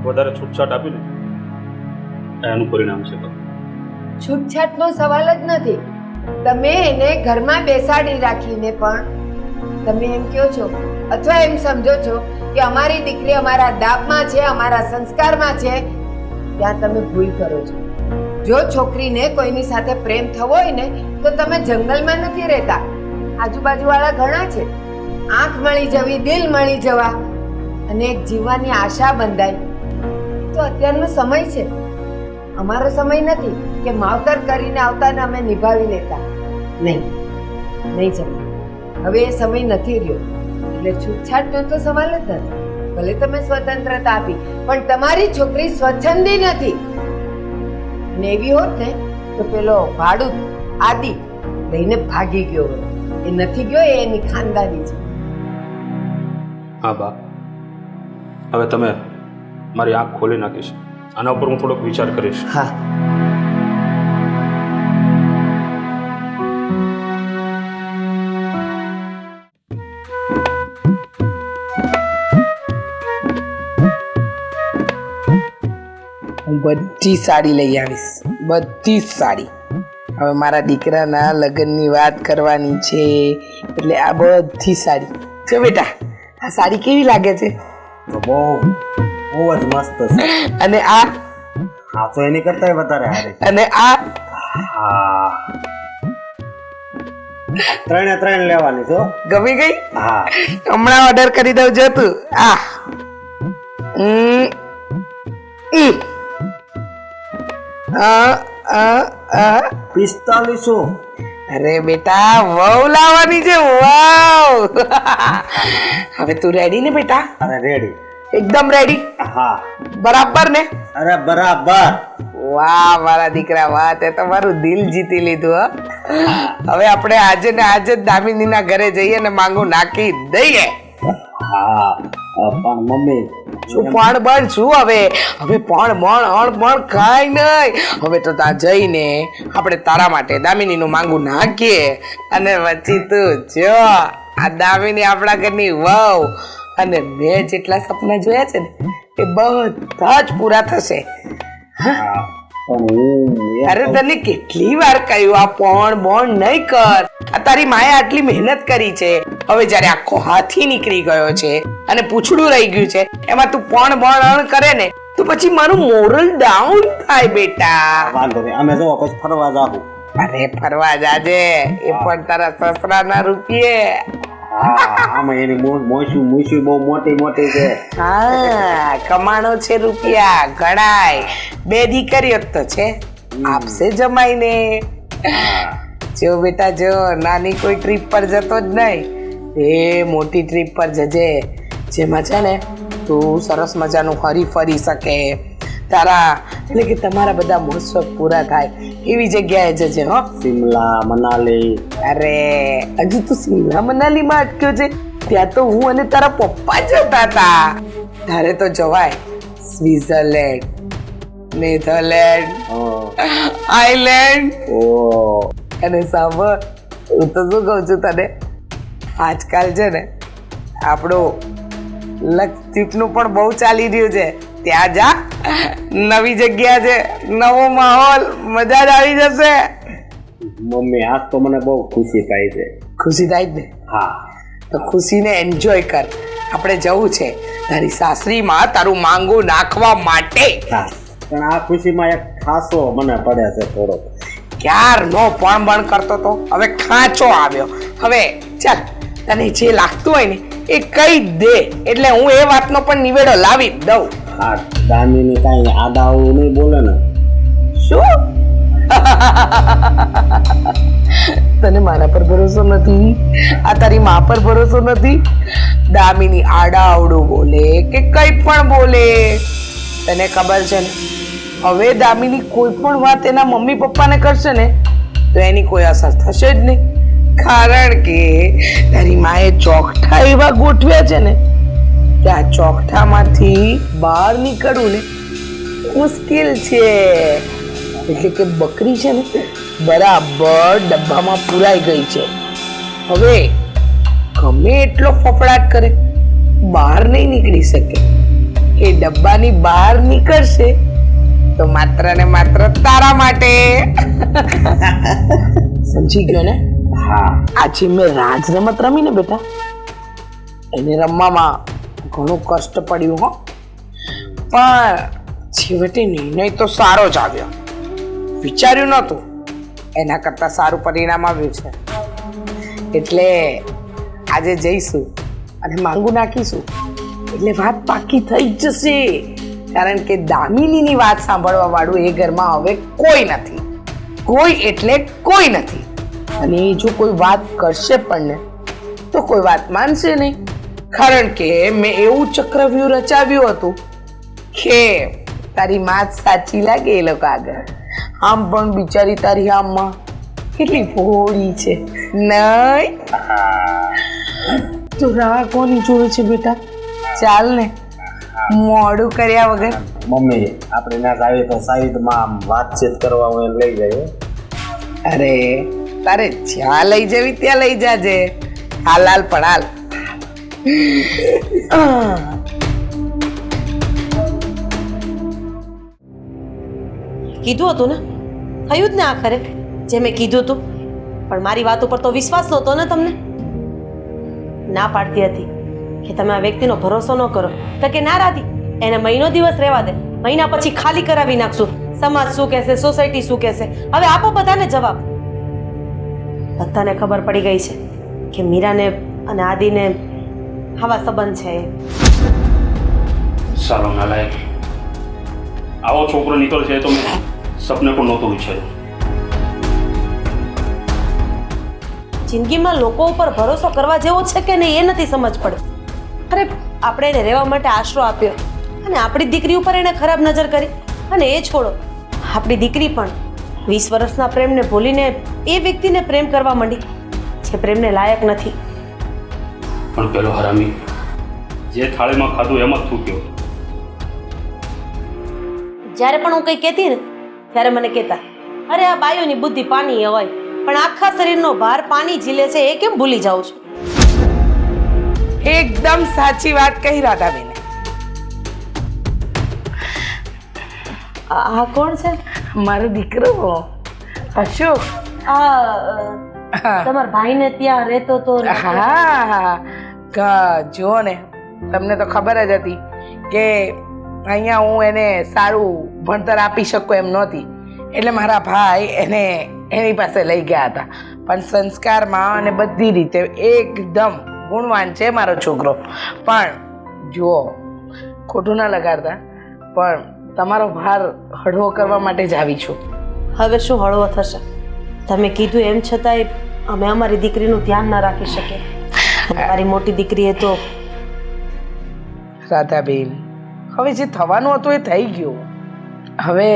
વધારે છૂટછાટ આપીને એનું પરિણામ છે બા. છૂટછાટનો સવાલ જ નથી. તમે એને ઘરમાં બેસાડી રાખીને પણ તમે એમ કહો છો અથવા એમ સમજો છો કે અમારી દીકરી અમારા દાબમાં છે, અમારા સંસ્કારમાં છે, ત્યાં તમે ભૂલ કરો છો. જો છોકરીને કોઈની સાથે પ્રેમ થવો હોય ને તો તમે જંગલમાં નથી રહેતા, આજુબાજુવાળા ઘણા છે. આંખ મળી જવી, દિલ મળી જવા અને એક જીવવાની આશા બંધાય, તો અત્યારનો સમય છે. અમારો સમય નથી કે માવતર કરીને આવતાને અમે નિભાવી લેતા. નહીં જમે, હવે એ સમય નથી રહ્યો. એટલે છૂટછાટનો તો સવાલ જ નથી. ભલે તમે સ્વતંત્રતા આપી, પણ તમારી છોકરી સ્વચ્છંદી નથી. અને એવી હોત ને તો પેલો ભાડું આદિ લઈને ભાગી ગયો હોત. એ નથી ગયો, એ એની ખાનદાની છે. હા બા, હવે તમે મારી આંખ ખોલી નાખીશ. આના ઉપર હું થોડોક વિચાર કરીશ. હા, હું બધી સાડી લઈ આવીશ, બધી જ સાડી. હવે મારા દીકરાના લગ્નની વાત કરવાની છે એટલે આ બધી સાડી. જો બેટા, આ સાડી કેવી લાગે છે? તો બહુ જ મસ્ત છે. અને આ તો એની કરતા વધારે સારી. અને આ હા, ત્રણે લેવાની છો. ગમી ગઈ? હા, હમણાં ઓર્ડર કરી દઉં જો તું. આ 4500. અરે બેટા, વહુ લાવવાની છે, વહુ. હવે તું રેડી ને બેટા? અરે રેડી, એકદમ રેડી? હા, બરાબર ને? અરે બરાબર. વાહ મારા દીકરા, વાહ, તે તમારું દિલ જીતી લીધું. હવે આપણે આજે ને આજે જ દામિનીના ઘરે જઈએ ને માંગુ નાખી દઈએ. હા, પણ મમ્મી શું પણ બળ શું? હવે પણ કાંઈ નહીં. હવે તો ત્યાં જઈને આપણે તારા માટે દામિનીનું માંગુ નાખીએ અને પછી તું જો આ દામિની આપણા ઘરની વહુ. અને મેં જેટલા સપના જોયા છે ને એ બધા જ પૂરા થશે. અરે તને કેટલી વાર કહ્યું આ પણ નહીં કર. આ તારી માએ આટલી મહેનત કરી છે, હવે જયારે આખો હાથી નીકળી ગયો છે અને પૂછડું રહી ગયું છે એમાં તું પણ કરે ને તો પછી મારું મોરલ ડાઉન થાય બેટા. વાંધો નહીં, અમે જો પછી ફરવા જાહું. અરે ફરવા જાજે, એ પણ તારા સસરાના રૂપિયે. આમાં એની મોસી બહુ મોટી છે. હા, કમાણો છે રૂપિયા ગણાય. 2 દીકરીઓ તો છે, આપશે જમાઈને. જો બેટા જો, નાની કોઈ ટ્રીપ પર જતો જ નહીં, એ મોટી ટ્રીપ પર જજે જેમાં છે ને તું સરસ મજાનું ફરી શકે. તારા એટલે કે તમારા બધા મહોત્સવ પૂરા થાય એવી જગ્યાએ જજે. હો, શિમલા, મનાલી. અરે હજુ તું શિમલા મનાલીમાં અટક્યો છે? ત્યાં તો હું અને તારા પપ્પા જતા હતા. તારે તો જવાય સ્વિટ્ઝરલેન્ડ, નેધરલેન્ડ, આઈલેન્ડ. અને સાંભળ, હું તો શું કહું છું તને, આજકાલ છે ને આપણો લક્ષદીપનું પણ બહુ ચાલી રહ્યું છે. ત્યાં જા, નવી જગ્યા છે, નવો માહોલ, મજા જ આવી જશે. મમ્મી આજ તો મને બહુ ખુશી થાય છે. ખુશી થાય જ ને? હા. તો ખુશીને એન્જોય કર. આપણે જવું છે તારી સાસરીમાં તારું માંગુ નાખવા માટે. હા, પણ આ ખુશીમાં એક ખાસો મને પડે છે થોડો. ક્યારનો પણ કરતો તો, હવે ખાંચો આવ્યો. હવે ચાલ, તને જે લાગતું હોય ને એ કહી દે, એટલે હું એ વાતનો પણ નિવેડો લાવી જ દઉં. હા, દામીની કાંઈ આડાવું નહીં બોલે ને. શું? તને મારા પર ભરોસો નથી? આ તારી મા પર ભરોસો નથી? દામિની આડા આવડું બોલે કે કઈ પણ બોલે, તને ખબર છે ને, હવે દામિની કોઈ પણ વાત એના મમ્મી પપ્પાને કરશે ને તો એની કોઈ અસર થશે જ નહીં. કારણ કે તારી માએ ચોકઠા એવા ગોઠવ્યા છે ને કે આ ચોકઠામાંથી બહાર નીકળવું ને મુશ્કેલ છે. એટલે કે બકરી છે ને બરાબર ડબ્બામાં પુરાઈ ગઈ છે. હવે ગમે એટલો ફફડાટ કરે બહાર નહીં નીકળી શકે. એ ડબ્બાની બહાર નીકળશે તો માત્ર ને માત્ર તારા માટે. સમજી ગયો ને? હા. આજે મેં રાજ રમત રમી ને બેટા, એને રમવામાં ઘણું કષ્ટ પડ્યું હો, પણ છેવટે નિર્ણય તો સારો જ આવ્યો. વિચાર્યું નહોતું એના કરતાં સારું પરિણામ આવ્યું છે. એટલે આજે જઈશું અને માંગુ નાખીશું એટલે વાત પાકી થઈ જ જશે. કારણ કે દામિનીની વાત સાંભળવા વાળું એ ઘરમાં હવે કોઈ નથી. કોઈ એટલે કોઈ નથી. અને એ જો કોઈ વાત કરશે પણ ને તો કોઈ વાત માનશે નહીં. કારણ કે મેં એવું ચક્રવ્યૂહ રચાવ્યું હતું કે તારી માં જ સાચી લાગે એ લોકો આગળ. આમ પણ બિચારી તારી આમમાં કેટલી ભોળી છે નહીં? તો રાહ કોની જોવે છે બેટા? ચાલ ને, મોડું કર્યા વગર. મમ્મી આપણે ના જાવી તો સાઈડમાં આમ વાતચીત કરવા હું એને લઈ જાય. અરે તારે જ્યાં લઈ જવી ત્યાં લઈ જાજે. હાલ હાલ પણ હાલ. કીધું હતું ને, થયું જ ને આખરે જે મેં કીધું હતું. પણ મારી વાત ઉપર તો વિશ્વાસ નહોતો ને તમને. ના પાડતી હતી કે તમે આ વ્યક્તિનો ભરોસો ન કરો. તો કે ના રાધી, એને મહિનો દિવસ રહેવા દે, મહિના પછી ખાલી કરાવી નાખશું. સમાજ શું કહેશે, સોસાયટી શું કહેશે? હવે આપો બધાને જવાબ. બધાને ખબર પડી ગઈ છે કે મીરાને અને આદિને આવા સંબંધ છે. સારો નાલાયક, આવો છોકરો નીકળશે તો મેં સપને પણ નહોતું વિચાર્યું. જિંદગીમાં લોકો ઉપર ભરોસો કરવા જેવો છે કે નહીં એ નથી સમજ પડે. અરે આપણે એને રહેવા માટે આશરો આપ્યો અને આપણી દીકરી ઉપર એને ખરાબ નજર કરી. અને એ છોડો, આપણી દીકરી પણ 20 વર્ષના પ્રેમને ભૂલીને એ વ્યક્તિને પ્રેમ કરવા માંડી જે પ્રેમને લાયક નથી. પણ પેલો હરામી જે થાળીમાં ખાધું એમ જ થૂક્યો. જ્યારે પણ હું કંઈ કહેતી ને ત્યારે મને કહેતા, અરે આ બાયોની બુદ્ધિ પાણી હોય, પણ આખા શરીરનો ભાર પાણી ઝીલે છે એ કેમ ભૂલી જાઉં છું? એકદમ સાચી વાત કહી રાધાબેન. આ કોણ છે? મારો દીકરો અશોક. તમારા ભાઈને ત્યાં રહેતો તો? હા, જુઓ ને, તમને તો ખબર જ હતી કે અહીંયા હું એને સારું ભણતર આપી શકું એમ નહોતી. એટલે મારા ભાઈ એને એની પાસે લઈ ગયા હતા. પણ સંસ્કારમાં અને બધી રીતે એકદમ ગુણવાન છે મારો છોકરો. પણ જુઓ, ખોટું ના લગાડતા, પણ તમારો ભાર હળવો કરવા માટે જ આવી છું. હવે શું હળવો થશે? તમે કીધું એમ છતાંય અમે અમારી દીકરીનું ધ્યાન ન રાખી શકીએ. મારી મોટી દીકરીએ તો. રાધાબેન, હવે જે થવાનું હતું એ થઈ ગયું. હવે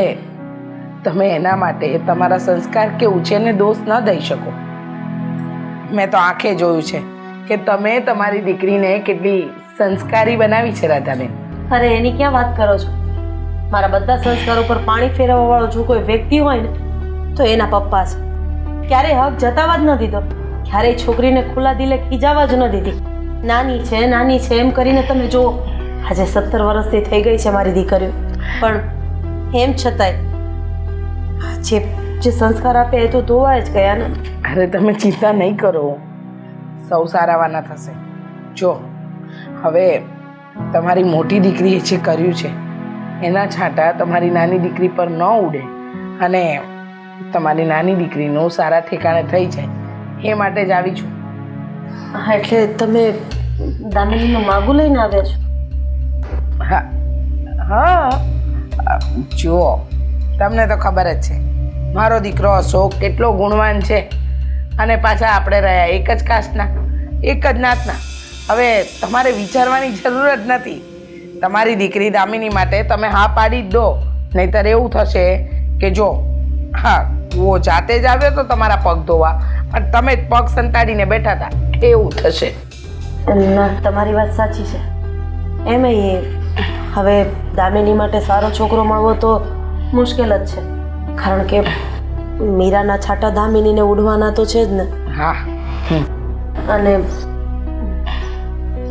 તમે એના માટે તમારા સંસ્કાર કે ઉછેરને દોષ ન દઈ શકો. મેં તો આંખે જોયું છે કે તમે તમારી દીકરીને કેટલી સંસ્કારી બનાવી છે રાધાબેન. અરે એની ક્યાં વાત કરો છો? મારા બધા સંસ્કારો પર પાણી ફેરવવા વાળો જો કોઈ વ્યક્તિ હોય ને તો એના પપ્પા છે. ક્યારેય હક જતાવા જ ન દીધો, ક્યારેય છોકરીને ખુલ્લા દિલે ખીજાવા જ ન દીધી. નાની છે એમ કરીને તમે જો આજે 17 વર્ષની થઈ ગઈ છે મારી દીકરીઓ, પણ એમ છતાંય જે સંસ્કાર આપે એ તો ધોવાય જ ગયા ને. અરે તમે ચિંતા નહીં કરો, સૌ સારાવાના થશે. જો હવે તમારી મોટી દીકરીએ જે કર્યું છે એના છાંટા તમારી નાની દીકરી પર ન ઉડે અને તમારી નાની દીકરીનું સારા ઠેકાણે થઈ જાય એ માટે જ આવી છું. હા, એટલે તમે દામિનીનું માગું લઈને આવ્યા છો? હા હા, જુઓ તમને તો ખબર જ છે મારો દીકરો અશોક કેટલો ગુણવાન છે અને પાછા આપણે રહ્યા એક જ કાસ્ટના, એક જ નાતના. હવે તમારે વિચારવાની જરૂર જ નથી. તમારી દીકરી દામિની માટે તમે હા પાડી જ દો, નહીંતર એવું થશે કે જો હા કૂવો જાતે જ આવ્યો તો તમારા પગ ધોવા, પણ તમે જ પગ સંતાડીને બેઠા હતા એવું થશે. ના, તમારી વાત સાચી છે. એમાંય હવે દામિની માટે સારો છોકરો મળવો તો મુશ્કેલ જ છે, કારણ કે મીરાના છાંટા દામિનીને ઉડવાના તો છે જ ને. હા અને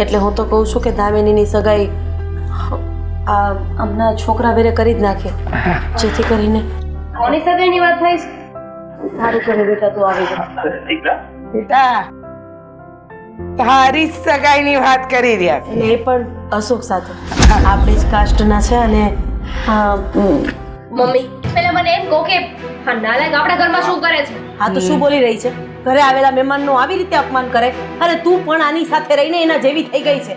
એટલે હું તો કહું છું કે દામિનીની સગાઈ આ હમણાં છોકરા વેરે કરી જ નાખે, જેથી કરીને કોની સગાઈની વાત થાય છે? સારું કરે બેટા, તું આવી જા. બેટા તારી જ સગાઈની વાત કરી રહ્યા છે. અને એ પણ અશોક સાથે. આપણી જ કાસ્ટના છે અને મમ્મી પહેલા મને એમ કહો કે આ નાલાયક આપણા ઘરમાં શું કરે છે? હા તો શું બોલી રહી છે? ઘરે આવેલા મહેમાનનું આવી રીતે અપમાન કરે? અરે તું પણ આની સાથે રહીને એના જેવી થઈ ગઈ છે.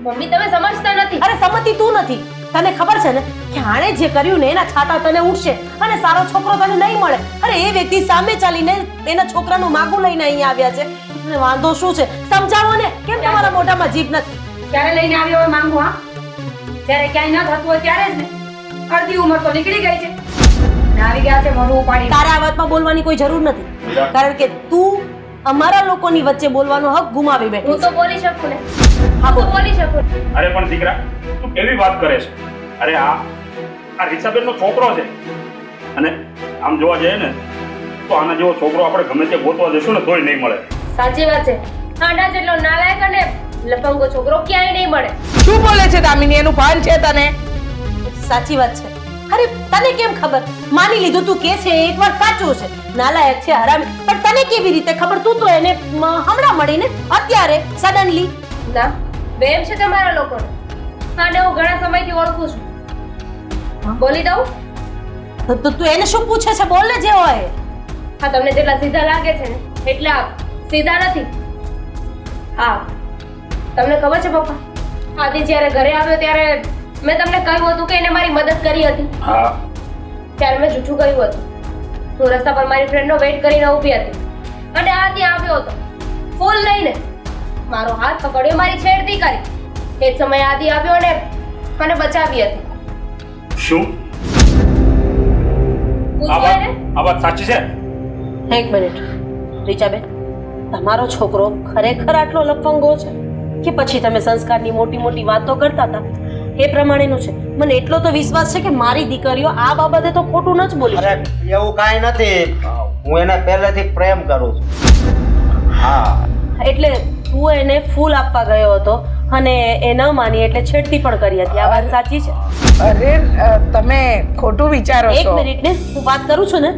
મમ્મી તમે સમજતા નથી. અરે સમજતી તું નથી. તને ખબર છે ને કે આણે જે કર્યું ને એના છાતા તને ઉડશે અને સારો છોકરો તને નહીં મળે. અરે એ વ્યક્તિ સામે ચાલીને એના છોકરાનું માગું લઈને અહીંયા આવ્યા છે. અને વાંધો શું છે? સમજાવો ને, કેમ તમારા મોઢામાં જીભ નથી? ક્યારે લઈને આવ્યો હોય માંગુ? હા, જ્યારે ક્યાંય ન થતું હોય ત્યારે જ ને. અડધી ઉંમર તો નીકળી ગઈ છે ને આવી ગયા છે મોઢું ઉપાડી. તારે આ વાતમાં બોલવાની કોઈ જરૂર નથી, કારણ કે તું અમારા લોકોની વચ્ચે બોલવાનો હક ગુમાવી બેઠી હું તો બોલી શકું ને, હા, હું તો બોલ. બોલી શકું. અરે પણ દીકરા, તું કેવી વાત કરે છે? અરે આ રીસાબેનનો છોકરો છે, અને આમ જોવા જઈએ ને તો આના જેવો છોકરો આપણે ગમે તે ગોતવા જશું ને તોય નહીં મળે. સાચી વાત છે. આના જેટલો નાલાયક અને લફંગો છોકરો ક્યાંય નહીં મળે. શું બોલે છે દામિની? એનું ભાન છે તને? સાચી વાત છે. અરે તને કેમ ખબર? માની લીધું તું કે છે એક વાર સાચું છે, નાલાયક છે, હરામી, પણ તને કેવી રીતે ખબર? તું તો એને હમણાં મળીને અત્યારે સડનલી. ના, વેમ છે તમારા લોકોને. આને હું ઘણા સમયથી ઓળખું છું. બોલી દઉં? તો તું એને શું પૂછે છે? બોલ ને જે હોય. હા, તમને જેટલા સીધા લાગે છે ને એટલા સીધા નથી. હા, તમને ખબર છે પપ્પા, આદિ જ્યારે ઘરે આવ્યો ત્યારે મેં તમને કહ્યું હતું કે એને મારી મદદ કરી હતી. હા, ત્યારે મેં જૂઠું કહ્યું હતું. હું રસ્તા પર મારી ફ્રેન્ડનો વેઇટ કરીને ઊભી હતી અને આ ત્યાં આવ્યો હતો ફૂલ લઈને. મારો હાથ પકડ્યો, મારી છેડતી કરી. એ જ સમયે આદિ આવ્યો અને મને બચાવી હતી. શું પૂછો એને. આ વાત સાચી છે? એક મિનિટ રીચાબેન, તમારો છોકરો ખરેખર આટલો લફંગો છે કે પછી તમે સંસ્કારની મોટી મોટી વાતો કરતા હતા એ પ્રમાણેનું છે? મને એટલો તો વિશ્વાસ છે કે મારી દીકરીઓ આ બાબતે તો ખોટું ન જ બોલી. અરે એવું કાંઈ નથી, હું એને પહેલેથી પ્રેમ કરું છું. હા, એટલે તું એને ફૂલ આપવા ગયો હતો અને એ ન માની એટલે છેડતી પણ કરી હતી. આ વાત સાચી છે? અરે તમે ખોટું વિચારો એક છો. મિનિટ ને, હું વાત કરું છું ને.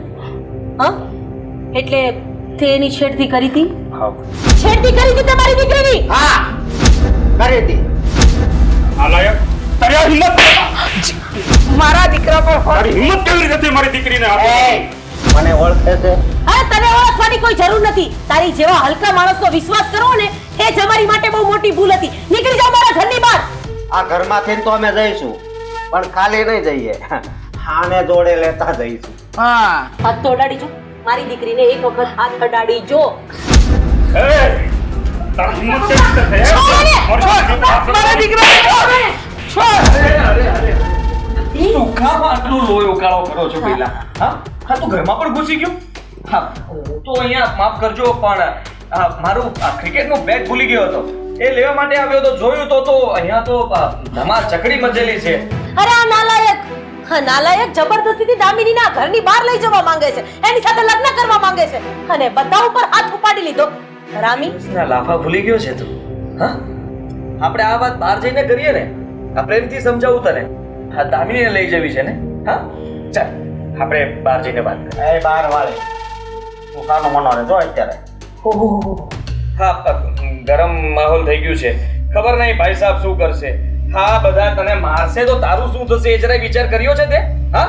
હા, એટલે તે એની છેડતી કરી હતી? હા, છેડતી કરી હતી તમારી દીકરીની? હા કરી હતી. આ લાયક તારી આ હિંમત! મારા દીકરા પર તારી હિંમત કેવી રીતે થઈ મારી દીકરીને હાથ? મને ઓળખે છે? અરે તને ઓળખવાની કોઈ જરૂર નથી. તારી જેવા હલકા માણસનો વિશ્વાસ કરવો ને એ જ અમારી માટે બહુ મોટી ભૂલ હતી. નીકળી જાઓ મારા ઘરની બહાર. આ ઘરમાંથી તો અમે જઈશું, પણ ખાલી નહીં જઈએ, આને જોડે લેતા જઈશું. હા, હાથ તો અડાડી જો મારી દીકરીને એક વખત હાથ અડાડી જો. એ, તારી હિંમત કેવી રીતે થઈ? મારા દીકરાને છોડ! છોડ! શું કામ આટલું લોહી ઉકાળો કરો છો પેલા? હા હા, તું ઘરમાં પણ ઘૂસી ગયો? હા, હું તો અહીંયા માફ કરજો, પણ મારું ક્રિકેટનું બેટ ભૂલી ગયો હતો. એ લેવા માટે આવ્યો તો જોયું તો અહીંયા તો ધમાલ ચકડી મચેલી છે. અરે આ નાલાયક, હા નાલાયક જબરદસ્તીથી દામિનીના ઘરની બહાર લઈ જવા માંગે છે, એની સાથે લગ્ન કરવા માંગે છે અને બધા ઉપર હાથ ઉપાડી લીધો. રામી, ના લાફા ભૂલી ગયો છે તું? હા આપણે આ વાત બહાર જઈને કરીએ ને. આ પ્રેમથી સમજાવું તને. હા દામિનીને લઈ જવી છે ને? હા ચાલ આપણે બહાર જઈને વાત કરીએ. એ બાર વાળે તું સાનો મનો રે જો અત્યારે. હા ગરમ માહોલ થઈ ગયું છે. ખબર નહીં ભાઈ સાહેબ શું કરશે. હા બધા તને મારશે તો તારું શું થશે એ જરાય વિચાર કર્યો છે તે? હા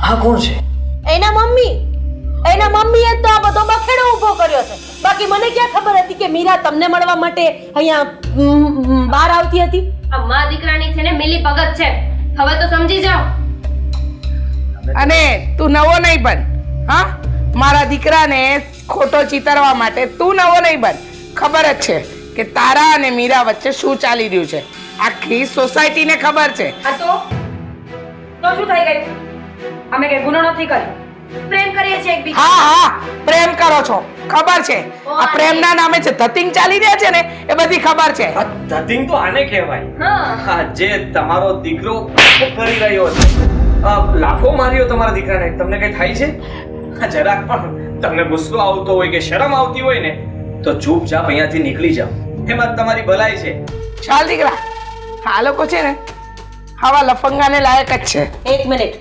હા કોણ છે? એના મમ્મીએ તો આ બધો બખેડો ઊભો કર્યો છે. બાકી મને ક્યાં ખબર હતી કે મીરા તમને મળવા માટે અહીંયા બહાર આવતી હતી. આ માં દીકરાની છે ને મિલી ભગત છે. હવે તો સમજી જાઓ. અને તું નવો નહીં બન. હા મારા દીકરાને ખોટો ચિતરવા માટે તું નવો નહીં બન. ખબર જ છે કે તારા અને મીરા વચ્ચે શું ચાલી રહ્યું છે. આખી સોસાયટીને ખબર છે. હા તો શું થઈ ગયું? અમે કઈ ગુનો નથી કર્યો, પ્રેમ કરીએ છીએ એકબીજા. હા પ્રેમ કરો છો ખબર છે. આ પ્રેમના નામે જે ધતિંગ ચાલી રહ્યા છે ને એ બધી ખબર છે. આ ધતિંગ તો આને કહેવાય. હા હા જે તમારો દીકરો કરી રહ્યો છે. લાફો માર્યો તમારા દીકરાને. તમને કઈ થાય છે? હા જરાક પણ તમને ગુસ્સો આવતો હોય કે શરમ આવતી હોય ને તો ચૂપચાપ અહીંયાથી નીકળી જાઓ. એમાં જ તમારી ભલાઈ છે. ચાલ દીકરા, આ લોકો છે ને આવા લફંગાને લાયક જ છે. એક મિનિટ,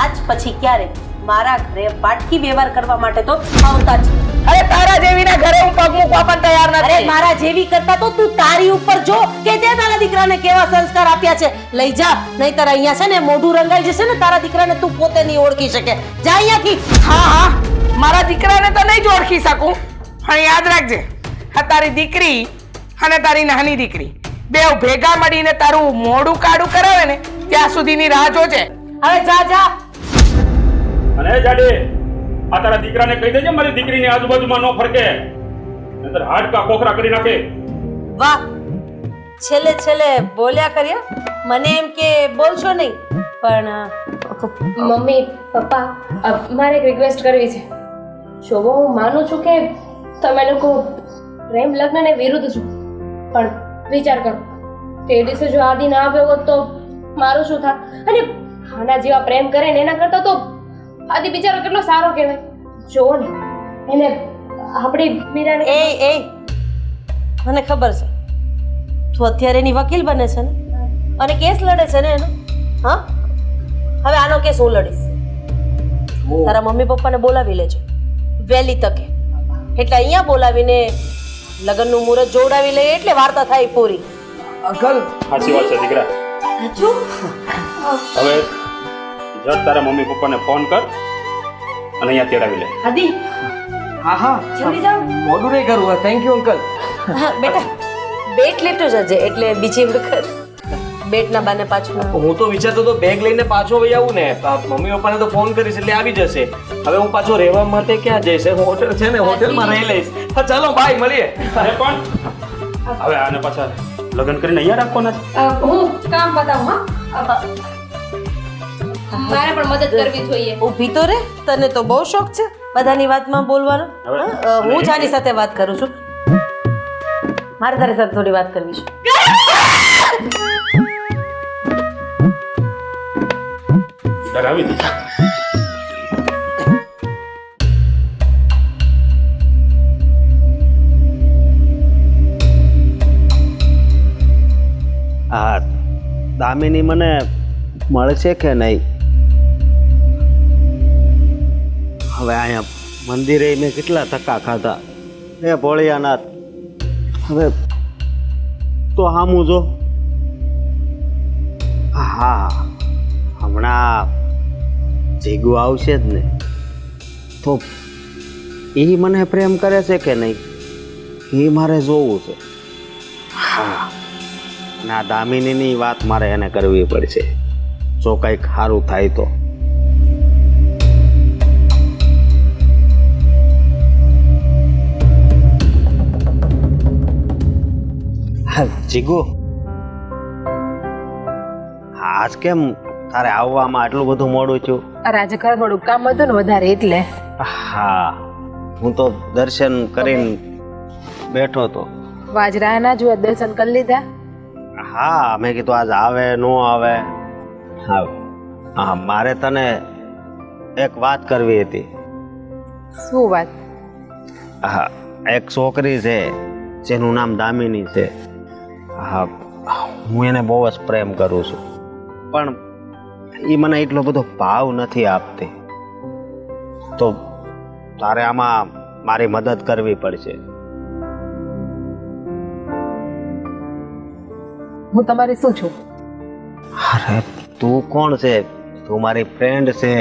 આજ પછી ક્યારે મારા ઘરે પાટકી વ્યવહાર કરવા માટે તો આવતા જ નહીં. અરે તારા જેવીના ઘરે હું પગ મૂકવા પણ તૈયાર અરે નથી. મારા જેવી કરતા તો તું તારી ઉપર જો કે તે તારા દીકરાને કેવા સંસ્કાર આપ્યા છે. લઈ જા, નહીંતર અહીંયા છે ને મોઢું રંગાઈ જશે ને તારા દીકરાને તું પોતે નહીં ઓળખી શકે. જા અહીંયાથી. હા મારા દીકરાને તો નહીં જ ઓળખી શકું, પણ યાદ રાખજે આ તારી દીકરી અને તારી નાની દીકરી બેવ ભેગા મળીને તારું મોઢું કાળું કરાવે ને ત્યાં સુધીની રાહ જોજે. હવે જા જા. અને જાડે આ તારા દીકરાને કહી દેજે મારી દીકરીની આજુબાજુમાં ન ફરકે, નહીંતર હાડકા કોખરા કરી નાખે. વાહ, છેલ્લે બોલ્યા કર્યા. મને એમ કે બોલશો નહીં, પણ મમ્મી પપ્પા મારે એક રિક્વેસ્ટ કરવી છે. જો હું માનું છું કે તમે લોકો પ્રેમ લગ્નને વિરુદ્ધ છો, પણ વિચાર કરો તે દિવસે જો આદિ ના આવ્યો હોત તો મારું શું થાત? અને આના જેવા પ્રેમ કરે ને એના કરતા તો આદિ બિચારો કેટલો સારો કહેવાય. જો ને એને આપણી મીરાને એ મને ખબર છે તું અત્યારે એની વકીલ બને છે ને અને કેસ લડે છે ને એનો. હા, હવે આનો કેસ હું લડીશ. તારા મમ્મી પપ્પાને બોલાવી લેજો વહેલી તકે, એટલે અહીંયા બોલાવીને લગ્નનું મુહૂર્ત જોડાવી લઈએ એટલે વાર્તા થાય પૂરી. અંકલ સાચી વાત છે દીકરા. હવે જટ તારા મમ્મી પપ્પાને ફોન કર અને અહીંયા તેડાવી લે. આદિ હા જલ્દી જાઓ. મોડું નહીં કરવું. Thank you uncle. હા બેટા, બેટ લેતો જજે એટલે બીજી વખત બેટના બાને પાછું ના. હું તો વિચારતો તો બેગ લઈને પાછો વહી આવું ને. મમ્મી પપ્પાને તો ફોન કરીશ એટલે આવી જશે. હવે હું પાછો રહેવા માટે ક્યાં જઈશ? હોટેલ છે ને, હોટેલમાં રહી લઈશ. હા ચાલો બાય, મળીએ. અરે પણ હવે આને પાછા લગ્ન કરીને અહીંયા રાખવાના છે. હું કામ બતાવું. હા મારે પણ મદદ કરવી જોઈએ. ઊભી તો રે, તને તો બહુ શોખ છે બધાની વાતમાં બોલવાનો. હા, હું જ આની સાથે વાત કરું છું. મારે તારી સાથે થોડી વાત કરવી છે. ડરાવી દીધા. હા દામિની મને મળશે કે નહીં? હવે અહીંયા મંદિરે મેં કેટલા ધક્કા ખાધા. એ ભોળિયાનાથ, હવે તો હામું જો. હા હમણાં જીગુ આવશે જ ને, તો એ મને પ્રેમ કરે છે કે નહીં એ મારે જોવું છે. હા, ના દામિનીની વાત મારે એને કરવી પડશે જો કંઈક સારું થાય તો. જીગુ, આજ કેમ તારે આવવામાં આટલું બધું મોડું થયું? અરે આજે ઘરે થોડું કામ હતું ને વધારે એટલે. હા, હું તો દર્શન કરીને બેઠો તો. વાજરાના જો દર્શન કરી લીધા. હા, મેં કીધું આજ આવે નો આવે. હા હા, મારે તને એક વાત કરવી હતી. શું વાત? હા, એક છોકરી છે જેનું નામ દામિની છે. હા, હું એને બહુ જ પ્રેમ કરું છું, પણ એ મને એટલો બધો ભાવ નથી આપતી. તો તારે આમાં મારી મદદ કરવી પડશે. હું તમારી શું છું? અરે તું કોણ છે? તું મારી ફ્રેન્ડ છે,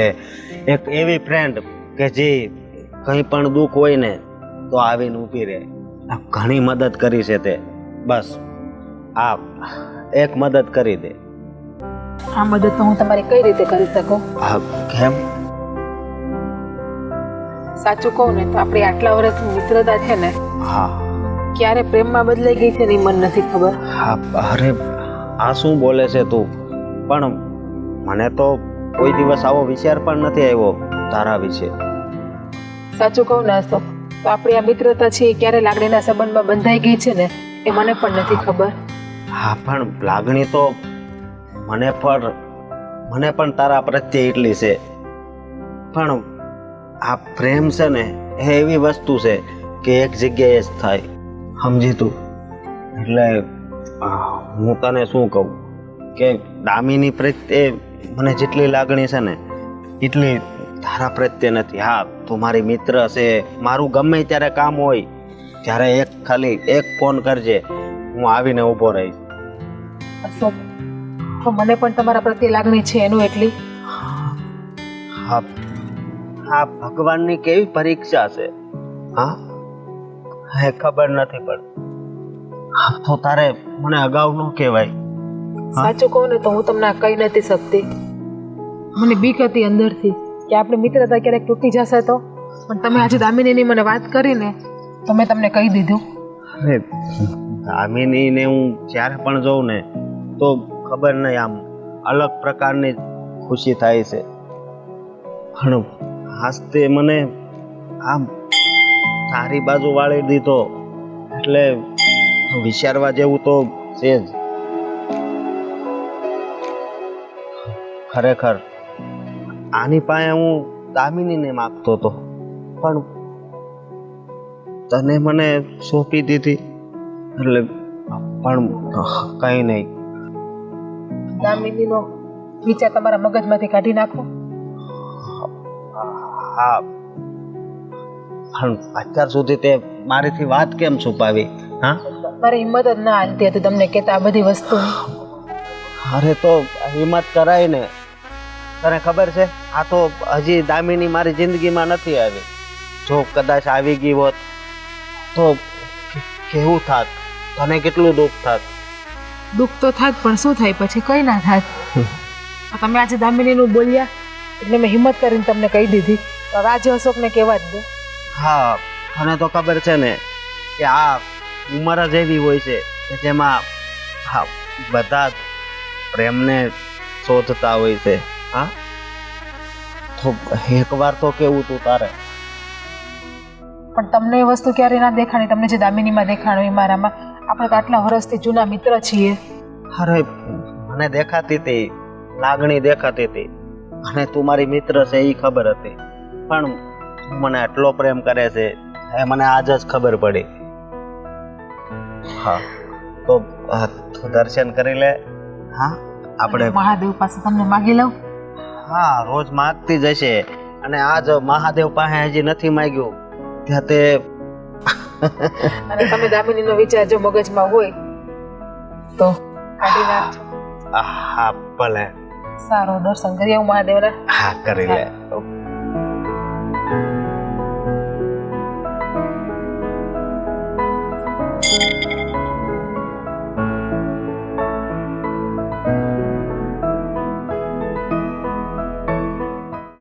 એક એવી ફ્રેન્ડ કે જે કંઈ પણ દુઃખ હોય ને તો આવીને ઊભી રહે. ઘણી મદદ કરી છે તે. બસ આ એક મદદ કરી દે. આ મદદ તો હું તમારી કઈ રીતે કરી શકું? હા, કેમ? સાચું કહું ને તો આપણી આટલા વર્ષની મિત્રતા છે ને, હા ક્યારે પ્રેમમાં બદલાઈ ગઈ છે ને એ મને નથી ખબર. હા, અરે આ શું બોલે છે તું? પણ મને તો કોઈ દિવસ આવો વિચાર પણ નથી આવ્યો તારા વિશે. સાચું કહું ને અશોક, તો આપણી આ મિત્રતા છે એ ક્યારે લાગણીના સંબંધમાં બંધાઈ ગઈ છે ને એ મને પણ નથી ખબર. હા, પણ લાગણી તો મને પણ તારા પ્રત્યે એટલી છે. પણ આ પ્રેમ છે ને એ એવી વસ્તુ છે કે એક જગ્યાએ જ થાય, સમજી તું? એટલે હું તને શું કહું કે દામિની પ્રત્યે મને જેટલી લાગણી છે ને એટલી તારા પ્રત્યે નથી. હા, તું મારી મિત્ર છે, મારું ગમે ત્યારે કામ હોય ત્યારે ખાલી એક ફોન કરજે, હું આવીને ઊભો રહીશ. અશોક, તો મને પણ તમારા પ્રત્યે લાગણી છે એનું એટલી? હા, આ ભગવાનની કેવી પરીક્ષા છે. હા, હે ખબર નથી પડતી. તો તારે મને અગાઉ ન કહેવાય. સાચું કહું ને તો હું તમને કહી નથી શકતી. મને બીક હતી અંદરથી કે આપણી મિત્રતા ક્યારેક તૂટી જશે તો, પણ તમે આજે દામિનીની મને વાત કરીને તો મેં તમને કહી દીધું. અરે દામિનીને હું જ્યારે પણ જોઉં ને તો ખબર નહીં આમ અલગ પ્રકારની ખુશી થાય છે. પણ હાસ્તે મને આમ તારી બાજુ વાળી દીધો એટલે વિચારવા જેવું તો છે જ. ખરેખર આની પાસે હું દામિનીને માગતો હતો, પણ તને મને સોંપી દીધી એટલે પણ કંઈ નહીં. દામિનીનો વિચાર તમારા મગજમાંથી કાઢી નાખો. હા, પણ અત્યાર સુધી તે મારીથી વાત કેમ છુપાવી? હા, મારી હિંમત જ ના હાલતી હતી તમને કહેતા આ બધી વસ્તુની. અરે તો હિંમત કરાય ને. તને ખબર છે આ તો હજી દામિની મારી જિંદગીમાં નથી આવી. જો કદાચ આવી ગઈ હોત તો કેવું થાત? તને કેટલું દુઃખ થાત? દુઃખ તો થાત, પણ શું થાય પછી? કઈ ના થાત. તમે આજે દામિનીનું બોલ્યા એટલે મેં હિંમત કરીને તમને કહી દીધી. હવે આજે અશોકને કહેવા જ દે. હા, તને તો ખબર છે ને કે આ ઉંમર જ એવી હોય છે કે જેમાં હા બધા જ પ્રેમને શોધતા હોય છે. હા, તો એકવાર તો કેવું તું તારે. પણ તમને એ વસ્તુ ક્યારે ના દેખાણી, તમને જે દામિનીમાં દેખાણું એ મારામાં. આપણે તો આટલા વર્ષથી જૂના મિત્ર છીએ. અરે મને દેખાતી હતી, લાગણી દેખાતી હતી, અને તું મારી મિત્ર છે એ ખબર હતી, પણ તું મને આટલો પ્રેમ કરે છે એ મને આજ જ ખબર પડી. હા, તો તું દર્શન કરી લે. હા, આપણે મહાદેવ પાસે તમને માગી લઉં. હા, રોજ માગતી જ હશે, અને આજ મહાદેવ પાસે હજી નથી માગ્યું ત્યાં તે અને તમે દામિનીનો વિચાર જો મગજમાં હોય તો કાઢી નાખજો. હા ભલે. સારું, દર્શન કરી આવું મહાદેવના. હા, કરી લે.